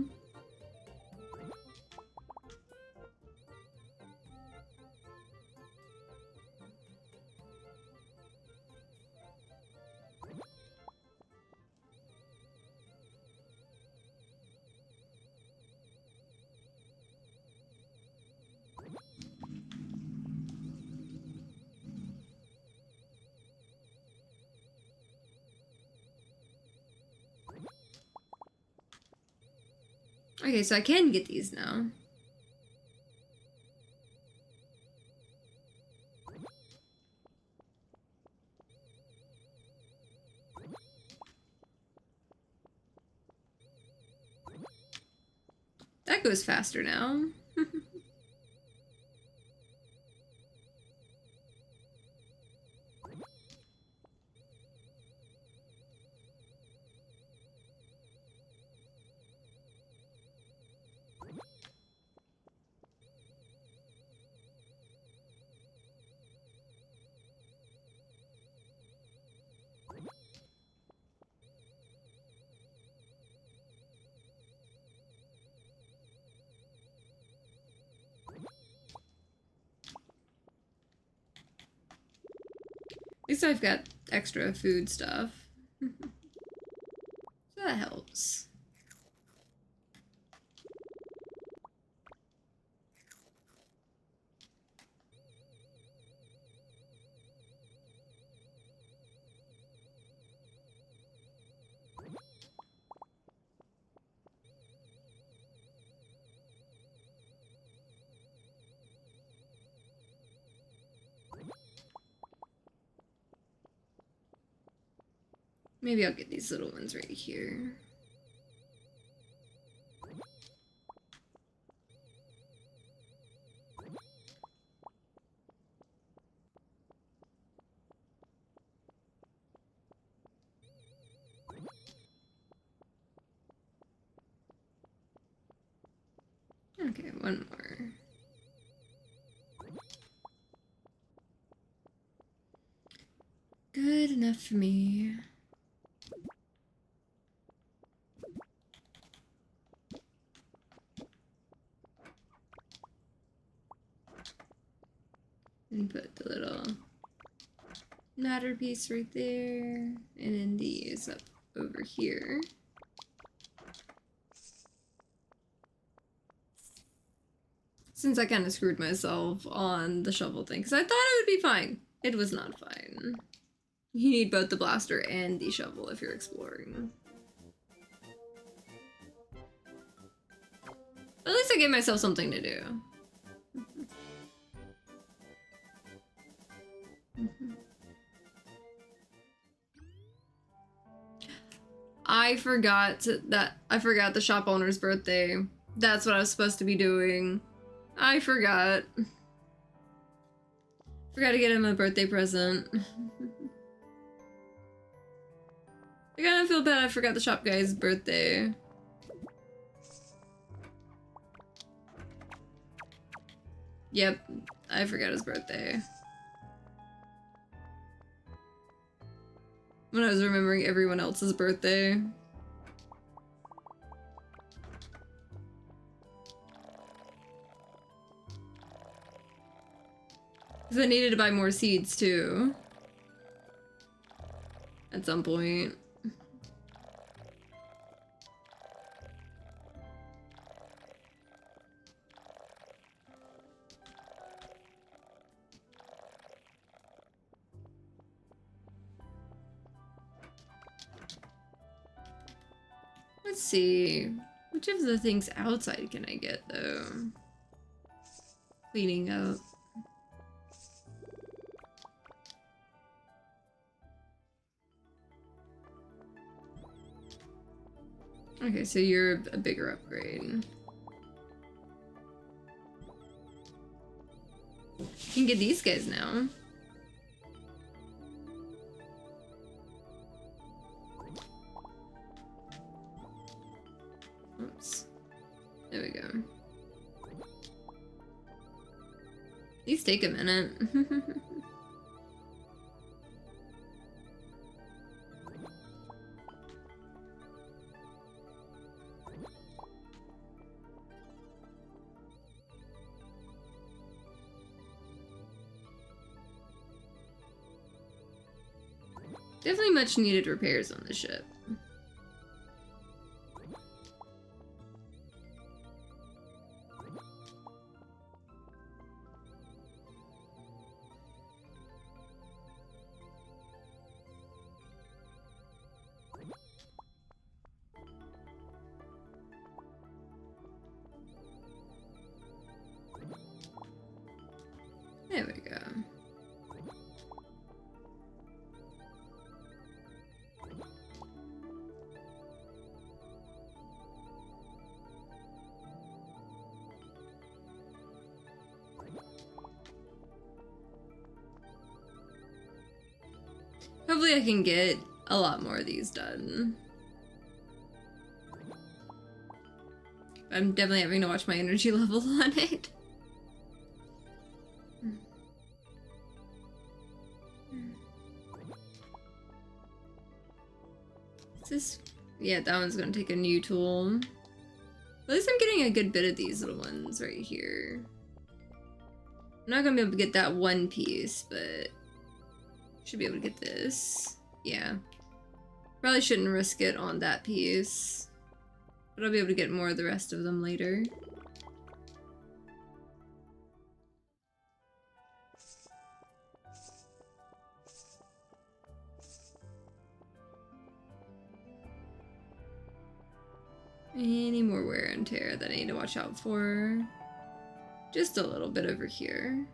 A: Okay, so I can get these now. That goes faster now. At least I've got extra food stuff. So that helps. Maybe I'll get these little ones right here. Okay, one more. Good enough for me. And put the little matter piece right there, and then these up over here. Since I kind of screwed myself on the shovel thing, because I thought it would be fine. It was not fine. You need both the blaster and the shovel if you're exploring. At least I gave myself something to do. I forgot the shop owner's birthday. That's what I was supposed to be doing. I forgot. Forgot to get him a birthday present. I kind of feel bad I forgot the shop guy's birthday. Yep, I forgot his birthday. When I was remembering everyone else's birthday. Because I needed to buy more seeds too. At some point. Let's see. Which of the things outside can I get though? Cleaning up. Okay, so you're a bigger upgrade. You can get these guys now. Oops. There we go. These take a minute. Definitely much needed repairs on the ship. There we go. Hopefully I can get a lot more of these done. I'm definitely having to watch my energy level on it. Is this? Yeah, that one's gonna take a new tool. At least I'm getting a good bit of these little ones right here. I'm not gonna be able to get that one piece, but should be able to get this. Yeah. Probably shouldn't risk it on that piece. But I'll be able to get more of the rest of them later. Any more wear and tear that I need to watch out for? Just a little bit over here.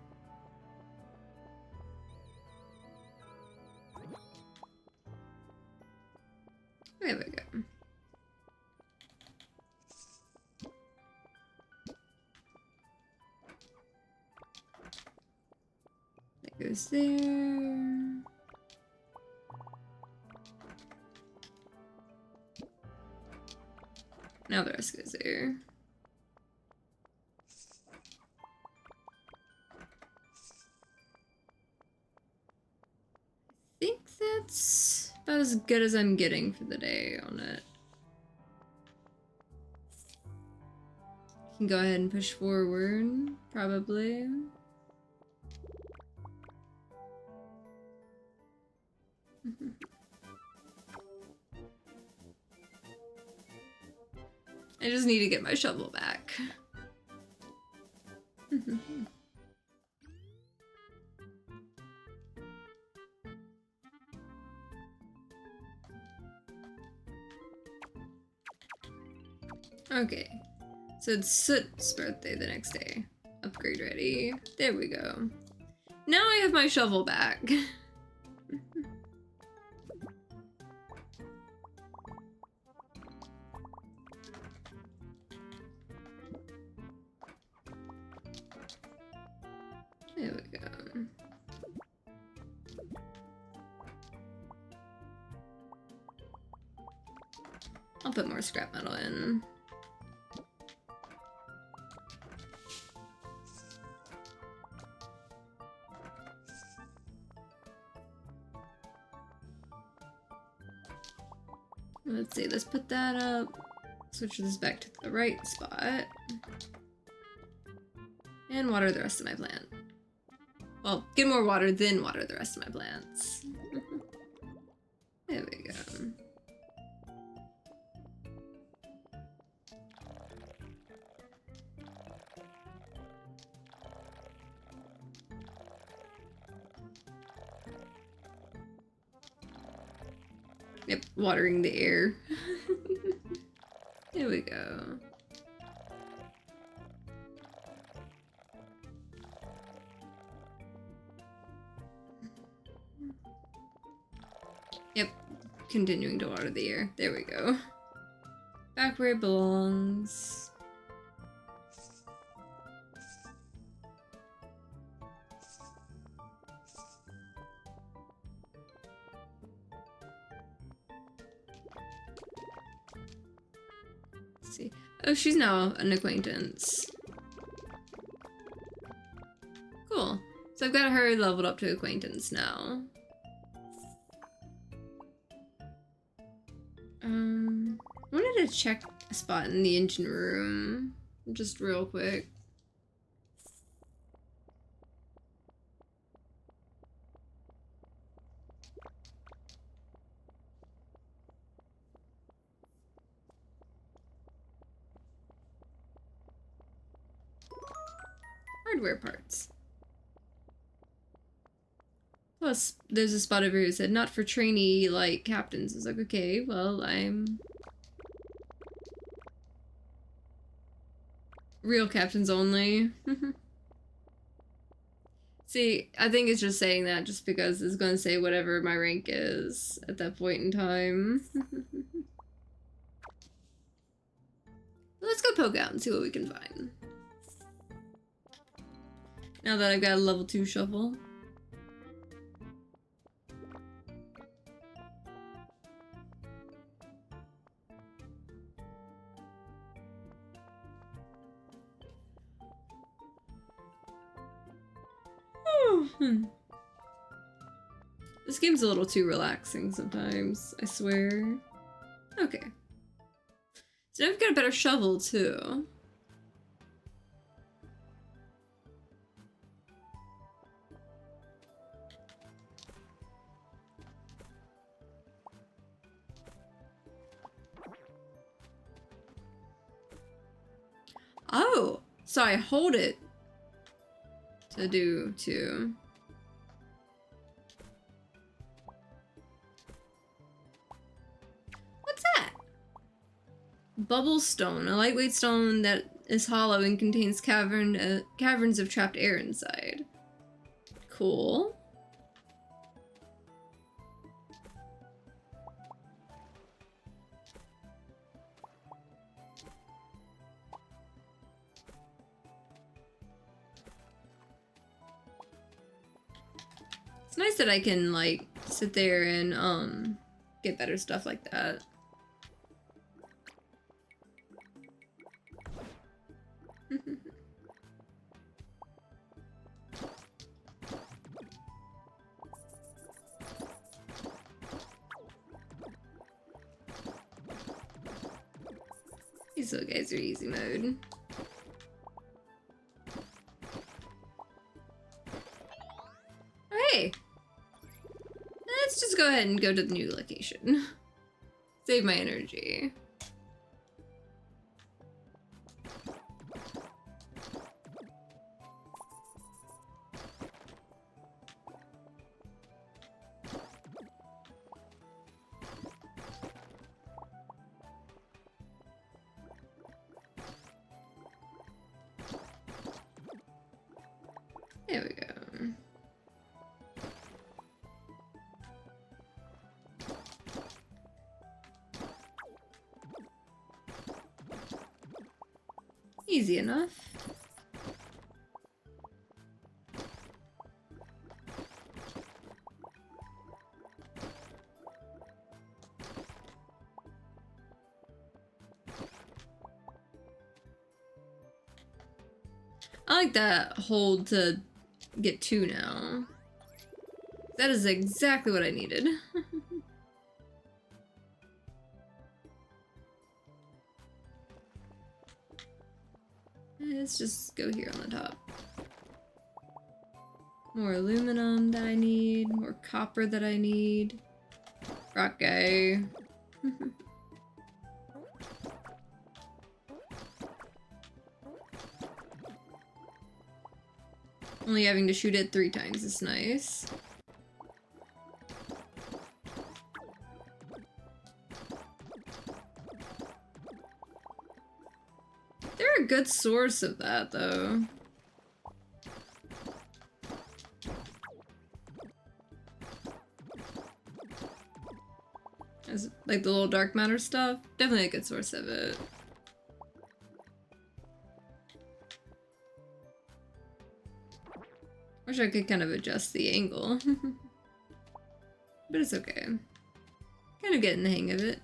A: There we go. That goes there. Now the rest goes there. I think that's about as good as I'm getting for the day on it. Can go ahead and push forward, probably. I just need to get my shovel back. Okay, so it's Soot's birthday the next day. Upgrade ready. There we go. Now I have my shovel back. There we go. I'll put more scrap metal in. Let's see, let's put that up. Switch this back to the right spot. And water the rest of my plant. Well, get more water, then water the rest of my plants. There we go. Yep, watering the air. There we go. Yep, continuing to water the air. There we go. Back where it belongs. Let's see. Oh, she's now an acquaintance. Cool. So I've got her leveled up to acquaintance now. I wanted to check a spot in the engine room, just real quick. Hardware parts. Plus, there's a spot over here that said, not for trainee, like, captains. It's like, okay, well, I'm... real captains only. See, I think it's just saying that just because it's going to say whatever my rank is at that point in time. Let's go poke out and see what we can find. Now that I've got a level 2 shovel. This game's a little too relaxing sometimes, I swear. Okay. So now I've got a better shovel, too. Oh! So I hold it to do, too. What's that? Bubble stone, a lightweight stone that is hollow and contains caverns of trapped air inside. Cool. It's nice that I can, like, sit there and, get better stuff like that. These little guys are easy mode. Hey! Let's just go ahead and go to the new location. Save my energy. There we go. Easy enough. I like that hold to get 2 now. That is exactly what I needed. let's just go here on the top. More aluminum that I need, more copper that I need. Rock guy. Only having to shoot it 3 times is nice. They're a good source of that, though. As, like, the little dark matter stuff. Definitely a good source of it. Wish I could kind of adjust the angle. But it's okay. Kind of getting the hang of it.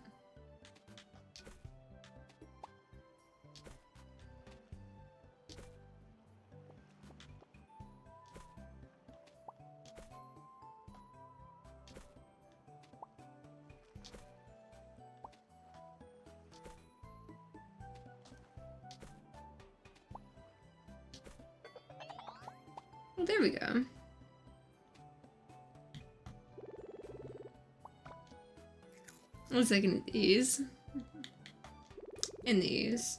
A: Well, there we go. One second, these. And these.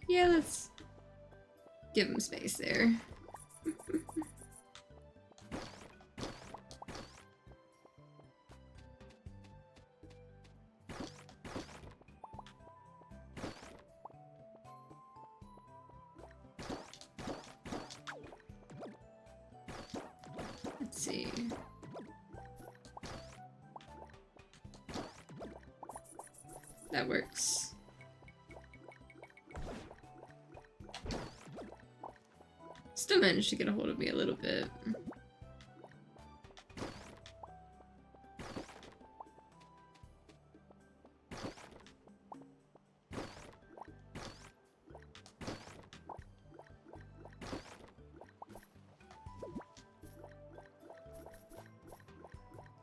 A: Yeah, let's give him space there. Let's see. That works. Still managed to get a hold of me a little bit.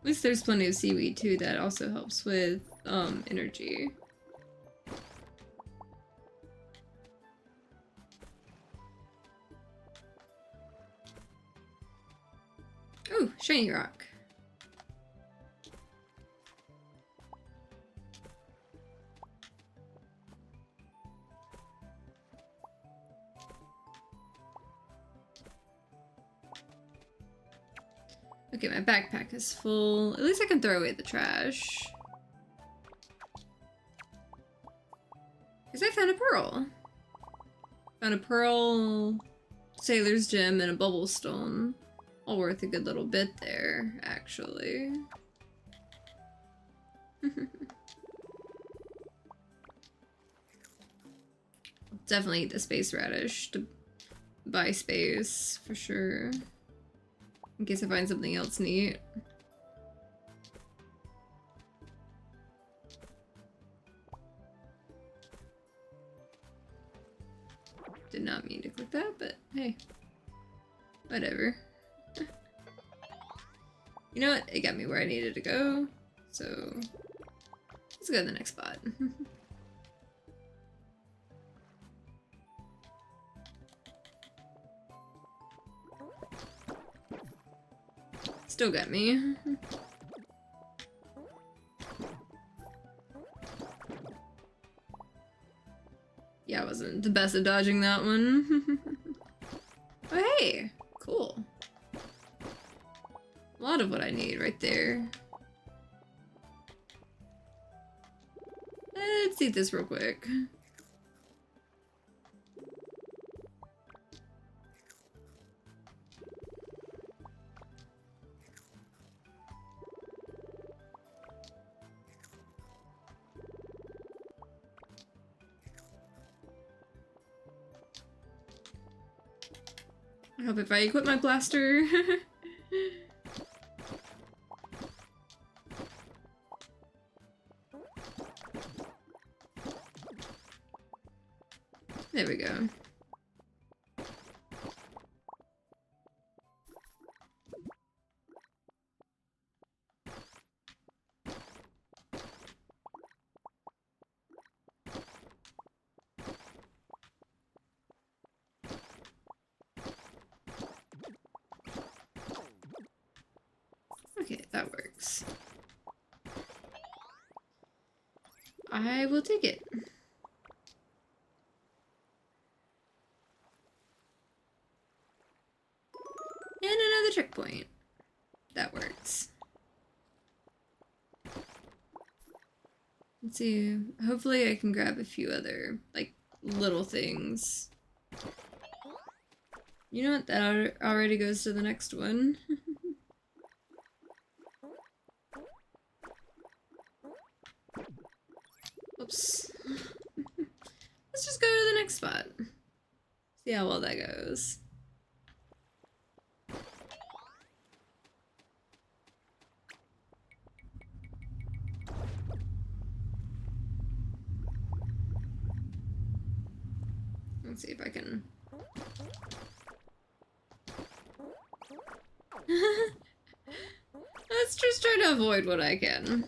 A: At least there's plenty of seaweed too that also helps with energy. Ooh, shiny rock. Okay, my backpack is full. At least I can throw away the trash. Because I found a pearl. Found a pearl, sailor's gem, and a bubble stone. All worth a good little bit there, actually. Definitely eat the space radish to buy space, for sure. In case I find something else neat. Did not mean to click that, but hey. Whatever. You know what? It got me where I needed to go. So let's go to the next spot. Still got me. Yeah, I wasn't the best at dodging that one. Oh, hey! Cool. A lot of what I need right there. Let's eat this real quick. I hope if I equip my blaster. There we go. Okay, that works. I will take it. And another checkpoint. That works. Let's see. Hopefully I can grab a few other, like, little things. You know what? That already goes to the next one. Oops. Let's just go to the next spot. See how well that goes. Let's see if I can... Let's just try to avoid what I can.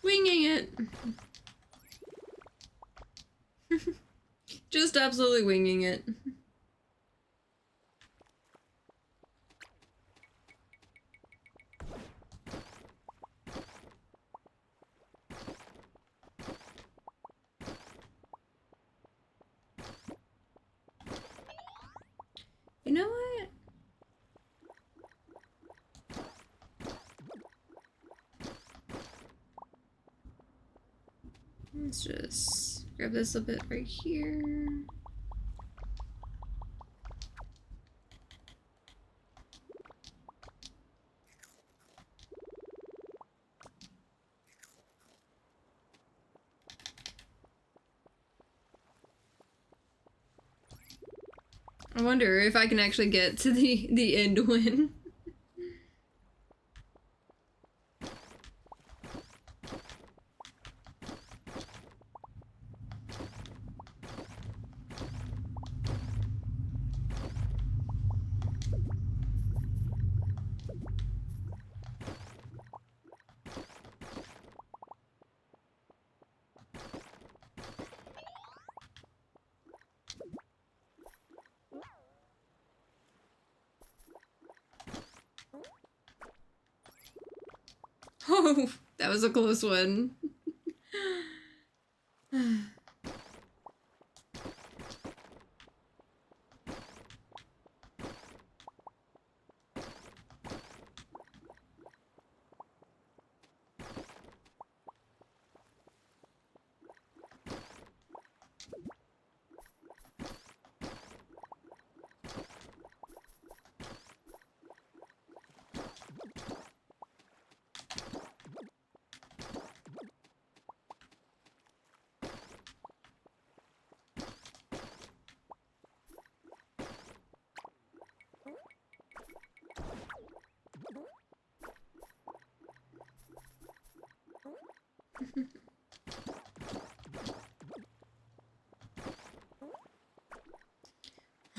A: Winging it. Just absolutely winging it. You know what? Let's just grab this a bit right here. I wonder if I can actually get to the end win. Oh, that was a close one.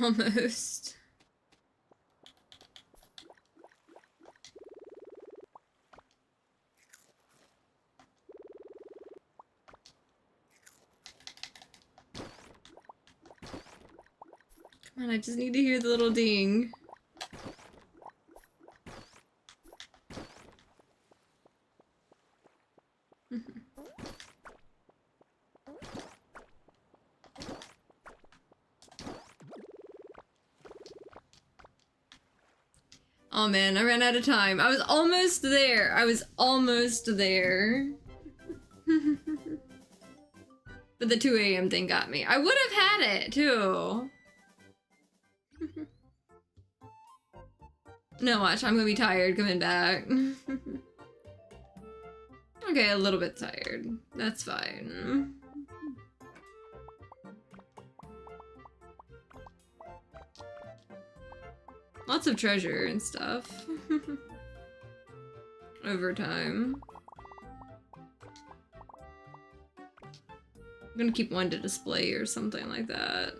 A: Almost. Come on, I just need to hear the little ding. Oh man, I ran out of time. I was almost there. I was almost there. But the 2 a.m. thing got me. I would have had it too. No, watch, I'm gonna be tired coming back. Okay, a little bit tired. That's fine. Lots of treasure and stuff. Over time. I'm gonna keep one to display or something like that.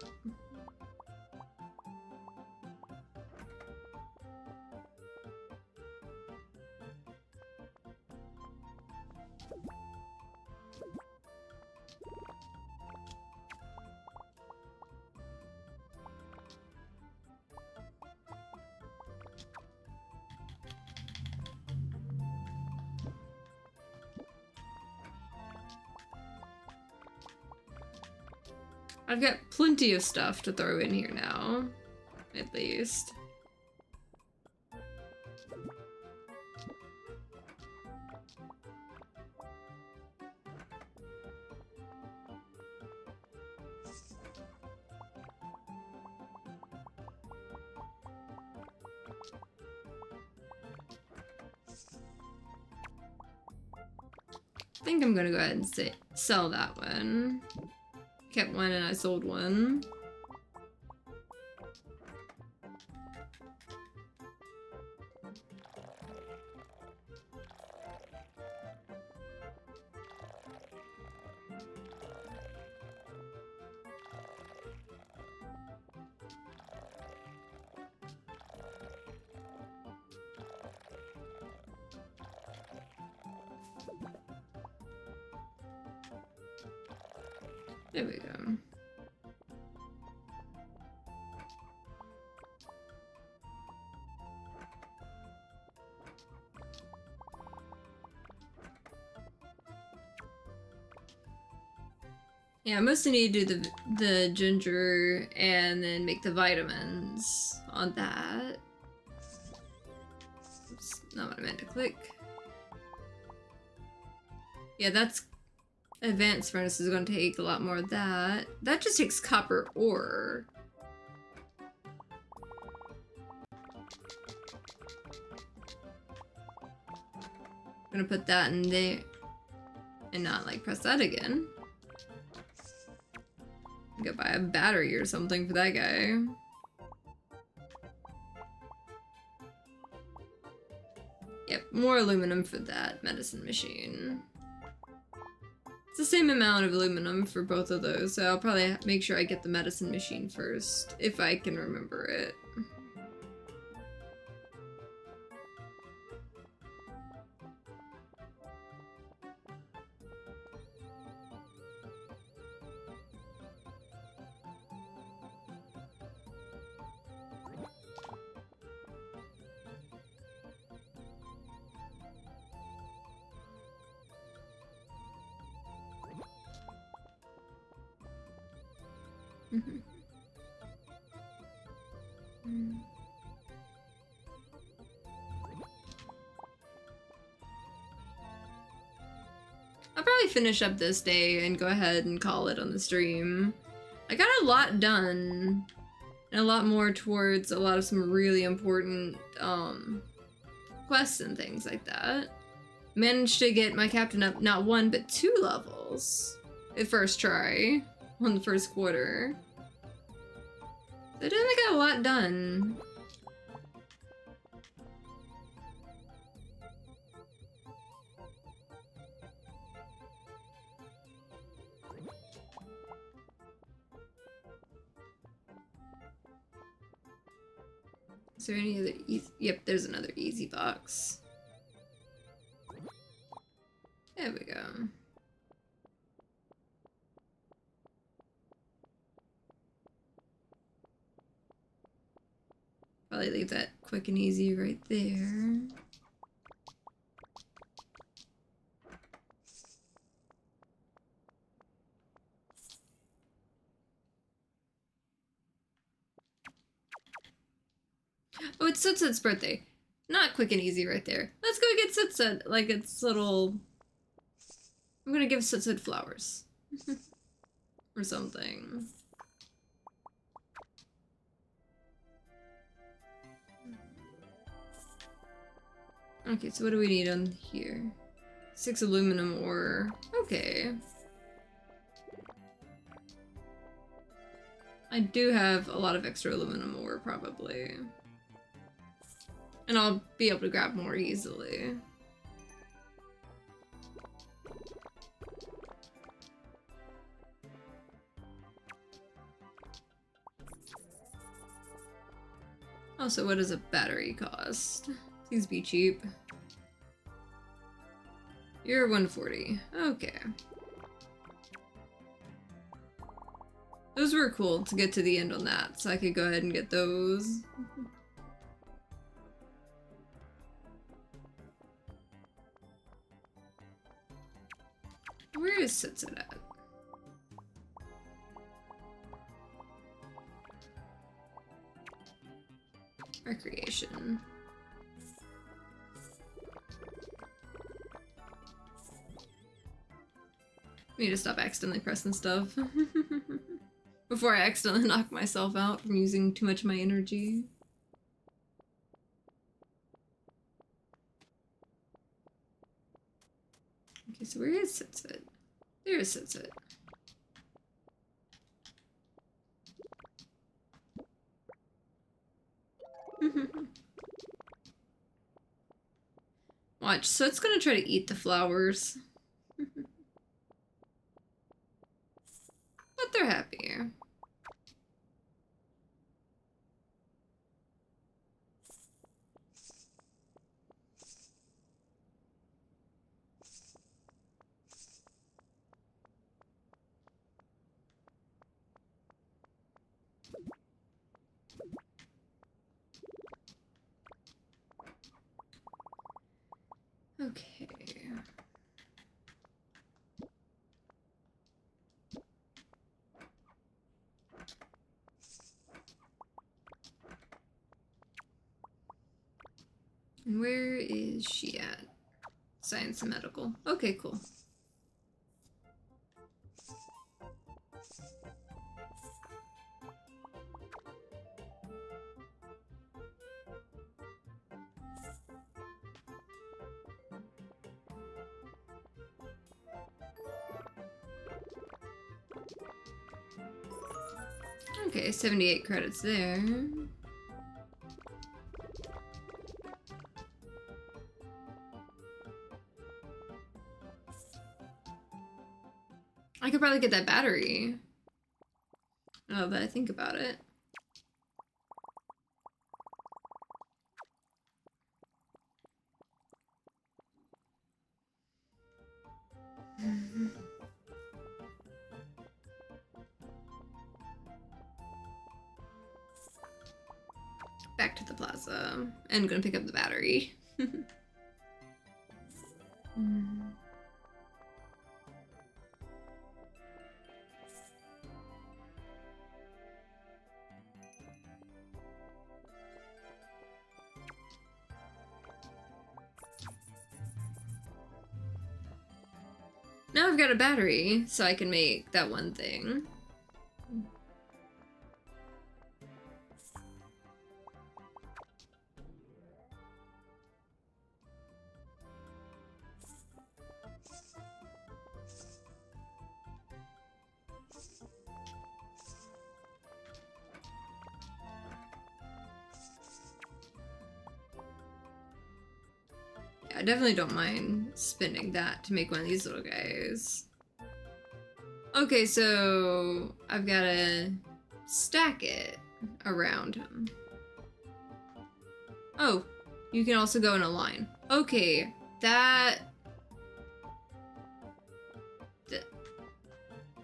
A: I've got plenty of stuff to throw in here now, at least. I think I'm gonna go ahead and sell that one. Kept one and I sold one. There we go. Yeah, I mostly need to do the ginger and then make the vitamins on that. Oops, not what I meant to click. Yeah, that's advanced furnace is going to take a lot more of that. That just takes copper ore. I'm gonna put that in there and not like press that again. Go buy a battery or something for that guy. Yep, more aluminum for that medicine machine. It's the same amount of aluminum for both of those, so I'll probably make sure I get the medicine machine first, if I can remember it. I'll probably finish up this day and go ahead and call it on the stream. I got a lot done, and a lot more towards a lot of some really important quests and things like that. Managed to get my captain up not 1 but 2 levels at first try on the first quarter. So I definitely got a lot done. Is there any other easy? Yep, there's another easy box. There we go. Probably leave that quick and easy right there. Oh, it's Sutset's birthday. Not quick and easy right there. Let's go get Sutset, like its little... I'm gonna give Sutset flowers. Or something. Okay, so what do we need on here? 6 aluminum ore. Okay. I do have a lot of extra aluminum ore, probably. And I'll be able to grab more easily. Also, what does a battery cost? Please be cheap. You're 140. Okay. Those were cool to get to the end on that, so I could go ahead and get those. Where is Sitsit at? Recreation. I need to stop accidentally pressing stuff. Before I accidentally knock myself out from using too much of my energy. Okay, so where is Sitsit? There is Sitsit. Watch, so it's gonna try to eat the flowers. But they're happy. Okay. And where is she at? Science and medical. Okay, cool. Okay, 78 credits there. I could probably get that battery. Now that I think about it. Back to the plaza. And gonna pick up the battery. Now I've got a battery, so I can make that one thing. I definitely don't mind spending that to make one of these little guys. Okay, so I've got to stack it around him. Oh, you can also go in a line. Okay, that...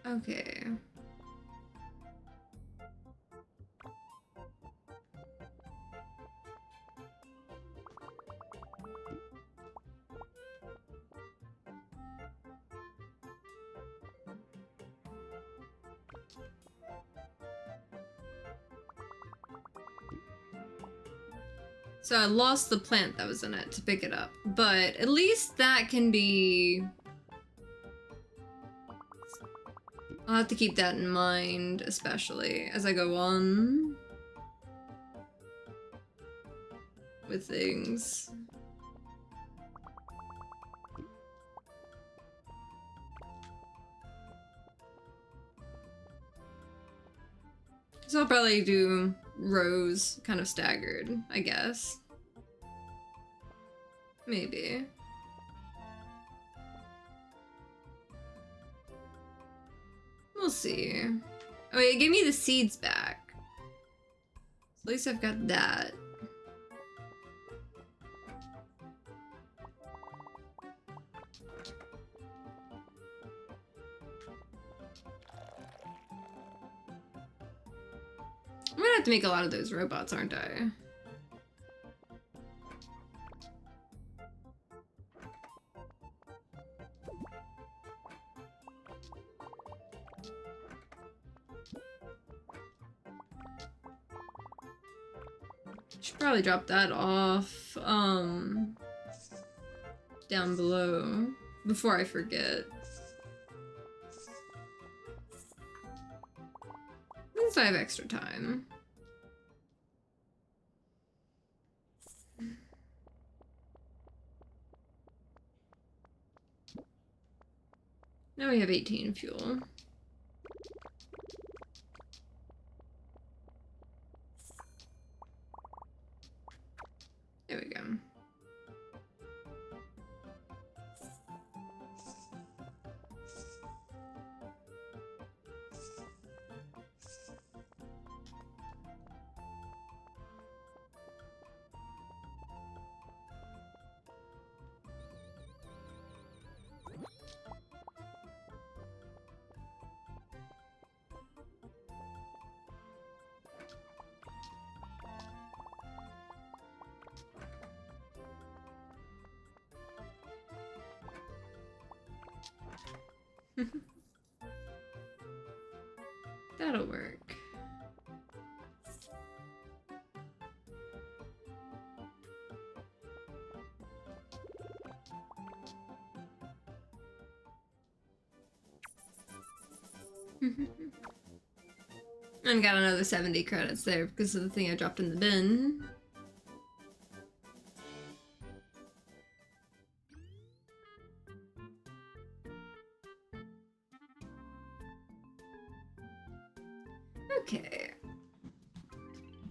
A: Okay. So I lost the plant that was in it to pick it up, but at least that can be... I'll have to keep that in mind, especially as I go on with things. So I'll probably do rows kind of staggered, I guess. Maybe. We'll see. Oh wait, it gave me the seeds back. So at least I've got that. I'm gonna have to make a lot of those robots, aren't I? Should probably drop that off, down below before I forget. Since I have extra time. Now we have 18 fuel. There we go. That'll work. I've got another 70 credits there because of the thing I dropped in the bin. Okay.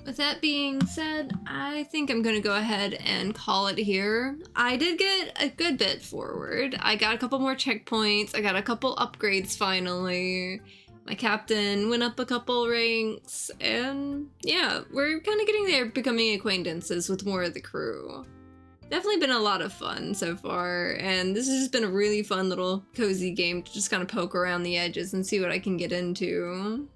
A: With that being said, I think I'm gonna go ahead and call it here. I did get a good bit forward. I got a couple more checkpoints. I got a couple upgrades finally. My captain went up a couple ranks, and yeah, we're kind of getting there, becoming acquaintances with more of the crew. Definitely been a lot of fun so far, and this has just been a really fun little cozy game to just kind of poke around the edges and see what I can get into.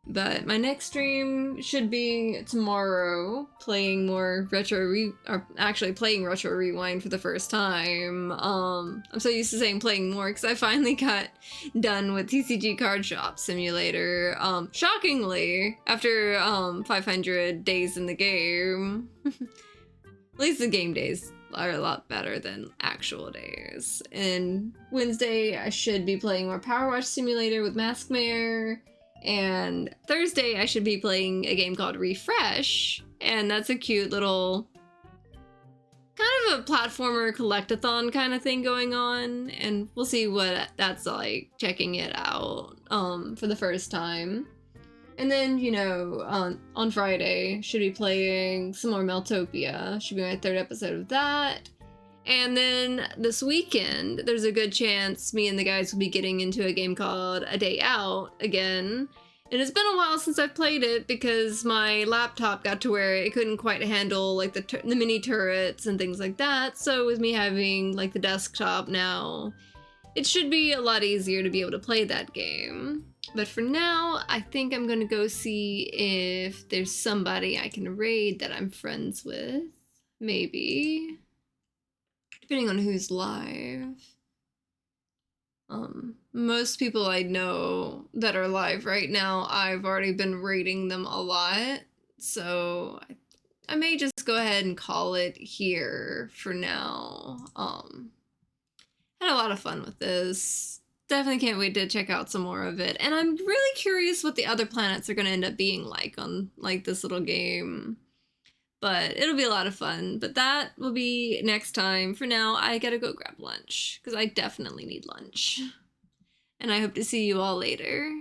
A: But my next stream should be tomorrow, playing more playing Retro Rewind for the first time. I'm so used to saying playing more because I finally got done with TCG Card Shop Simulator. Shockingly, after 500 days in the game. At least the game days are a lot better than actual days. And Wednesday, I should be playing more Power Wash Simulator with Maskmare. And Thursday, I should be playing a game called Refresh, and that's a cute little kind of a platformer collectathon kind of thing going on, and we'll see what that's like, checking it out for the first time. And then, you know, on Friday, should be playing some more Meltopia. Should be my 3rd episode of that. And then this weekend, there's a good chance me and the guys will be getting into a game called A Day Out again. And it's been a while since I've played it because my laptop got to where it couldn't quite handle like the mini turrets and things like that. So with me having like the desktop now, it should be a lot easier to be able to play that game. But for now, I think I'm gonna go see if there's somebody I can raid that I'm friends with. Maybe. Depending on who's live. Most people I know that are live right now, I've already been rating them a lot. So I may just go ahead and call it here for now. Had a lot of fun with this. Definitely can't wait to check out some more of it. And I'm really curious what the other planets are going to end up being like on like this little game. But it'll be a lot of fun. But that will be next time. For now, I gotta go grab lunch because I definitely need lunch. And I hope to see you all later.